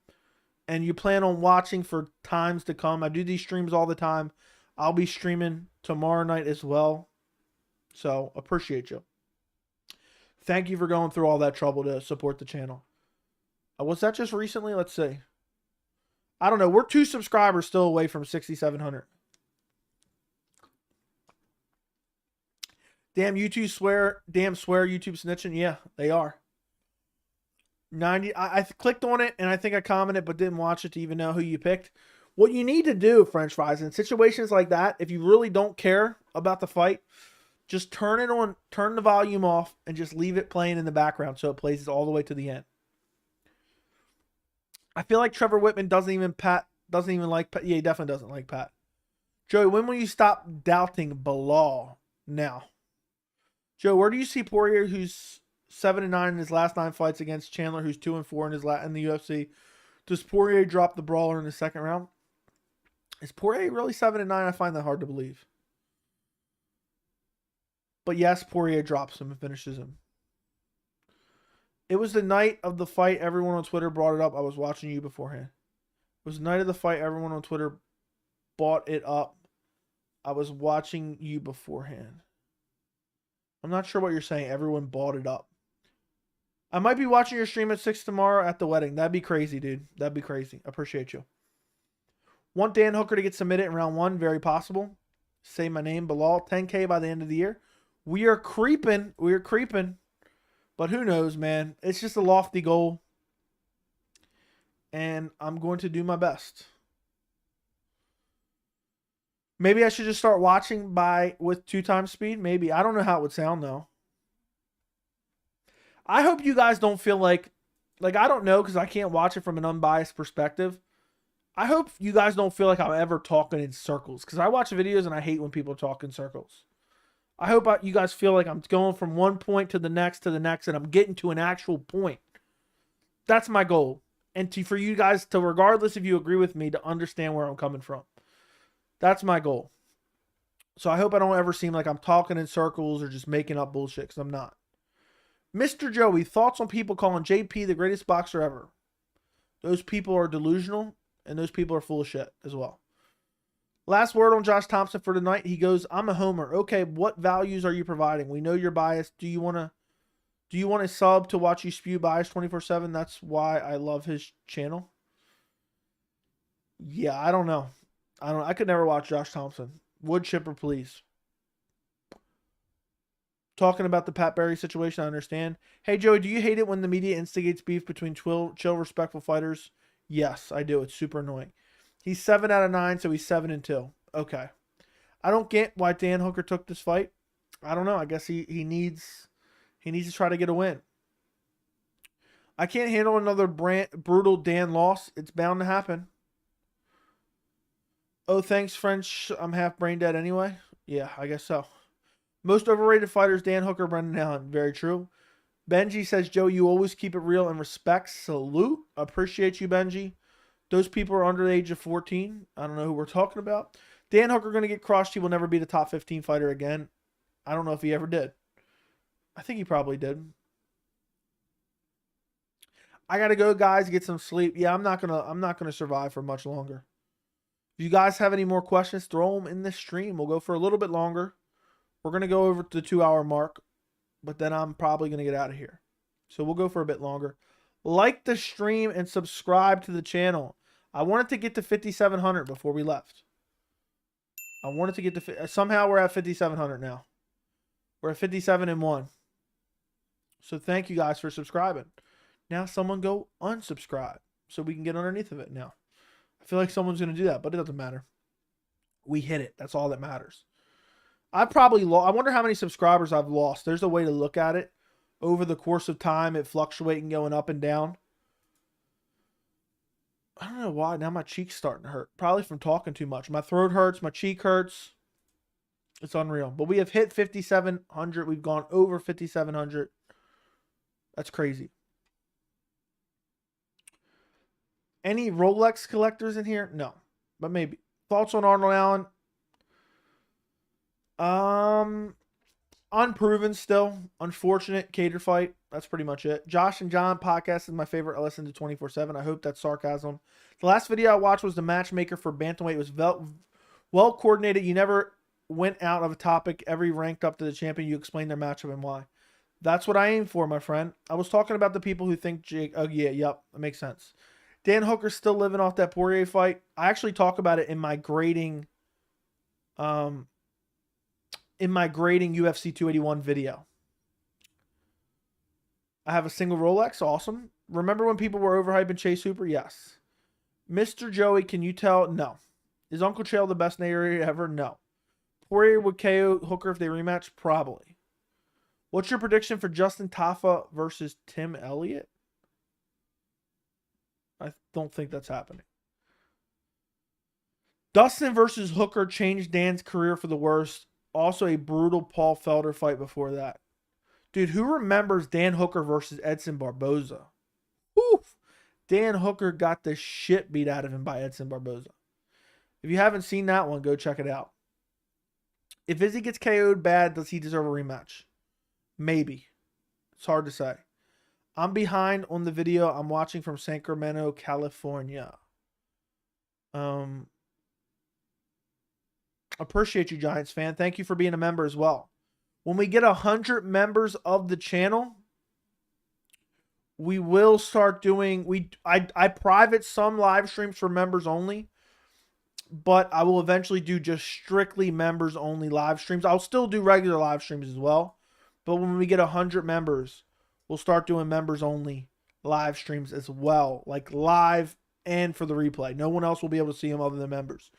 S1: and you plan on watching for times to come. I do these streams all the time. I'll be streaming tomorrow night as well. So, appreciate you. Thank you for going through all that trouble to support the channel. Was that just recently? Let's see. I don't know. We're 2 subscribers still away from 6,700. Damn, YouTube swear. Damn, swear YouTube snitching. Yeah, they are. 90. I clicked on it and I think I commented but didn't watch it to even know who you picked. What you need to do, French fries, in situations like that, if you really don't care about the fight, just turn it on, turn the volume off, and just leave it playing in the background so it plays all the way to the end. I feel like Trevor Whitman doesn't even like Pat. Yeah, he definitely doesn't like Pat. Joey, when will you stop doubting Bilal now? Joe, where do you see Poirier, who's 7-9 in his last 9 fights, against Chandler, who's 2-4 in the UFC? Does Poirier drop the brawler in the second round? Is Poirier really 7-9? I find that hard to believe. But yes, Poirier drops him and finishes him. It was the night of the fight. Everyone on Twitter brought it up. I was watching you beforehand. It was the night of the fight. Everyone on Twitter brought it up. I was watching you beforehand. I'm not sure what you're saying. Everyone bought it up. I might be watching your stream at 6 tomorrow at the wedding. That'd be crazy, dude. That'd be crazy. Appreciate you. Want Dan Hooker to get submitted in round 1? Very possible. Say my name, Bilal. 10K by the end of the year. We are creeping. We are creeping. But who knows, man. It's just a lofty goal. And I'm going to do my best. Maybe I should just start watching with 2 times speed. Maybe. I don't know how it would sound, though. I hope you guys don't feel like I don't know, because I can't watch it from an unbiased perspective. I hope you guys don't feel like I'm ever talking in circles, because I watch videos and I hate when people talk in circles. I hope you guys feel like I'm going from one point to the next, and I'm getting to an actual point. That's my goal. And for you guys to, regardless if you agree with me, to understand where I'm coming from. That's my goal. So I hope I don't ever seem like I'm talking in circles or just making up bullshit, because I'm not. Mr. Joey, thoughts on people calling JP the greatest boxer ever? Those people are delusional, and those people are full of shit as well. Last word on Josh Thompson for tonight. He goes, I'm a homer. Okay, what values are you providing? We know you're biased. Do you want a sub to watch you spew bias 24/7? That's why I love his channel. Yeah, I don't know. I could never watch Josh Thompson. Wood chipper, please. Talking about the Pat Barry situation, I understand. Hey, Joey, do you hate it when the media instigates beef between chill, respectful fighters? Yes, I do. It's super annoying. He's 7 out of 9, so he's 7-2. Okay. I don't get why Dan Hooker took this fight. I don't know. I guess he needs to try to get a win. I can't handle another brutal Dan loss. It's bound to happen. Oh, thanks, French. I'm half brain dead anyway. Yeah, I guess so. Most overrated fighters, Dan Hooker, Brendan Allen. Very true. Benji says, Joe, you always keep it real and respect. Salute. Appreciate you, Benji. Those people are under the age of 14. I don't know who we're talking about. Dan Hooker going to get crushed. He will never be the top 15 fighter again. I don't know if he ever did. I think he probably did. I got to go, guys, get some sleep. Yeah, I'm not going to survive for much longer. If you guys have any more questions, throw them in the stream. We'll go for a little bit longer. We're going to go over to the 2-hour mark, but then I'm probably going to get out of here. So we'll go for a bit longer. Like the stream and subscribe to the channel. I wanted to get to 5,700 before we left. I wanted to get to... Somehow we're at 5,700 now. We're at 57-1. So thank you guys for subscribing. Now someone go unsubscribe so we can get underneath of it now. I feel like someone's going to do that, but it doesn't matter. We hit it. That's all that matters. I wonder how many subscribers I've lost. There's a way to look at it. Over the course of time, it fluctuating, going up and down. I don't know why. Now my cheek's starting to hurt. Probably from talking too much. My throat hurts. My cheek hurts. It's unreal. But we have hit 5,700. We've gone over 5,700. That's crazy. Any Rolex collectors in here? No. But maybe. Thoughts on Arnold Allen? Unproven still. Unfortunate cater fight. That's pretty much it. Josh and John podcast is my favorite. I listen to 24/7. I hope that's sarcasm. The last video I watched was the matchmaker for bantamweight. It was well coordinated. You never went out of a topic. Every ranked up to the champion. You explained their matchup and why. That's what I aim for, my friend. I was talking about the people who think Jake. Oh yeah, yep, that makes sense. Dan Hooker's still living off that Poirier fight. I actually talk about it in my grading. UFC 281 video. I have a single Rolex. Awesome. Remember when people were overhyping Chase Hooper? Yes. Mr. Joey, can you tell? No. Is Uncle Chael the best narrator ever? No. Poirier would KO Hooker if they rematch? Probably. What's your prediction for Justin Tafa versus Tim Elliott? I don't think that's happening. Dustin versus Hooker changed Dan's career for the worst. Also a brutal Paul Felder fight before that. Dude, who remembers Dan Hooker versus Edson Barboza? Oof. Dan Hooker got the shit beat out of him by Edson Barboza. If you haven't seen that one, go check it out. If Izzy gets KO'd bad, does he deserve a rematch? Maybe. It's hard to say. I'm behind on the video. I'm watching from Sacramento, California. Appreciate you, Giants fan. Thank you for being a member as well. When we get 100 members of the channel, we will start doing... I private some live streams for members only, but I will eventually do just strictly members only live streams. I'll still do regular live streams as well, but when we get 100 members, we'll start doing members only live streams as well, like live and for the replay. No one else will be able to see them other than members.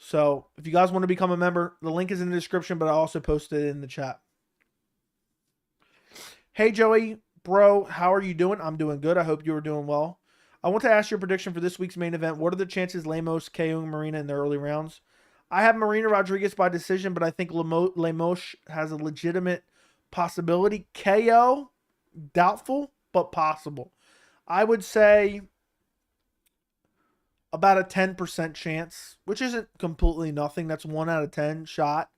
S1: So if you guys want to become a member, the link is in the description, but I also posted it in the chat. Hey, Joey, bro, how are you doing? I'm doing good. I hope you are doing well. I want to ask your prediction for this week's main event. What are the chances Lemos KOing Marina in the early rounds? I have Marina Rodriguez by decision, but I think Lemos has a legitimate possibility. KO, doubtful, but possible. I would say about a 10% chance, which isn't completely nothing. That's 1 out of 10 shot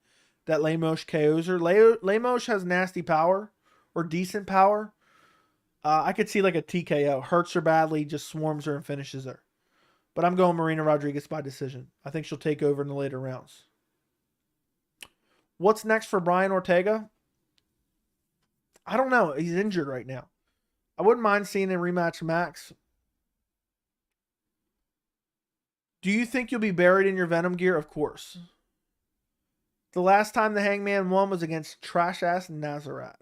S1: that Lemos KOs her. Lemos has nasty power or decent power. I could see like a TKO. Hurts her badly, just swarms her and finishes her. But I'm going Marina Rodriguez by decision. I think she'll take over in the later rounds. What's next for Brian Ortega? I don't know. He's injured right now. I wouldn't mind seeing a rematch Max. Do you think you'll be buried in your Venom gear? Of course. The last time the Hangman won was against trash-ass Nazareth.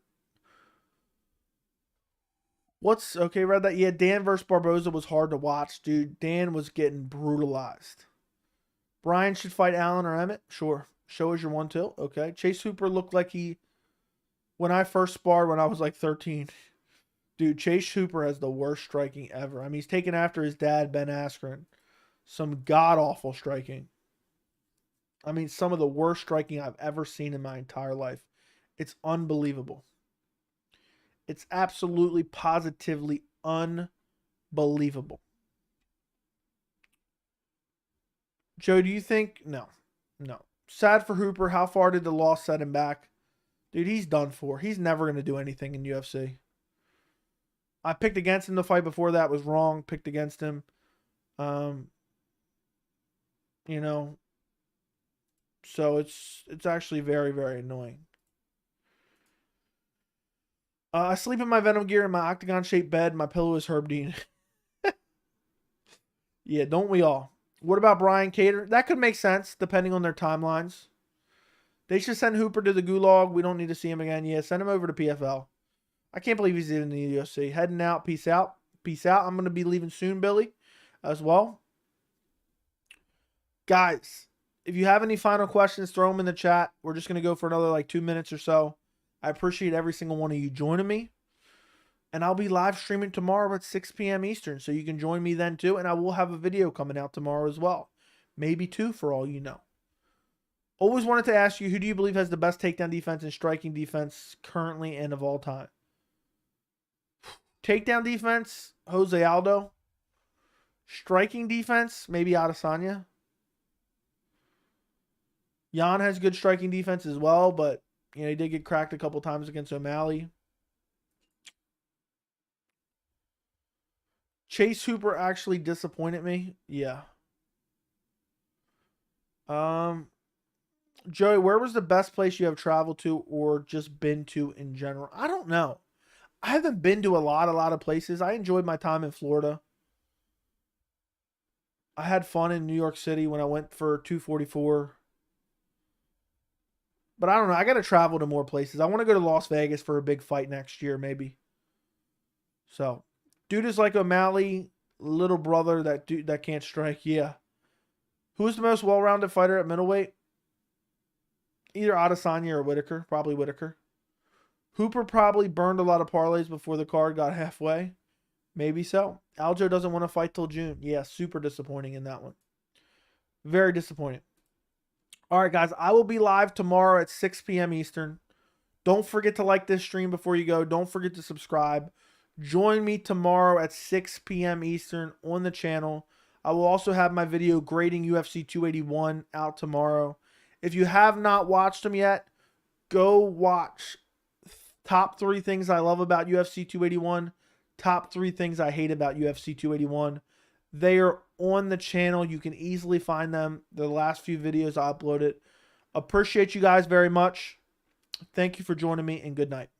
S1: Okay, read that. Yeah, Dan versus Barboza was hard to watch, dude. Dan was getting brutalized. Brian should fight Allen or Emmett? Sure. Show is your one tilt. Okay. Chase Hooper looked like when I first sparred when I was like 13. Dude, Chase Hooper has the worst striking ever. I mean, he's taken after his dad, Ben Askren. Some god-awful striking. I mean, some of the worst striking I've ever seen in my entire life. It's unbelievable. It's absolutely, positively unbelievable. Joe, do you think? No. Sad for Hooper. How far did the loss set him back? Dude, he's done for. He's never going to do anything in UFC. I picked against him the fight before that. Was wrong. Picked against him. You know. So it's actually very, very annoying. I sleep in my Venom gear in my octagon-shaped bed. My pillow is Herb Dean. Yeah, don't we all? What about Brian Cater? That could make sense, depending on their timelines. They should send Hooper to the gulag. We don't need to see him again. Yeah, send him over to PFL. I can't believe he's in the UFC. Heading out. Peace out. Peace out. I'm going to be leaving soon, Billy, as well. Guys, if you have any final questions, throw them in the chat. We're just going to go for another like 2 minutes or so. I appreciate every single one of you joining me. And I'll be live streaming tomorrow at 6 p.m. Eastern, so you can join me then too. And I will have a video coming out tomorrow as well. Maybe 2 for all you know. Always wanted to ask you, who do you believe has the best takedown defense and striking defense currently and of all time? Takedown defense, Jose Aldo. Striking defense, maybe Adesanya. Jan has good striking defense as well, but you know, he did get cracked a couple times against O'Malley. Chase Hooper actually disappointed me. Yeah. Joey, where was the best place you have traveled to or just been to in general? I don't know. I haven't been to a lot of places. I enjoyed my time in Florida. I had fun in New York City when I went for 244. But I don't know. I got to travel to more places. I want to go to Las Vegas for a big fight next year, maybe. So, dude is like O'Malley, little brother that can't strike. Yeah. Who's the most well-rounded fighter at middleweight? Either Adesanya or Whitaker. Probably Whitaker. Hooper probably burned a lot of parlays before the card got halfway. Maybe so. Aljo doesn't want to fight till June. Yeah, super disappointing in that one. Very disappointing. All right, guys. I will be live tomorrow at 6 p.m. Eastern. Don't forget to like this stream before you go. Don't forget to subscribe. Join me tomorrow at 6 p.m. Eastern on the channel. I will also have my video grading UFC 281 out tomorrow. If you have not watched them yet, go watch top 3 things I love about UFC 281, top 3 things I hate about UFC 281. They are on the channel. You can easily find them. The last few videos I uploaded. Appreciate you guys very much. Thank you for joining me, and good night.